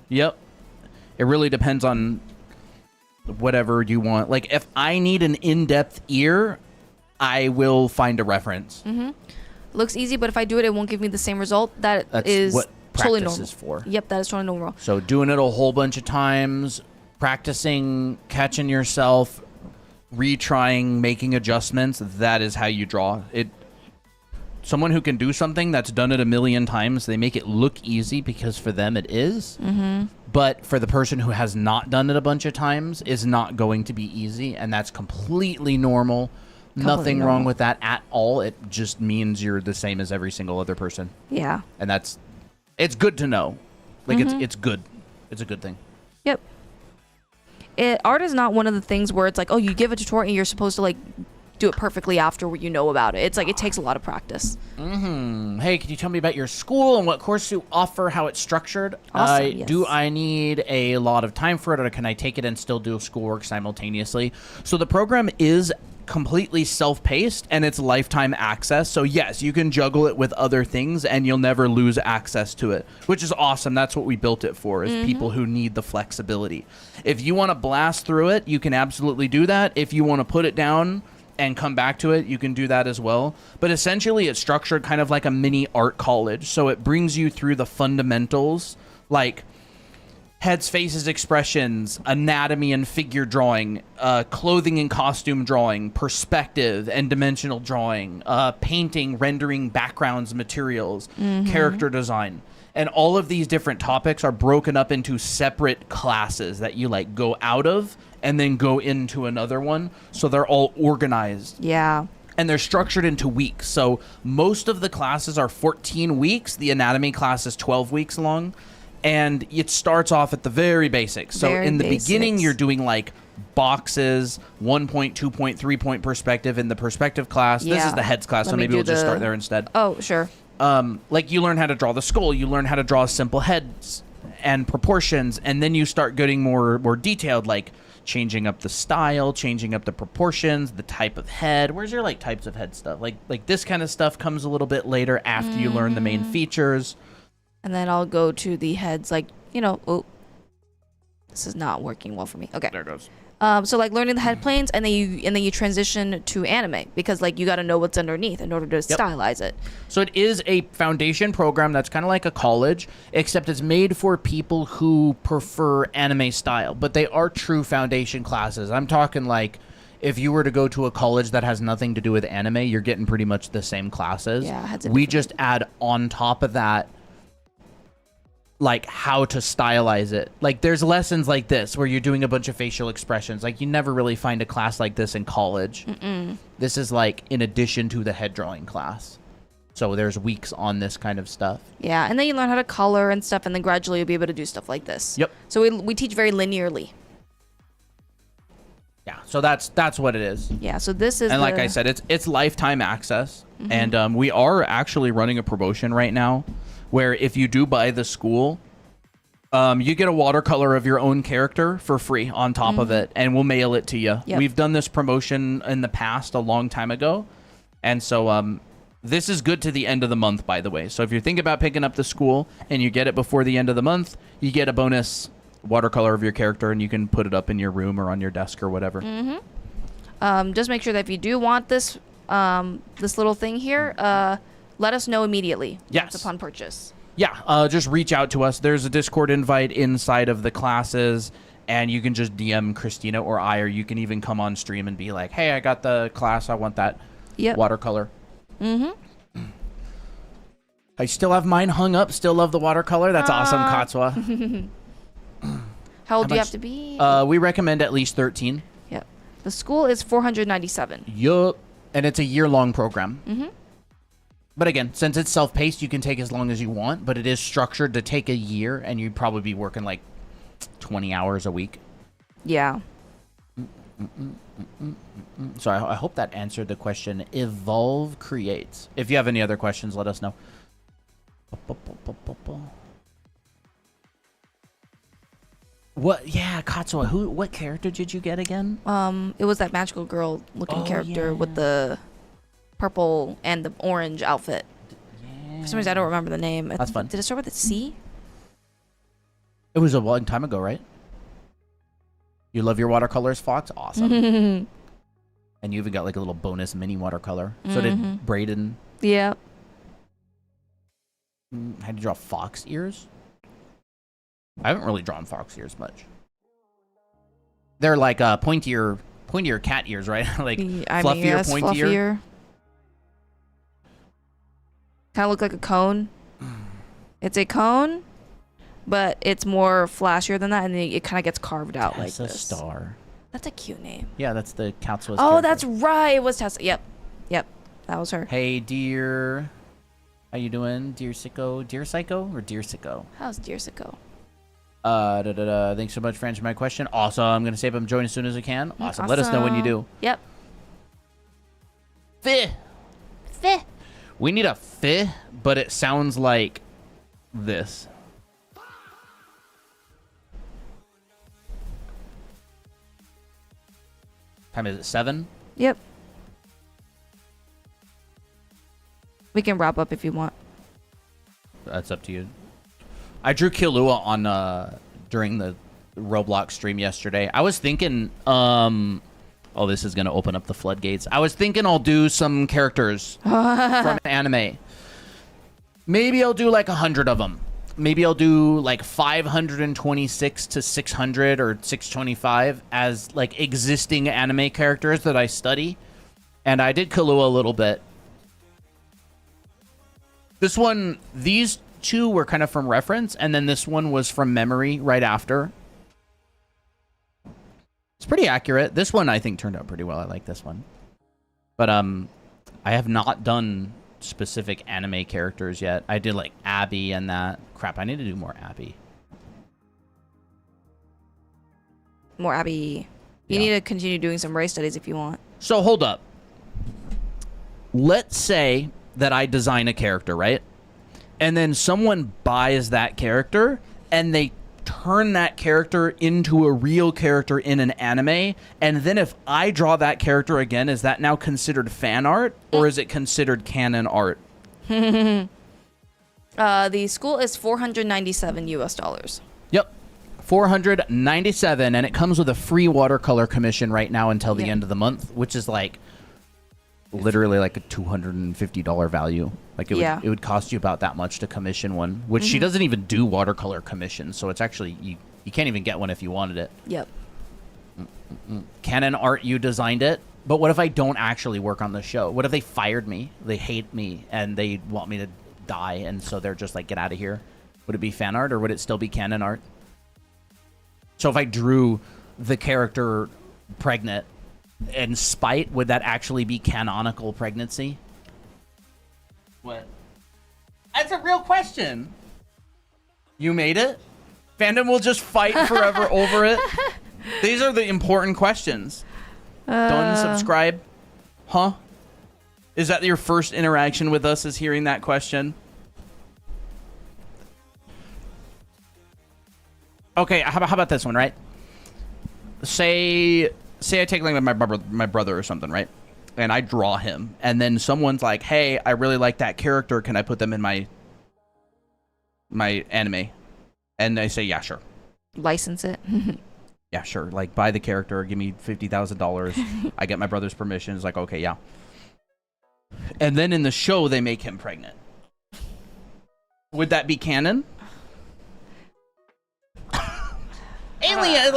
Yep. It really depends on whatever you want. Like, if I need an in-depth ear, I will find a reference. Looks easy, but if I do it, it won't give me the same result. That's is what totally practice normal. Is for. Yep, that is totally normal. So doing it a whole bunch of times, practicing, catching yourself, retrying, making adjustments, that is how you draw. Someone who can do something that's done it a million times, they make it look easy because for them it is. But for the person who has not done it a bunch of times, is not going to be easy, and that's completely normal. Nothing wrong with that at all. It just means you're the same as every single other person. Yeah. And it's good to know. Like, it's good. It's a good thing. Yep. Art is not one of the things where it's like, oh, you give a tutorial and you're supposed to like do it perfectly after what you know about it. It's like it takes a lot of practice. Hey, can you tell me about your school and what course you offer, how it's structured? Awesome, yes. Do I need a lot of time for it, or can I take it and still do schoolwork simultaneously? So the program is completely self-paced and it's lifetime access. So yes, you can juggle it with other things and you'll never lose access to it, which is awesome. That's what we built it for, is people who need the flexibility. If you want to blast through it, you can absolutely do that. If you want to put it down and come back to it, you can do that as well. But essentially it's structured kind of like a mini art college. So it brings you through the fundamentals, like heads, faces, expressions, anatomy and figure drawing, clothing and costume drawing, perspective and dimensional drawing, painting, rendering, backgrounds, materials, character design. And all of these different topics are broken up into separate classes that you like go out of and then go into another one. So they're all organized. Yeah. And they're structured into weeks. So most of the classes are 14 weeks. The anatomy class is 12 weeks long. And it starts off at the very basics. So in the beginning, you're doing like boxes, 1 point, 2 point, 3 point perspective in the perspective class. This is the heads class, so maybe we'll just start there instead. Oh, sure. Like you learn how to draw the skull, you learn how to draw simple heads and proportions, and then you start getting more detailed, like changing up the style, changing up the proportions, the type of head. Where's your like types of head stuff? Like this kind of stuff comes a little bit later after you learn the main features. And then I'll go to the heads, like, oh, this is not working well for me. Okay. There it goes. So like learning the head planes, and then you transition to anime, because like you got to know what's underneath in order to stylize it. So it is a foundation program that's kind of like a college, except it's made for people who prefer anime style, but they are true foundation classes. I'm talking like if you were to go to a college that has nothing to do with anime, you're getting pretty much the same classes. Yeah, we just add on top of that like how to stylize it. Like there's lessons like this where you're doing a bunch of facial expressions. Like you never really find a class like this in college. This is like in addition to the head drawing class. So there's weeks on this kind of stuff. Yeah, and then you learn how to color and stuff, and then gradually you'll be able to do stuff like this. Yep. So we teach very linearly. Yeah, so that's what it is. Yeah, so this is And like I said, it's lifetime access. And we are actually running a promotion right now where if you do buy the school, you get a watercolor of your own character for free on top of it, and we'll mail it to you. Yep. We've done this promotion in the past a long time ago. And so this is good to the end of the month, by the way. So if you're thinking about picking up the school and you get it before the end of the month, you get a bonus watercolor of your character, and you can put it up in your room or on your desk or whatever. Just make sure that if you do want this this little thing here, let us know immediately. Yes. Upon purchase. Yeah, just reach out to us. There's a Discord invite inside of the classes, and you can just DM Christina or I, or you can even come on stream and be like, hey, I got the class. I want that watercolor. I still have mine hung up. Still love the watercolor. That's awesome, Katsua. How old do you much- have to be? We recommend at least 13. Yep. The school is $497. Yup. And it's a year-long program. But again, since it's self-paced, you can take as long as you want, but it is structured to take a year, and you'd probably be working like 20 hours a week. Yeah. So I hope that answered the question. Evolve creates. If you have any other questions, let us know. What? Yeah, Katsua. What character did you get again? It was that magical girl looking character with the purple and the orange outfit. Yeah. For some reason, I don't remember the name. That's fun. Did it start with a C? It was a long time ago, right? You love your watercolors, Fox? Awesome. And you even got like a little bonus mini watercolor. So did Brayden. Yeah. How did you draw fox ears? I haven't really drawn fox ears much. They're like pointier cat ears, right? Like fluffier, pointier. Kind of look like a cone. It's a cone, but it's more flashier than that, and it kind of gets carved out like Tessa this. Star. That's a cute name. Yeah, that's the Katsua's Oh, character. that's right. It was Tessa. Yep. That was her. Hey, dear. How you doing, dear Sicko? Dear Psycho or dear Sicko? How's Dear Sicko? Thanks so much for answering my question. Awesome. I'm gonna save them join as soon as I can. Awesome. Let us know when you do. Yep. Fih. We need a fih, but it sounds like this. Time is it 7? Yep. We can wrap up if you want. That's up to you. I drew Killua on during the Roblox stream yesterday. I was thinking, oh, this is gonna open up the floodgates. I was thinking I'll do some characters from anime. Maybe I'll do like 100 of them. Maybe I'll do like 526 to 600 or 625 as like existing anime characters that I study. And I did Killua a little bit. This one, these two were kind of from reference, and then this one was from memory right after. It's pretty accurate. This one I think turned out pretty well. I like this one. But I have not done specific anime characters yet. I did like Abby and that. Crap, I need to do more Abby. More Abby. You need to continue doing some race studies if you want. So hold up. Let's say that I design a character, right? And then someone buys that character and they turn that character into a real character in an anime. And then if I draw that character again, is that now considered fan art or is it considered canon art? The school is $497 US. Yep. 497, and it comes with a free watercolor commission right now until the end of the month, which is like literally like a $250 value. Like it would cost you about that much to commission one, which she doesn't even do watercolor commissions, so it's actually you can't even get one if you wanted it. Yep. Canon art, you designed it, but what if I don't actually work on the show? What if they fired me? They hate me and they want me to die, and so they're just like, get out of here. Would it be fan art or would it still be canon art? So if I drew the character pregnant in spite, would that actually be canonical pregnancy? What? That's a real question. You made it? Fandom will just fight forever over it. These are the important questions. Done, subscribe. Huh? Is that your first interaction with us, is hearing that question? Okay, how about this one, right? Say I take like my brother or something, right? And I draw him, and then someone's like, "Hey, I really like that character. Can I put them in my anime?" And I say, "Yeah, sure." License it. Yeah, sure. Like, buy the character, give me $50,000. I get my brother's permission. It's like, okay, yeah. And then in the show, they make him pregnant. Would that be canon? Alien,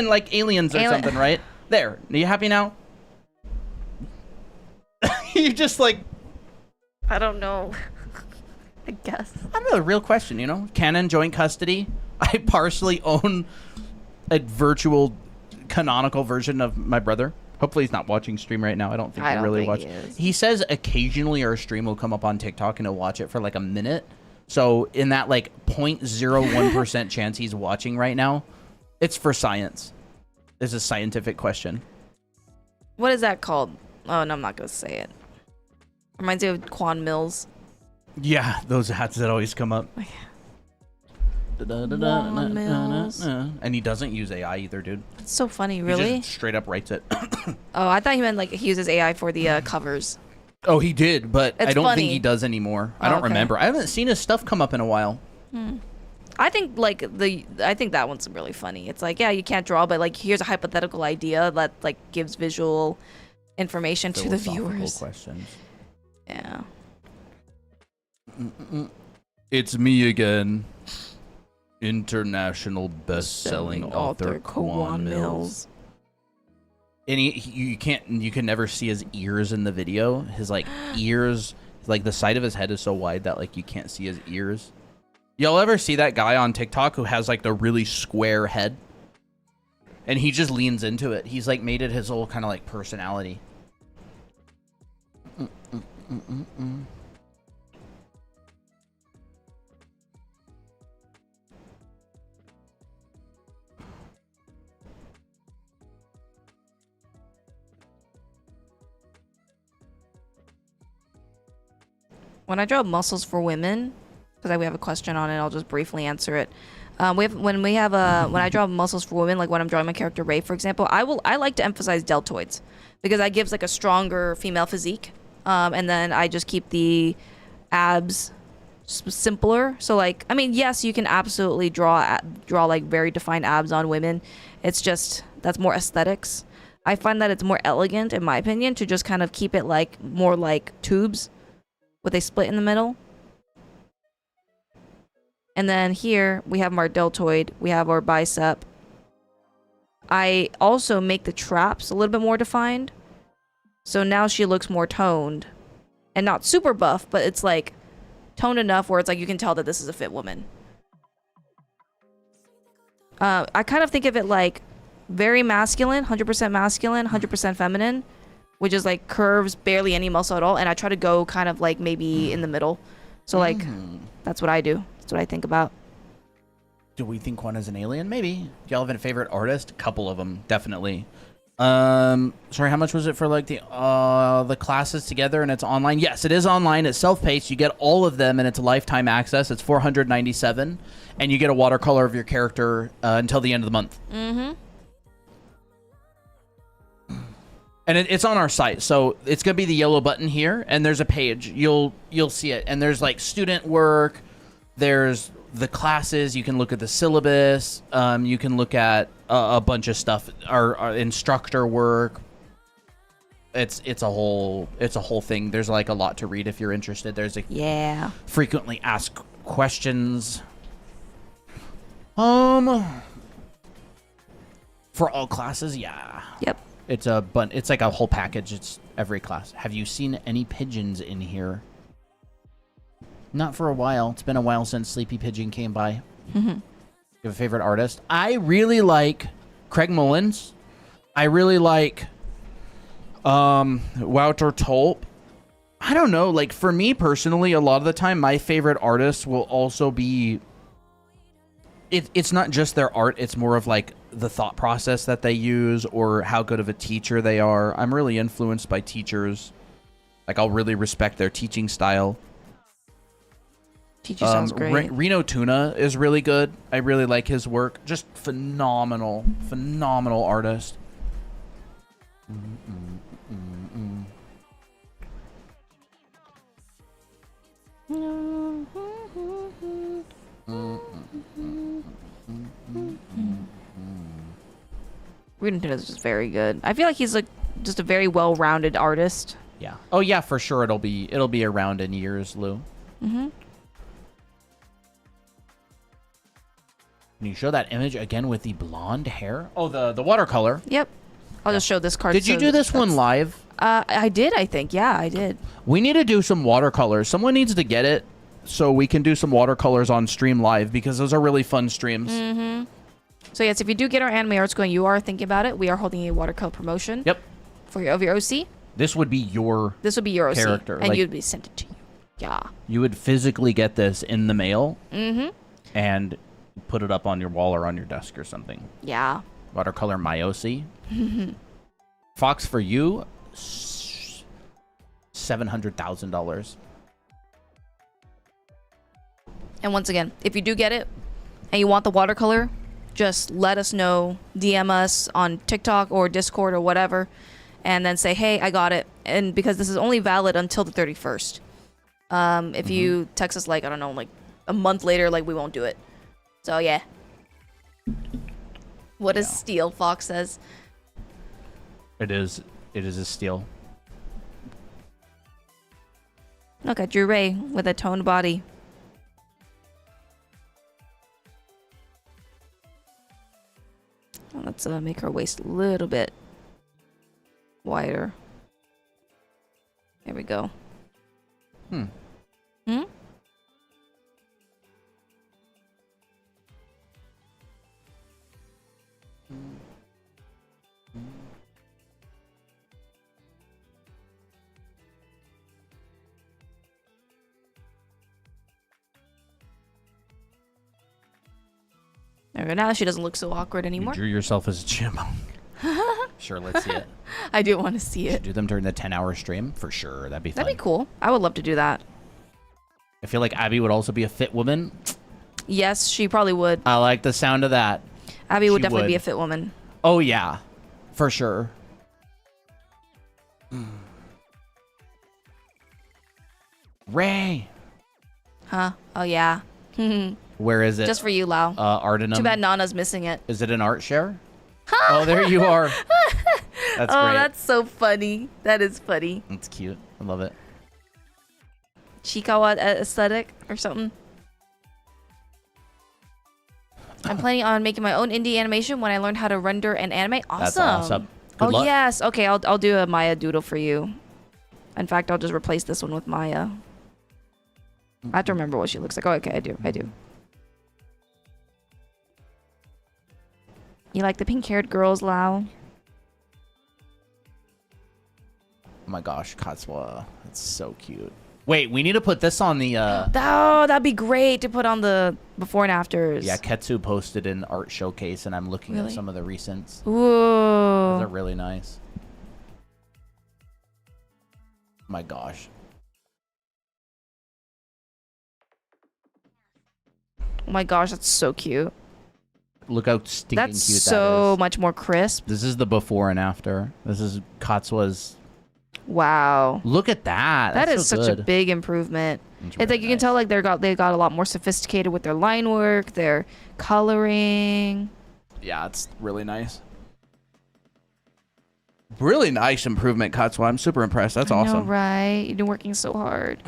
like aliens or something, right? There. Are you happy now? You just like... I don't know. I guess. I don't know, a real question, you know? Canon, joint custody. I partially own a virtual canonical version of my brother. Hopefully he's not watching stream right now. I don't think he really watches. He says occasionally our stream will come up on TikTok and he'll watch it for like a minute. So in that like 0.01% chance he's watching right now, it's for science. It's a scientific question. What is that called? Oh, no, I'm not going to say it. Reminds me of Quan Mills. Yeah, those hats that always come up. Quan Mills. And he doesn't use AI either, dude. It's so funny, He really? just straight up writes it. Oh, I thought he meant like he uses AI for the covers. Oh, he did, but It's I don't funny. think he does anymore. I Oh, don't okay. remember. I haven't seen his stuff come up in a while. I think I think that one's really funny. It's like, yeah, you can't draw, but like here's a hypothetical idea that like gives visual information to the Philosophical viewers. questions. Yeah. It's me again. International best-selling author Quan Mills. And you can never see his ears in the video. His like ears, like the side of his head is so wide that like you can't see his ears. Y'all ever see that guy on TikTok who has like the really square head? And he just leans into it. He's like made it his whole kind of like personality. When I draw muscles for women, because we have a question on it, I'll just briefly answer it. When I draw muscles for women, like when I'm drawing my character Ray, for example, I like to emphasize deltoids because that gives like a stronger female physique, and then I just keep the abs simpler. So like, I mean, yes, you can absolutely draw like very defined abs on women. It's just that's more aesthetics. I find that it's more elegant, in my opinion, to just kind of keep it like more like tubes with a split in the middle. And then here we have our deltoid, we have our bicep. I also make the traps a little bit more defined. So now she looks more toned. And not super buff, but it's like toned enough where it's like you can tell that this is a fit woman. I kind of think of it like very masculine, 100% masculine, 100% feminine, which is like curves, barely any muscle at all. And I try to go kind of like maybe in the middle. So like, that's what I do. That's what I think about. Do we think Quan is an alien? Maybe. Do y'all have a favorite artist? A couple of them, definitely. Sorry, how much was it for like the classes together and it's online? Yes, it is online. It's self-paced. You get all of them and it's lifetime access. It's $497 and you get a watercolor of your character until the end of the month. Mm-hmm. And it's on our site, so it's gonna be the yellow button here, and there's a page. You'll see it, and there's like student work. There's the classes. You can look at the syllabus. You can look at a bunch of stuff. Our instructor work. It's a whole thing. There's like a lot to read if you're interested. There's a frequently asked questions. For all classes, yeah. Yep. It's like a whole package. It's every class. Have you seen any pigeons in here? Not for a while. It's been a while since Sleepy Pigeon came by. You have a favorite artist? I really like Craig Mullins. I really like Wouter Tulp. I don't know. Like, for me personally, a lot of the time, my favorite artists will also be... It's not just their art. It's more of, like, the thought process that they use or how good of a teacher they are. I'm really influenced by teachers. Like, I'll really respect their teaching style. Teacher sounds great. Reno Tuna is really good. I really like his work. Just phenomenal artist. Reno Tuna is just very good. I feel like he's like just a very well-rounded artist. Yeah. Oh yeah, for sure. It'll be around in years, Lou. Can you show that image again with the blonde hair? Oh, the watercolor. Yep. I'll just show this card. Did you do this one live? I did, I think. Yeah, I did. We need to do some watercolors. Someone needs to get it so we can do some watercolors on stream live because those are really fun streams. So yes, if you do get our anime arts going, you are thinking about it. We are holding a watercolor promotion. Yep. Of your OC. This would be your This would be your OC. character. And Like, you'd be sent it to you. Yeah. you would physically get this in the mail and put it up on your wall or on your desk or something. Yeah. Watercolor my OC. Fox for you, $700,000. And once again, if you do get it and you want the watercolor, just let us know. DM us on TikTok or Discord or whatever, and then say, hey, I got it. And because this is only valid until the 31st. If you text us, like, I don't know, like a month later, like, we won't do it. So, yeah. What does Steel Fox says? It is a steal. Look at Drew Ray with a toned body. Let's make her waist a little bit wider. There we go. Hmm? There we go. Now she doesn't look so awkward anymore. You drew yourself as a chipmunk. Sure, let's see it. I do want to see it. Do them during the 10-hour stream? For sure. That'd be fun. That'd be cool. I would love to do that. I feel like Abby would also be a fit woman. Yes, she probably would. I like the sound of that. Abby would She definitely would. be a fit woman. Oh, yeah. For sure. Ray. Huh? Oh, yeah. Where is it? Just for you, Lau. Ardenum. Too bad Nana's missing it. Is it an art share? Oh, there you are. That's Oh, great. that's so funny. That is funny. That's cute. I love it. Chikawa aesthetic or something. I'm planning on making my own indie animation when I learn how to render and animate. Awesome. That's awesome. Good Oh luck. yes. Okay, I'll do a Maya doodle for you. In fact, I'll just replace this one with Maya. I have to remember what she looks like. Oh, okay, I do. You like the pink-haired girls, Lau? Oh my gosh, Katsuwa. That's so cute. Wait, we need to put this on the... Oh, that'd be great to put on the before and afters. Yeah, Ketsu posted an art showcase, and I'm looking at Really? some of the recents. Ooh. Those are really nice. Oh my gosh. Oh my gosh, that's so cute. Look how stinking That's cute so that is. much more crisp. This is the before and after. This is Katsuwa's... Wow. Look at that. That That's is so such a good. big improvement. It's It's like really you can nice. tell like they got a lot more sophisticated with their line work, their coloring. Yeah, it's really nice. Really nice improvement, Katsuo. I'm super impressed. That's I know, awesome. right? You've been working so hard.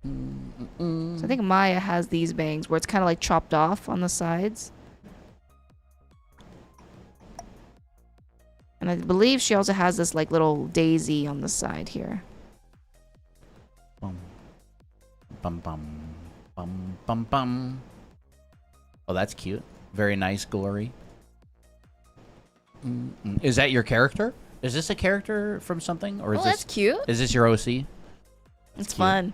So I think Maya has these bangs where it's kind of like chopped off on the sides. And I believe she also has this like little daisy on the side here. Boom. Bum bum bum bum bum. Oh, that's cute. Very nice, Glory. Is that your character? Is this a character from something, or is Oh, this that's cute. Is this your OC? It's cute. fun.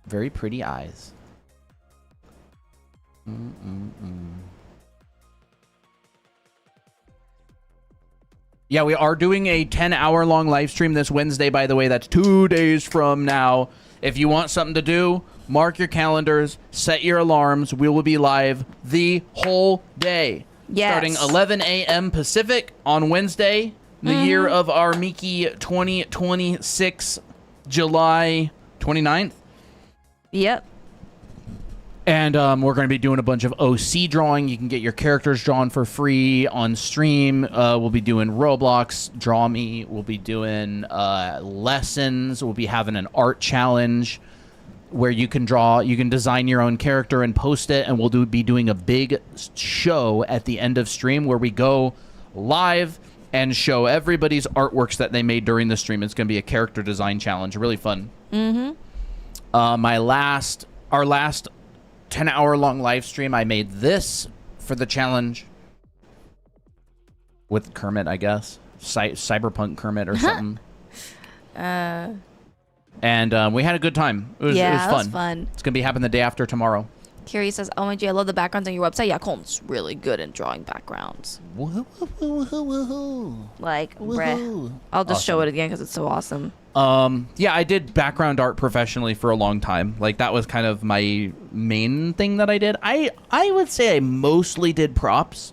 Very pretty eyes. Yeah, we are doing a 10-hour long live stream this Wednesday, by the way. That's 2 days from now. If you want something to do, mark your calendars, set your alarms. We will be live the whole day. Yes. Starting 11 a.m. Pacific on Wednesday, the year of our Miki 2026, July 29th. Yep. And we're going to be doing a bunch of OC drawing. You can get your characters drawn for free on stream. We'll be doing Roblox, Draw Me. We'll be doing lessons. We'll be having an art challenge where you can design your own character and post it. And we'll be doing a big show at the end of stream where we go live and show everybody's artworks that they made during the stream. It's going to be a character design challenge. Really fun. Our last 10-hour long live stream, I made this for the challenge with Kermit, I guess. Cyberpunk Kermit or something. And we had a good time. It was That fun. was fun. It's going to be happening the day after tomorrow. Carrie says, OMG, I love the backgrounds on your website. Yeah, Colton's really good in drawing backgrounds. Like, bruh. I'll just show it again because it's so awesome. Yeah, I did background art professionally for a long time. Like, that was kind of my main thing that I did. I would say I mostly did props.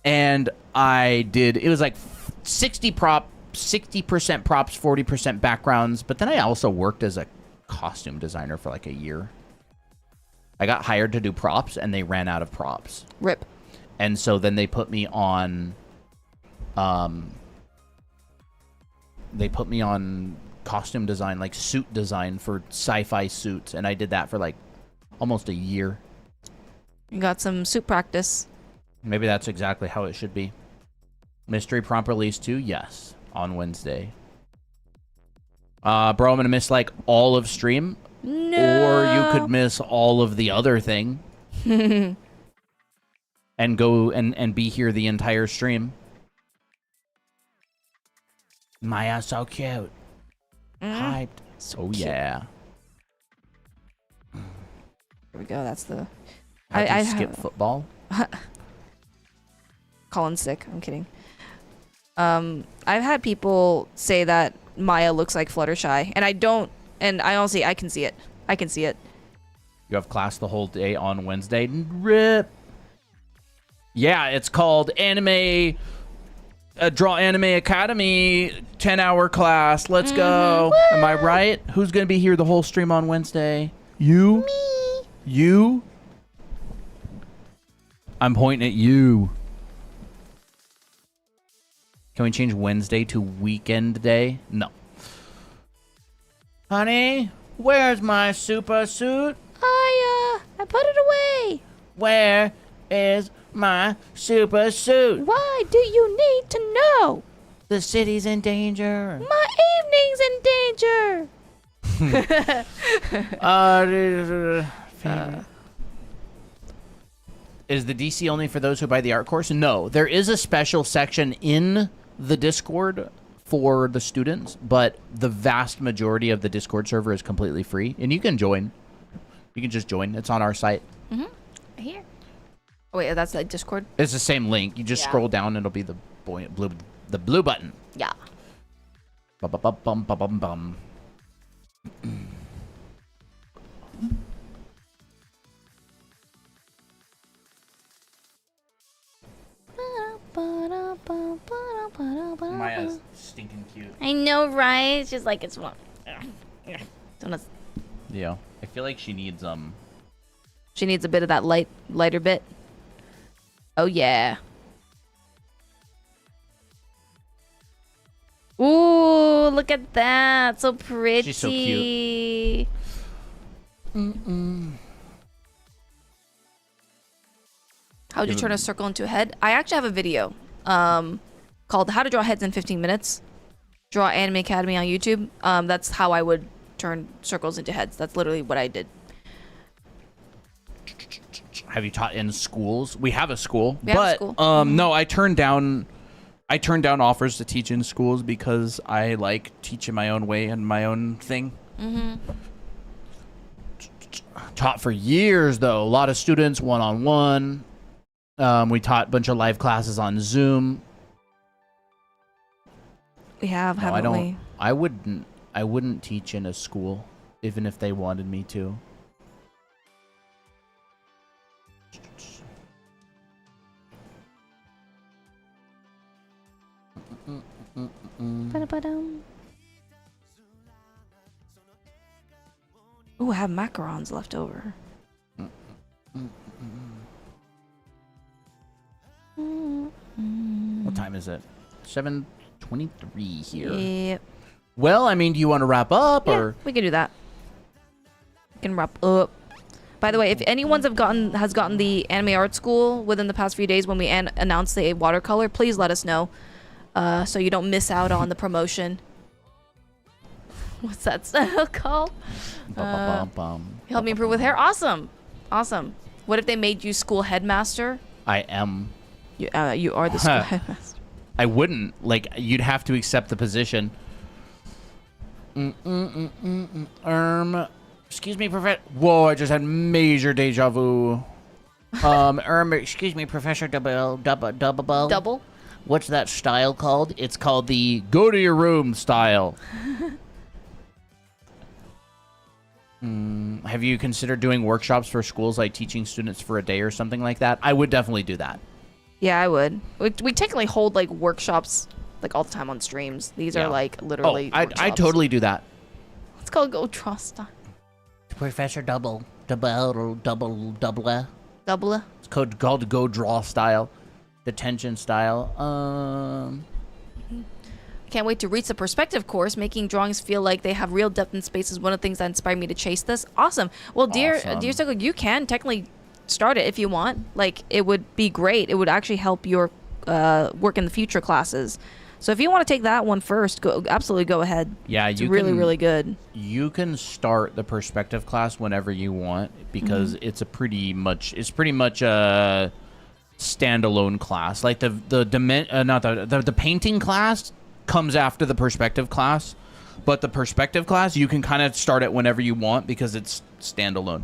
And it was like 60% props, 40% backgrounds. But then I also worked as a costume designer for like a year. I got hired to do props, and they ran out of props. Rip. And so then they put me on costume design, like suit design for sci-fi suits, and I did that for like almost a year. You got some suit practice. Maybe that's exactly how it should be. Mystery prompt release 2, yes, on Wednesday. Bro, I'm gonna miss like all of stream. No. Or you could miss all of the other thing. And go and be here the entire stream. Maya, so cute. Hyped. So Oh, cute. yeah. Here we go. That's the... How'd I you skip football? Colin's sick. I'm kidding. I've had people say that Maya looks like Fluttershy, and I don't... And I honestly, I can see it. I can see it. You have class the whole day on Wednesday. Rip. Yeah, it's called Anime... Draw Anime Academy 10-hour class. Let's go. Am I right? Who's going to be here the whole stream on Wednesday? You? Me. You? I'm pointing at you. Can we change Wednesday to weekend day? No. Honey, where's my super suit? I put it away. Where is my super suit? Why do you need to know? The city's in danger. My evening's in danger. Is the DC only for those who buy the art course? No, there is a special section in the Discord for the students, but the vast majority of the Discord server is completely free, and you can join. You can just join. It's on our site. Here. Oh, wait, that's like Discord? It's the same link. You just Yeah. scroll down, and it'll be the blue button. Yeah. Bum, bum, bum, bum, bum, bum. Maya's stinking cute. I know, right? It's just like it's one. Yeah. I feel like she needs She needs a bit of that lighter bit. Oh yeah. Ooh, look at that. So pretty. She's so cute. How'd you turn a circle into a head? I actually have a video called How to Draw Heads in 15 Minutes. Draw Anime Academy on YouTube. That's how I would turn circles into heads. That's literally what I did. Have you taught in schools? We have a school, We have a but school. no, I turned down offers to teach in schools because I like teaching my own way and my own thing. Taught for years though, a lot of students one-on-one. We taught a bunch of live classes on Zoom. We have, No, haven't we? I wouldn't teach in a school, even if they wanted me to. Ba-da-ba-dum. Ooh, I have macarons left over. What time is it? 7:23 here. Yep. Well, I mean, do you want to wrap up Yeah, or? we can do that. We can wrap up. By the way, if anyone's has gotten the anime art school within the past few days when we announced the watercolor, please let us know, so you don't miss out on the promotion. What's that style called? Help me improve with hair. Awesome, awesome. What if they made you school headmaster? I am. You are the school headmaster. I wouldn't. Like, you'd have to accept the position. Excuse me, Professor. Whoa, I just had major deja vu. Excuse me, Professor Double. Double. What's that style called? It's called the go to your room style. Have you considered doing workshops for schools, like teaching students for a day or something like that? I would definitely do that. Yeah, I would. We technically hold like workshops like all the time on streams. These Yeah. are like literally. I workshops. totally do that. Let's go trust. Professor Double. Double. It's called go draw style, detention style. Can't wait to reach the perspective course. Making drawings feel like they have real depth and space is one of the things that inspired me to chase this. Awesome. Well, dear Circle, you can technically start it if you want. Like, it would be great. It would actually help your work in the future classes. So if you want to take that one first, absolutely go ahead. Yeah, It's you really, can, really good. You can start the perspective class whenever you want because it's pretty much a standalone class. Like the painting class comes after the perspective class, but the perspective class you can kind of start it whenever you want because it's standalone.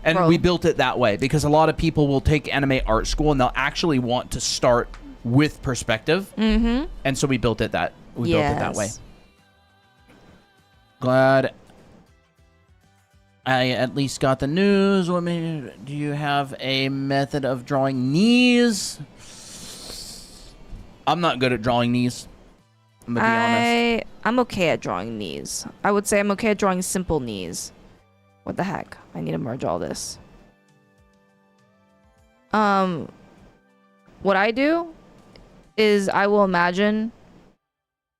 And we built it that way because a lot of people will take anime art school and they'll actually want to start with perspective, and so we built it that built it that way. Glad I at least got the news. Do you have a method of drawing knees? I'm not good at drawing knees. I'm gonna be honest. I'm okay at drawing knees. I would say I'm okay at drawing simple knees. What the heck? I need to merge all this. What I do is I will imagine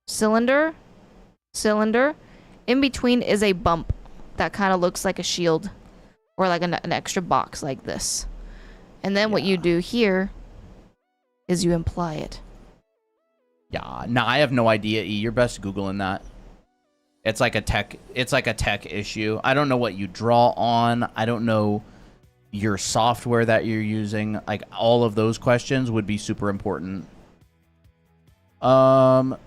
cylinder. In between is a bump that kind of looks like a shield or like an extra box like this. And then what you do here is you imply it. Yeah. No, I have no idea. E, you're best Googling that. It's like a tech issue. I don't know what you draw on. I don't know your software that you're using. Like, all of those questions would be super important. That's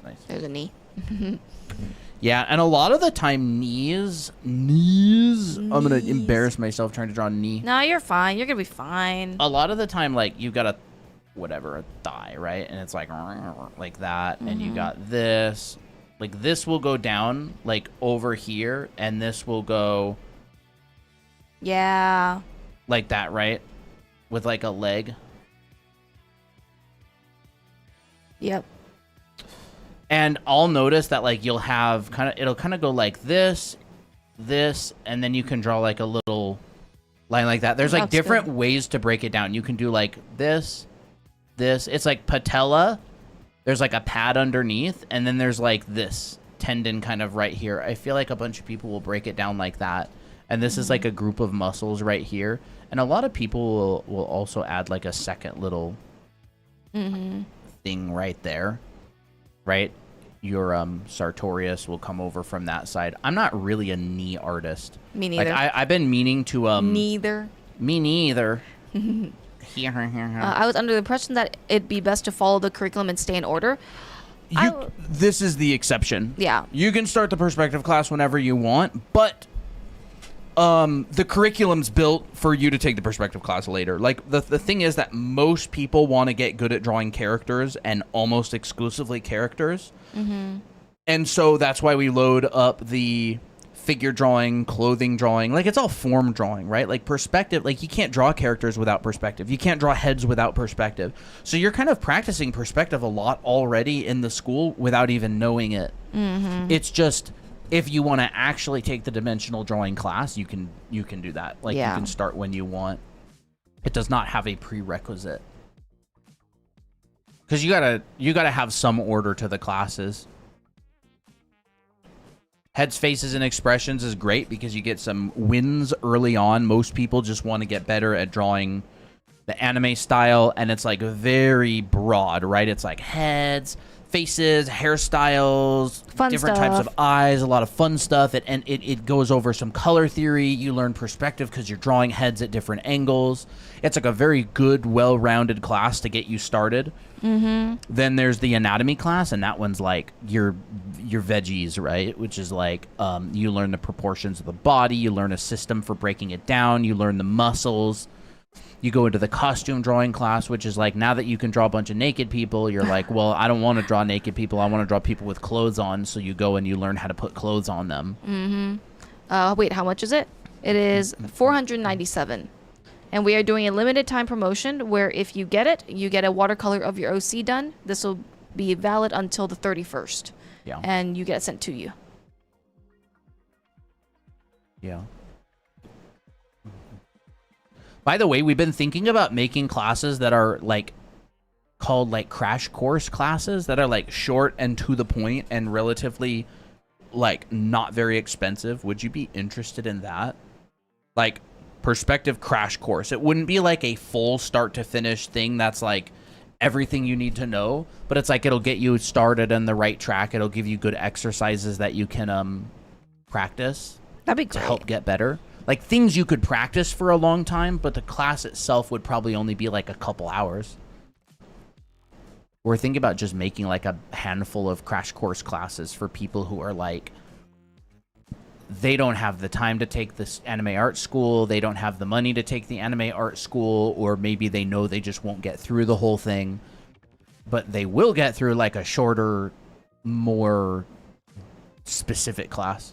nice. There's a knee. Yeah, and a lot of the time knees. I'm gonna embarrass myself trying to draw a knee. No, you're fine. You're gonna be fine. A lot of the time, like, you've got a thigh, right? And it's like that, and you got this. Like, this will go down like over here, and this will go Yeah. like that, right? With like a leg. Yep. And I'll notice that, like, you'll have it'll kind of go like this, and then you can draw like a little line like that. There's like That's different good. ways to break it down. You can do like this. It's like patella. There's like a pad underneath, and then there's like this tendon kind of right here. I feel like a bunch of people will break it down like that. And this is like a group of muscles right here. And a lot of people will also add like a second little thing right there. Right? your Sartorius will come over from that side. I'm not really a knee artist. Me neither. Like I've been meaning to Neither. Me neither. I was under the impression that it'd be best to follow the curriculum and stay in order. This is the exception. Yeah. You can start the perspective class whenever you want, but the curriculum's built for you to take the perspective class later. Like the thing is that most people want to get good at drawing characters and almost exclusively characters. And so that's why we load up the figure drawing, clothing drawing. Like it's all form drawing, right? Like perspective, like you can't draw characters without perspective. You can't draw heads without perspective. So you're kind of practicing perspective a lot already in the school without even knowing it. It's just, if you want to actually take the dimensional drawing class, you can do that. Like you can start when you want. It does not have a prerequisite. Because you gotta have some order to the classes. Heads, faces, and expressions is great because you get some wins early on. Most people just want to get better at drawing the anime style, and it's like very broad, right? It's like heads, faces, hairstyles, Fun different types stuff. of eyes, a lot of fun stuff. It goes over some color theory. You learn perspective because you're drawing heads at different angles. It's like a very good, well-rounded class to get you started. Then there's the anatomy class, and that one's like your veggies, right? Which is like you learn the proportions of the body, you learn a system for breaking it down, you learn the muscles. You go into the costume drawing class, which is like, now that you can draw a bunch of naked people, you're like, well, I don't want to draw naked people, I want to draw people with clothes on. So you go and you learn how to put clothes on them. Wait, how much is it? It is $497. And we are doing a limited time promotion where if you get it, you get a watercolor of your OC done. This will be valid until the 31st. Yeah. And you get it sent to you. Yeah. By the way, we've been thinking about making classes that are like called like crash course classes that are like short and to the point and relatively like not very expensive. Would you be interested in that? Like perspective crash course. It wouldn't be like a full start to finish thing that's like everything you need to know, but it's like it'll get you started on the right track. It'll give you good exercises that you can practice. That'd be To great. help get better. Like things you could practice for a long time, but the class itself would probably only be like a couple hours. We're thinking about just making like a handful of crash course classes for people who are like, they don't have the time to take this anime art school, they don't have the money to take the anime art school, or maybe they know they just won't get through the whole thing, but they will get through like a shorter, more specific class.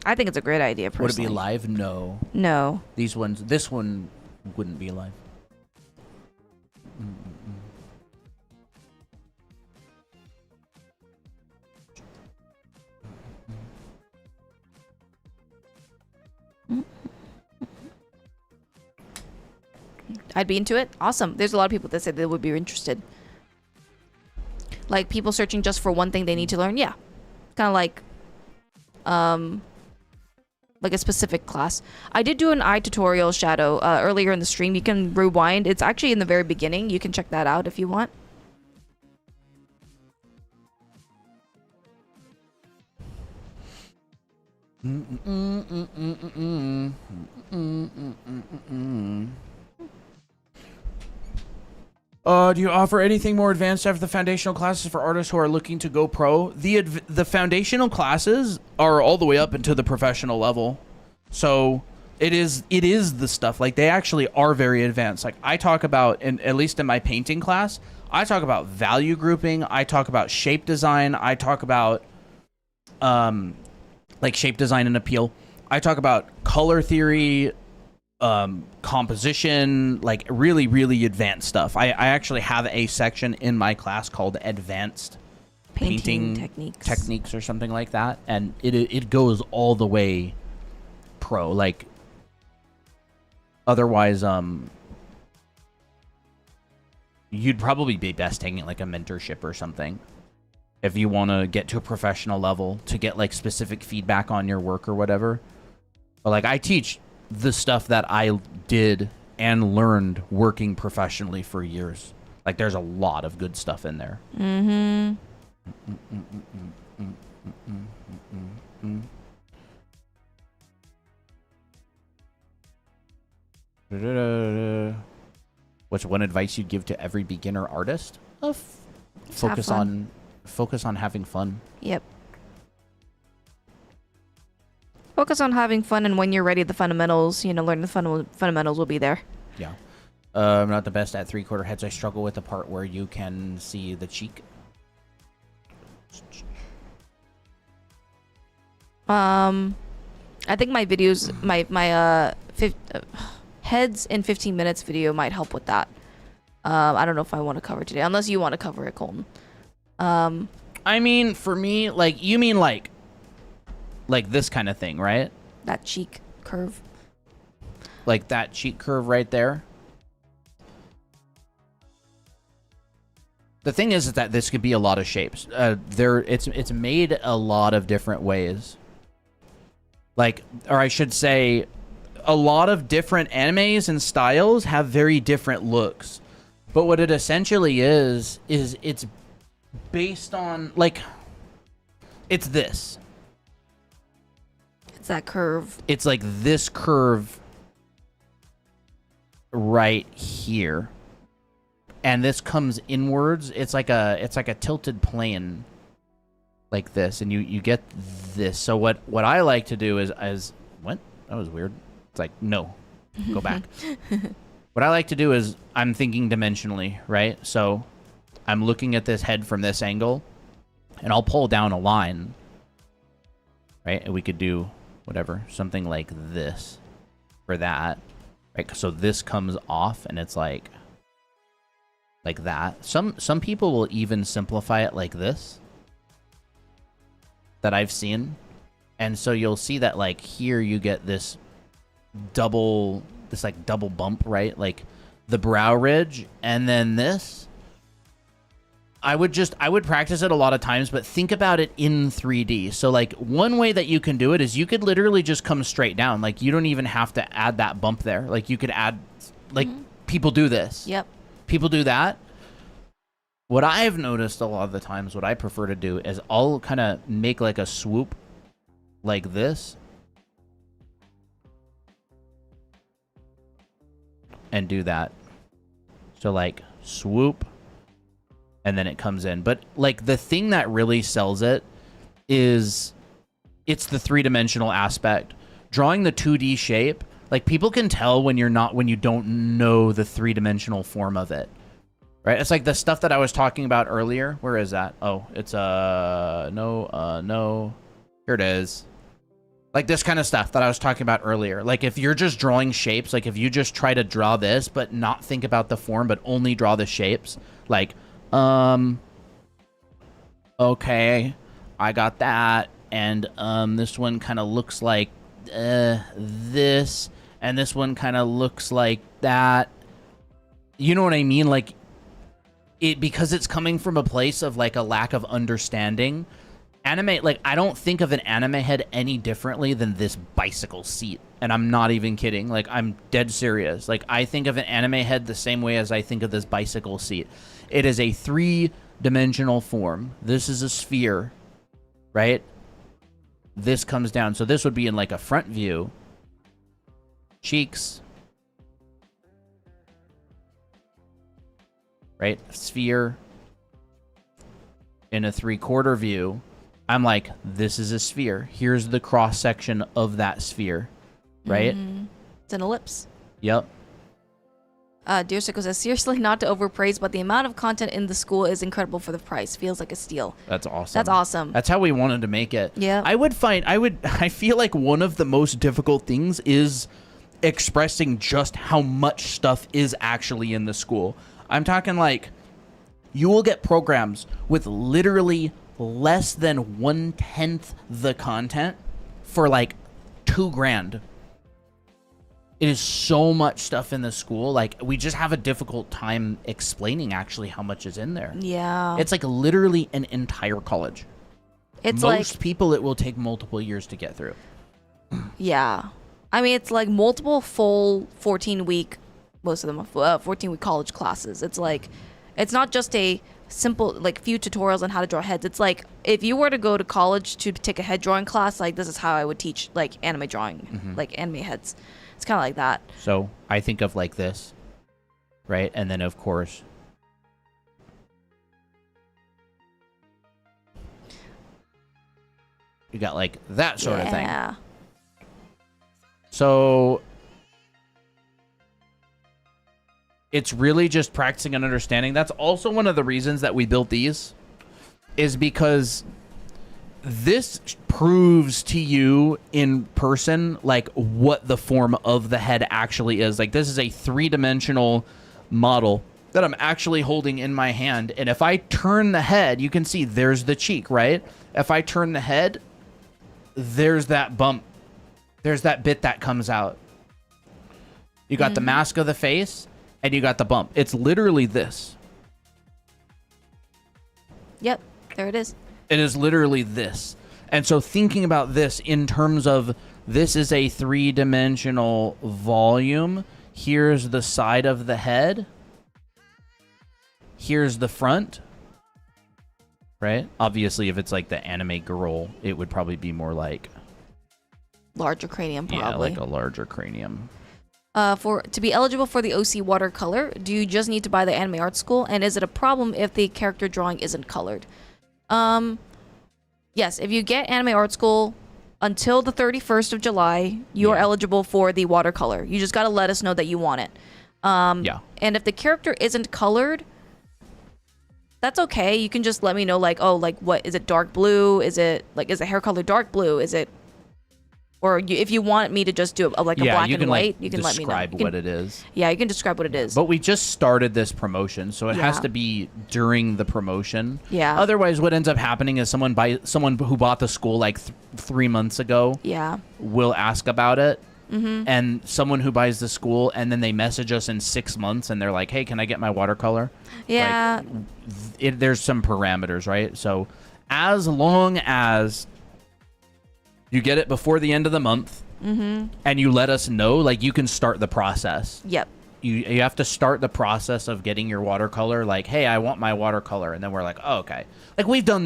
I think it's a great idea, personally. Would it be live? No. No. This one wouldn't be live. I'd be into it. Awesome. There's a lot of people that said they would be interested. Like people searching just for one thing they need to learn. Yeah. Kind of like a specific class. I did do an eye tutorial, Shadow, earlier in the stream. You can rewind. It's actually in the very beginning. You can check that out if you want. Do you offer anything more advanced after the foundational classes for artists who are looking to go pro? The foundational classes are all the way up into the professional level. So it is the stuff. Like they actually are very advanced. Like I talk about, at least in my painting class, I talk about value grouping. I talk about shape design. I talk about like shape design and appeal. I talk about color theory, composition, like really, really advanced stuff. I actually have a section in my class called advanced painting techniques or something like that, and it goes all the way pro. Like otherwise you'd probably be best taking like a mentorship or something if you want to get to a professional level to get like specific feedback on your work or whatever. But like I teach the stuff that I did and learned working professionally for years. Like there's a lot of good stuff in there. What's one advice you'd give to every beginner artist? Just have fun. Focus on having fun. Yep. Focus on having fun, and when you're ready, the fundamentals, learn the fundamentals will be there. Yeah. I'm not the best at 3/4 heads. I struggle with the part where you can see the cheek. I think my videos, heads in 15 minutes video might help with that. I don't know if I want to cover today, unless you want to cover it, Colton. I mean, for me, like, you mean like this kind of thing, right? That cheek curve. Like that cheek curve right there. The thing is that this could be a lot of shapes. It's made a lot of different ways. Like, or I should say, a lot of different animes and styles have very different looks. But what it essentially is it's based on, like, it's this. It's that curve. It's like this curve right here. And this comes inwards. It's like a tilted plane like this, and you get this. So what I like to do is what? That was weird. It's like, no. Go back. What I like to do is I'm thinking dimensionally, right? So I'm looking at this head from this angle, and I'll pull down a line, right? And we could do whatever, something like this for that, right? So this comes off, and it's like that. Some people will even simplify it like this, that I've seen. And so you'll see that, like, here you get this double bump, right? Like the brow ridge, and then this. I would practice it a lot of times, but think about it in 3D. So, like, one way that you can do it is you could literally just come straight down. Like, you don't even have to add that bump there. Like, you could add, like, people do this. Yep. People do that. What I've noticed a lot of the times, what I prefer to do is I'll kind of make like a swoop like this and do that. So, like, swoop, and then it comes in. But, like, the thing that really sells it is it's the three-dimensional aspect. Drawing the 2D shape, like, people can tell when you don't know the three-dimensional form of it. Right? It's like the stuff that I was talking about earlier. Where is that? Oh, it's no. Here it is. Like this kind of stuff that I was talking about earlier. Like, if you're just drawing shapes, like if you just try to draw this but not think about the form but only draw the shapes, like, okay, I got that, and this one kind of looks like this, and this one kind of looks like that. You know what I mean? Like, because it's coming from a place of, like, a lack of understanding. Anime, like, I don't think of an anime head any differently than this bicycle seat. And I'm not even kidding. Like, I'm dead serious. Like, I think of an anime head the same way as I think of this bicycle seat. It is a three-dimensional form. This is a sphere, right? This comes down. So this would be in, like, a front view. Cheeks. Right? Sphere. In a 3/4 view, I'm like, this is a sphere. Here's the cross section of that sphere. Right? Mm-hmm. It's an ellipse. Yep. Dear Sicko says, seriously, not to overpraise, but the amount of content in the school is incredible for the price. Feels like a steal. That's awesome. That's awesome. That's how we wanted to make it. Yeah. I feel like one of the most difficult things is expressing just how much stuff is actually in the school. I'm talking, like, you will get programs with literally less than 1/10 the content for, like, $2,000. It is so much stuff in the school. Like, we just have a difficult time explaining actually how much is in there. Yeah. It's like literally an entire college. It's Most people, it will take multiple years to get through. Yeah. I mean, it's like multiple full 14-week, most of them, 14-week college classes. It's like, it's not just a simple, like few tutorials on how to draw heads. It's like if you were to go to college to take a head drawing class, like this is how I would teach like anime drawing, like anime heads. It's kind of like that. So I think of like this, right? And then of course, you got like that sort of thing. Yeah. So it's really just practicing and understanding. That's also one of the reasons that we built these, is because this proves to you in person like what the form of the head actually is. Like this is a 3-dimensional model that I'm actually holding in my hand, and if I turn the head, you can see there's the cheek, right? If I turn the head, there's that bump. There's that bit that comes out. You got the mask of the face, and you got the bump. It's literally this. Yep. There it is. It is literally this. And so thinking about this in terms of this is a 3-dimensional volume. Here's the side of the head. Here's the front. Right? Obviously, if it's like the anime girl, it would probably be more like... Larger cranium, probably. Yeah, like a larger cranium. To be eligible for the OC watercolor, do you just need to buy the Anime Art School? And is it a problem if the character drawing isn't colored? Yes, if you get Anime Art School until the 31st of July, you are eligible for the watercolor. You just got to let us know that you want it. Yeah. And if the character isn't colored, that's okay. You can just let me know, like, oh, like, what is it? Dark blue? Is it like, is the hair color dark blue? Is it, or if you want me to just do a black and white, you can let me know. Describe what it is. Yeah, you can describe what it is. But we just started this promotion, so it has Yeah. to be during the promotion. Yeah. Otherwise, what ends up happening is someone who bought the school like 3 months ago Yeah. will ask about it. And someone who buys the school, and then they message us in 6 months, and they're like, "Hey, can I get my watercolor?" Yeah. There's some parameters, right? So, as long as you get it before the end of the month, and you let us know, like, you can start the process. Yep. You have to start the process of getting your watercolor. Like, hey, I want my watercolor, and then we're like, oh, okay. Like, we've done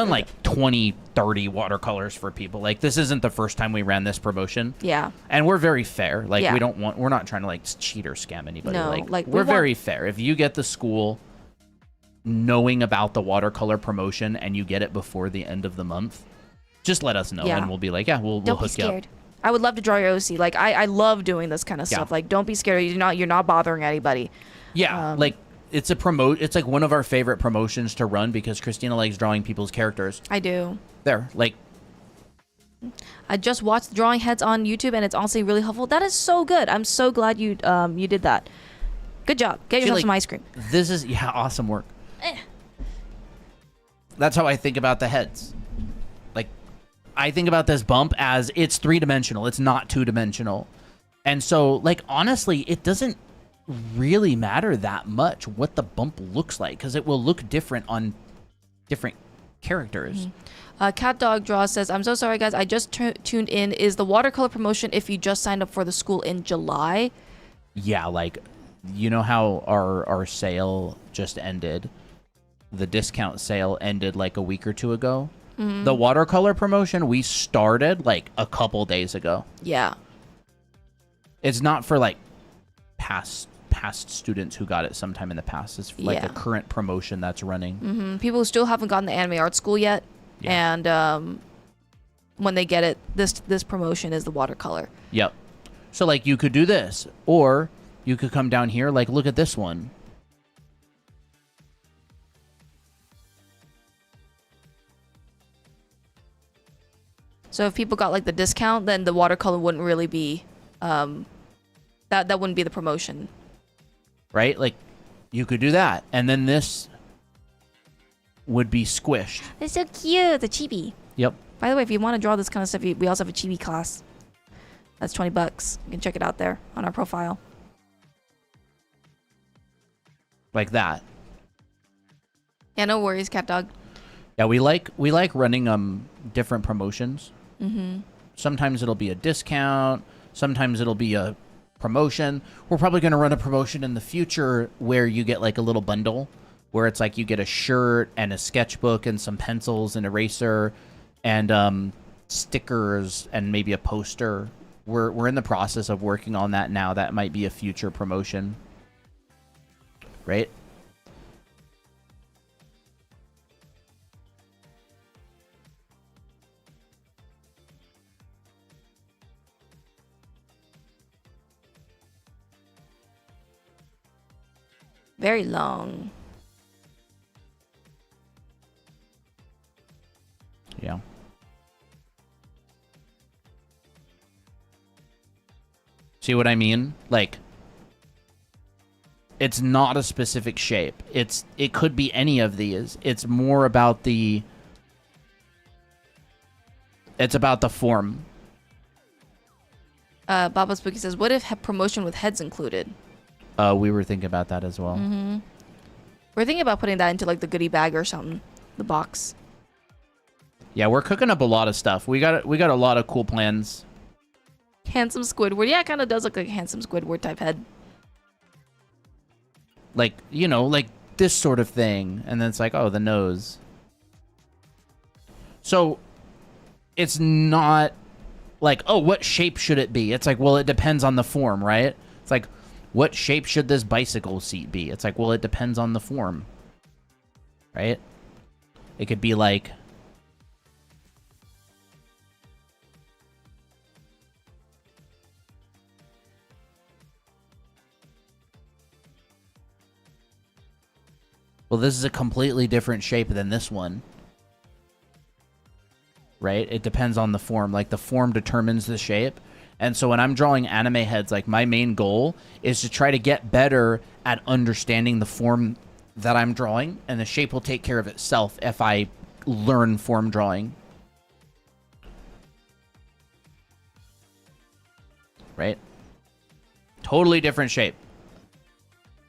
like 20, 30 watercolors for people. Like, this isn't the first time we ran this promotion. Yeah. And we're very fair. Like, Yeah. we're not trying to like cheat or scam anybody. No, like, we we're want- very fair. If you get the school knowing about the watercolor promotion and you get it before the end of the month, just let us know, Yeah. and we'll be like, yeah, we'll Don't be hook you up. scared. I would love to draw your OC. Like, I love doing this kind of Yeah. stuff. Like, don't be scared. You're not bothering anybody. Yeah, like it's like one of our favorite promotions to run because Christina likes drawing people's characters. I do. There, like, I just watched drawing heads on YouTube, and it's honestly really helpful. That is so good. I'm so glad you did that. Good job. Get yourself like- some ice cream. this is awesome work. That's how I think about the heads. Like, I think about this bump as it's 3-dimensional. It's not 2-dimensional. And so, like, honestly, it doesn't really matter that much what the bump looks like because it will look different on different characters. Cat Dog Draw says, I'm so sorry, guys. I just tuned in. Is the watercolor promotion if you just signed up for the school in July? Yeah, like, you know how our sale just ended? The discount sale ended like a week or two ago. The watercolor promotion we started like a couple days ago. Yeah. It's not for like past students who got it sometime in the past. It's like Yeah. a current promotion that's running. People who still haven't gotten the Anime Art School yet. Yeah. And when they get it, this promotion is the watercolor. Yep. So like you could do this, or you could come down here. Like, look at this one. So if people got like the discount, then the watercolor wouldn't really be that wouldn't be the promotion. Right? Like, you could do that, and then this would be squished. It's so cute. The chibi. Yep. By the way, if you want to draw this kind of stuff, we also have a chibi class. That's $20. You can check it out there on our profile. Like that. Yeah, no worries, Cat Dog. Yeah, we like running different promotions. Sometimes it'll be a discount. Sometimes it'll be a promotion. We're probably going to run a promotion in the future where you get like a little bundle where it's like you get a shirt and a sketchbook and some pencils and eraser and stickers and maybe a poster. We're in the process of working on that now. That might be a future promotion, right? Very long. Yeah. See what I mean? Like, it's not a specific shape. It could be any of these. It's more about the form. Baba Spooky says, what if promotion with heads included? We were thinking about that as well. Mm-hmm. We're thinking about putting that into like the goodie bag or something. The box. Yeah, we're cooking up a lot of stuff. We got a lot of cool plans. Handsome Squidward. Yeah, it kind of does look like a handsome Squidward type head. Like, you know, like this sort of thing. And then it's like, oh, the nose. So it's not like, oh, what shape should it be? It's like, well, it depends on the form, right? It's like, what shape should this bicycle seat be? It's like, well, it depends on the form, right? It could be like, well, this is a completely different shape than this one, right? It depends on the form. Like, the form determines the shape. And so when I'm drawing anime heads, like, my main goal is to try to get better at understanding the form that I'm drawing, and the shape will take care of itself if I learn form drawing. Right? Totally different shape.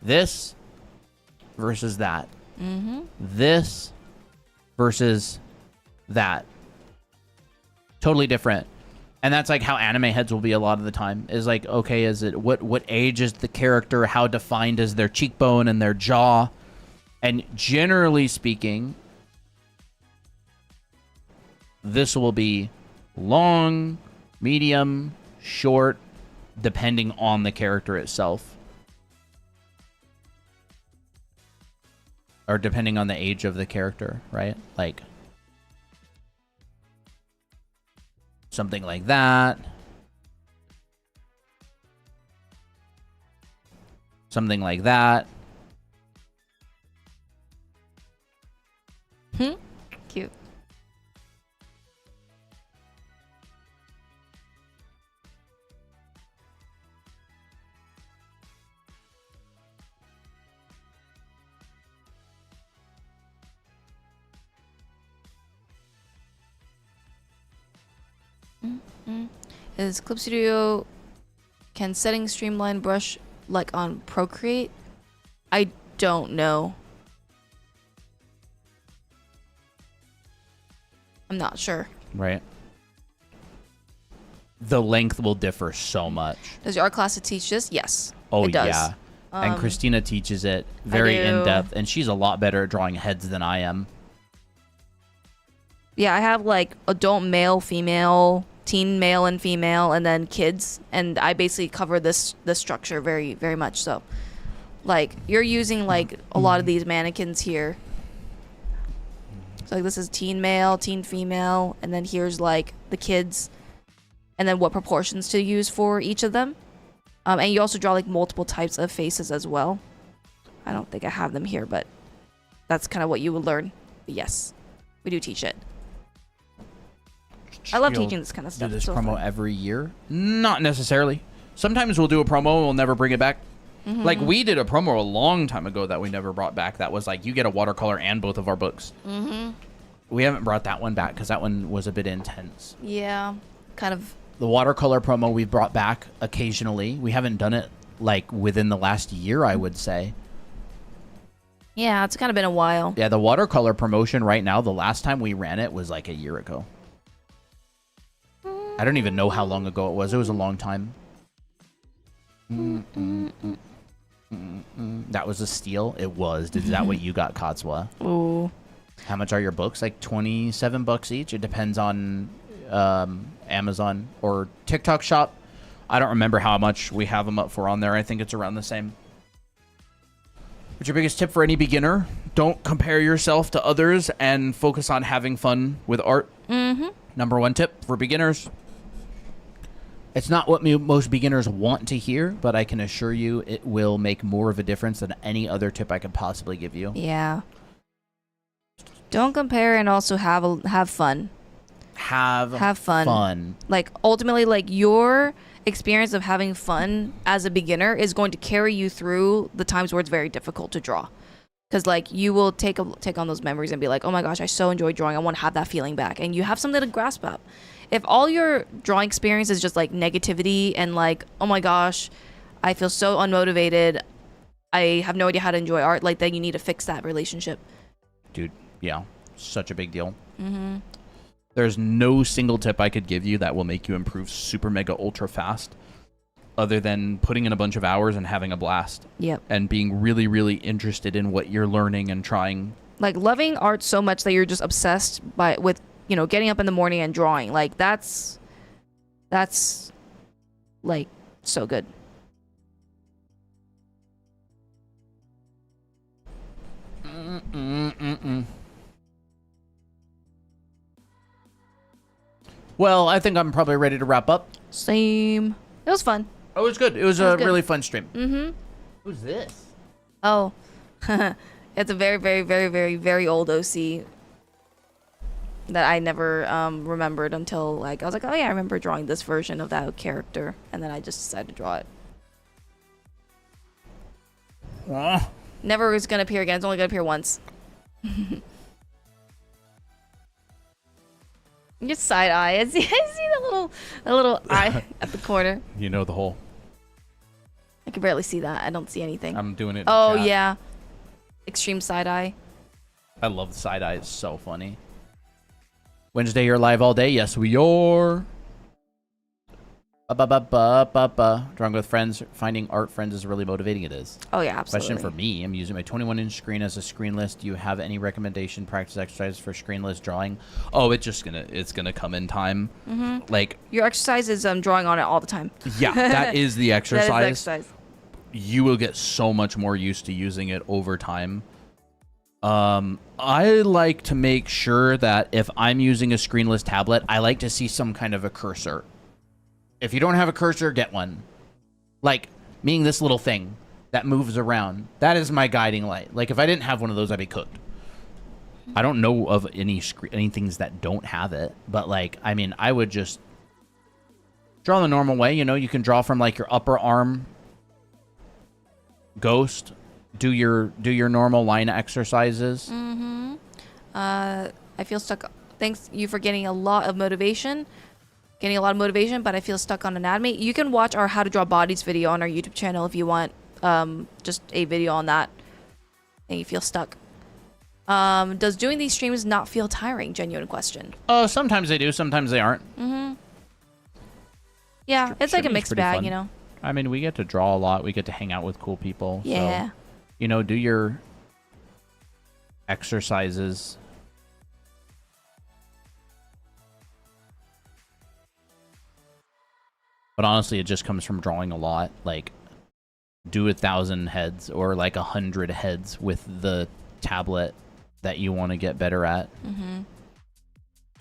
This versus that. Mm-hmm. This versus that. Totally different. And that's like how anime heads will be a lot of the time. Is like, okay, is it what age is the character? How defined is their cheekbone and their jaw? And generally speaking, this will be long, medium, short, depending on the character itself. Or depending on the age of the character, right? Like, something like that. Something like that. Cute. Is Clip Studio, can setting streamline brush like on Procreate? I don't know. I'm not sure. Right. The length will differ so much. Does your art class teach this? Yes. Oh, it does. yeah. And Christina teaches it very in-depth, and she's a lot better at drawing heads than I am. Yeah, I have like adult male, female, teen male and female, and then kids, and I basically cover this structure very, very much so. Like, you're using like a lot of these mannequins here. So like this is teen male, teen female, and then here's like the kids, and then what proportions to use for each of them. And you also draw like multiple types of faces as well. I don't think I have them here, but that's kind of what you would learn. But yes, we do teach it. I love teaching this kind of stuff. Do this It's so promo fun. every year? Not necessarily. Sometimes we'll do a promo and we'll never bring it back. Mm-hmm. Like, we did a promo a long time ago that we never brought back. That was like, you get a watercolor and both of our books. Mm-hmm. We haven't brought that one back because that one was a bit intense. Yeah, kind of. The watercolor promo we've brought back occasionally. We haven't done it like within the last year, I would say. Yeah, it's kind of been a while. Yeah, the watercolor promotion right now, the last time we ran it was like a year ago. I don't even know how long ago it was. It was a long time. That was a steal. It was. Is that what you got, Katsua? Ooh. How much are your books? Like $27 each. It depends on Amazon or TikTok Shop. I don't remember how much we have them up for on there. I think it's around the same. What's your biggest tip for any beginner? Don't compare yourself to others and focus on having fun with art. Number one tip for beginners. It's not what most beginners want to hear, but I can assure you it will make more of a difference than any other tip I could possibly give you. Yeah. Don't compare and also have fun. Have fun. Like ultimately, like your experience of having fun as a beginner is going to carry you through the times where it's very difficult to draw. Because like you will take on those memories and be like, oh my gosh, I so enjoyed drawing. I want to have that feeling back, and you have something to grasp up. If all your drawing experience is just like negativity and like, oh my gosh, I feel so unmotivated, I have no idea how to enjoy art, like then you need to fix that relationship. Dude, yeah, such a big deal. There's no single tip I could give you that will make you improve super mega ultra fast other than putting in a bunch of hours and having a blast. Yep. And being really, really interested in what you're learning and trying. Like loving art so much that you're just obsessed with, you know, getting up in the morning and drawing. Like that's like so good. Well, I think I'm probably ready to wrap up. Same. It was fun. It was good. It was a really fun stream. Who's this? Oh, it's a very, very, very, very, very old OC that I never remembered until like I was like, oh yeah, I remember drawing this version of that character, and then I just decided to draw it. Never is gonna appear again. It's only gonna appear once. Just side eye. I see the little eye at the corner. You know the whole. I can barely see that. I don't see anything. I'm doing it. Oh yeah, extreme side eye. I love the side eye. It's so funny. Wednesday, you're live all day. Yes, we are. Drawing with friends, finding art friends is really motivating. It is. Oh yeah, absolutely. Question for me: I'm using my 21-inch screen as a screen list. Do you have any recommendation practice exercises for screenless drawing? Oh, it's gonna come in time. Like your exercise is drawing on it all the time. Yeah, that is the exercise. That is the exercise. You will get so much more used to using it over time. I like to make sure that if I'm using a screenless tablet, I like to see some kind of a cursor. If you don't have a cursor, get one. Like, meaning this little thing that moves around. That is my guiding light. Like, if I didn't have one of those, I'd be cooked. I don't know of any things that don't have it. But, like, I mean, I would just draw the normal way. You know, you can draw from, like, your upper arm ghost. Do your normal line exercises. I feel stuck. Thanks you for getting a lot of motivation. But I feel stuck on anatomy. You can watch our How to Draw Bodies video on our YouTube channel if you want just a video on that and you feel stuck. Does doing these streams not feel tiring? Genuine question. Sometimes they do, sometimes they aren't. Yeah, it's like a mixed bag, fun. you know. I mean, we get to draw a lot. We get to hang out with cool people. Yeah. So, you know, do your exercises. But honestly, it just comes from drawing a lot. Like, do 1,000 heads or like 100 heads with the tablet that you want to get better at.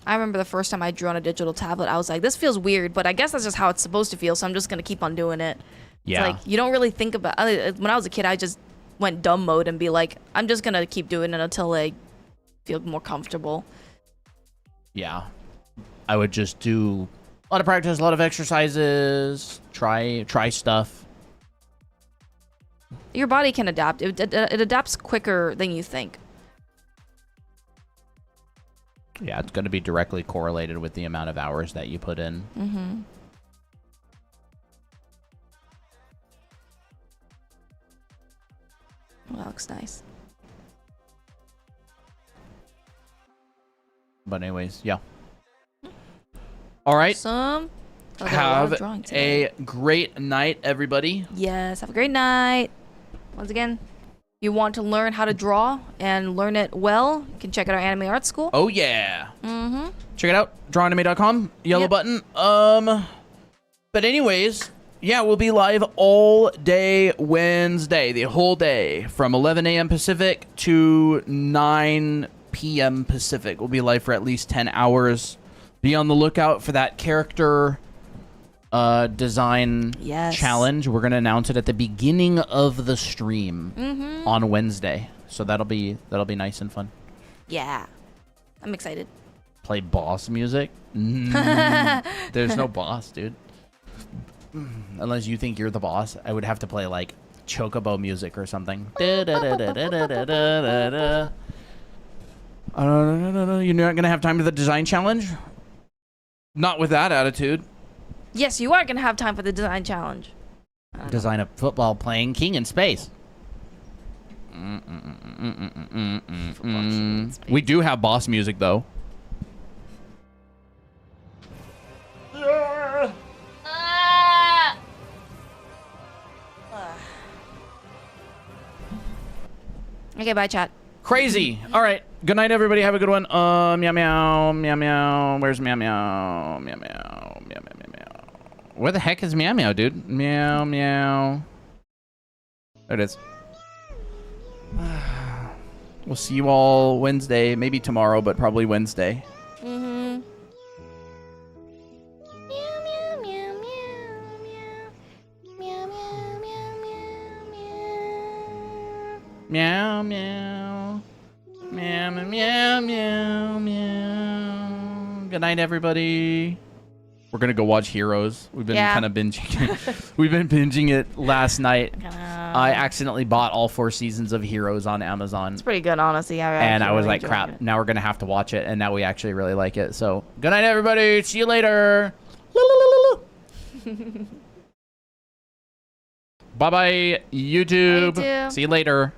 I remember the first time I drew on a digital tablet, I was like, this feels weird, but I guess that's just how it's supposed to feel, so I'm just going to keep on doing it. Yeah. It's like, you don't really think about... When I was a kid, I just went dumb mode and be like, I'm just going to keep doing it until I feel more comfortable. Yeah. I would just do a lot of practice, a lot of exercises, try stuff. Your body can adapt. It adapts quicker than you think. Yeah, it's going to be directly correlated with the amount of hours that you put in. Well, that looks nice. But anyways, yeah. All right. Awesome. Have a great night, everybody. Yes, have a great night. once again, you want to learn how to draw and learn it well, you can check out our anime art school. Oh yeah. Mm-hmm. Check it out. Drawanime.com. Yellow Yep. button. But anyways, yeah, we'll be live all day Wednesday, the whole day, from 11 a.m. Pacific to 9 p.m. Pacific. We'll be live for at least 10 hours. Be on the lookout for that character design Yes. challenge. We're gonna announce it at the beginning of the stream on Wednesday. So that'll be nice and fun. Yeah. I'm excited. Play boss music? There's no boss, dude. Unless you think you're the boss, I would have to play like chocobo music or something. You're not gonna have time for the design challenge? Not with that attitude. Yes, you are going to have time for the design challenge. Design a football playing king in space. We do have boss music though. Okay, bye, chat. Crazy. All right. Good night, everybody. Have a good one. Meow meow meow meow. Where's meow meow meow meow meow meow meow meow? Where the heck is meow meow, dude? Meow meow. There it is. We'll see you all Wednesday, maybe tomorrow, but probably Wednesday. Mm-hmm. Meow meow. Meow meow meow meow. Good night, everybody. We're gonna go watch Heroes. We've been Yeah. kind of binging. We've been binging it last night. I accidentally bought all 4 seasons of Heroes on Amazon. It's pretty good, honestly. And I was like, crap, now we're going to have to watch it. And now we actually really like it. So, good night, everybody. See you later. Bye-bye, YouTube. Bye, YouTube. See you later.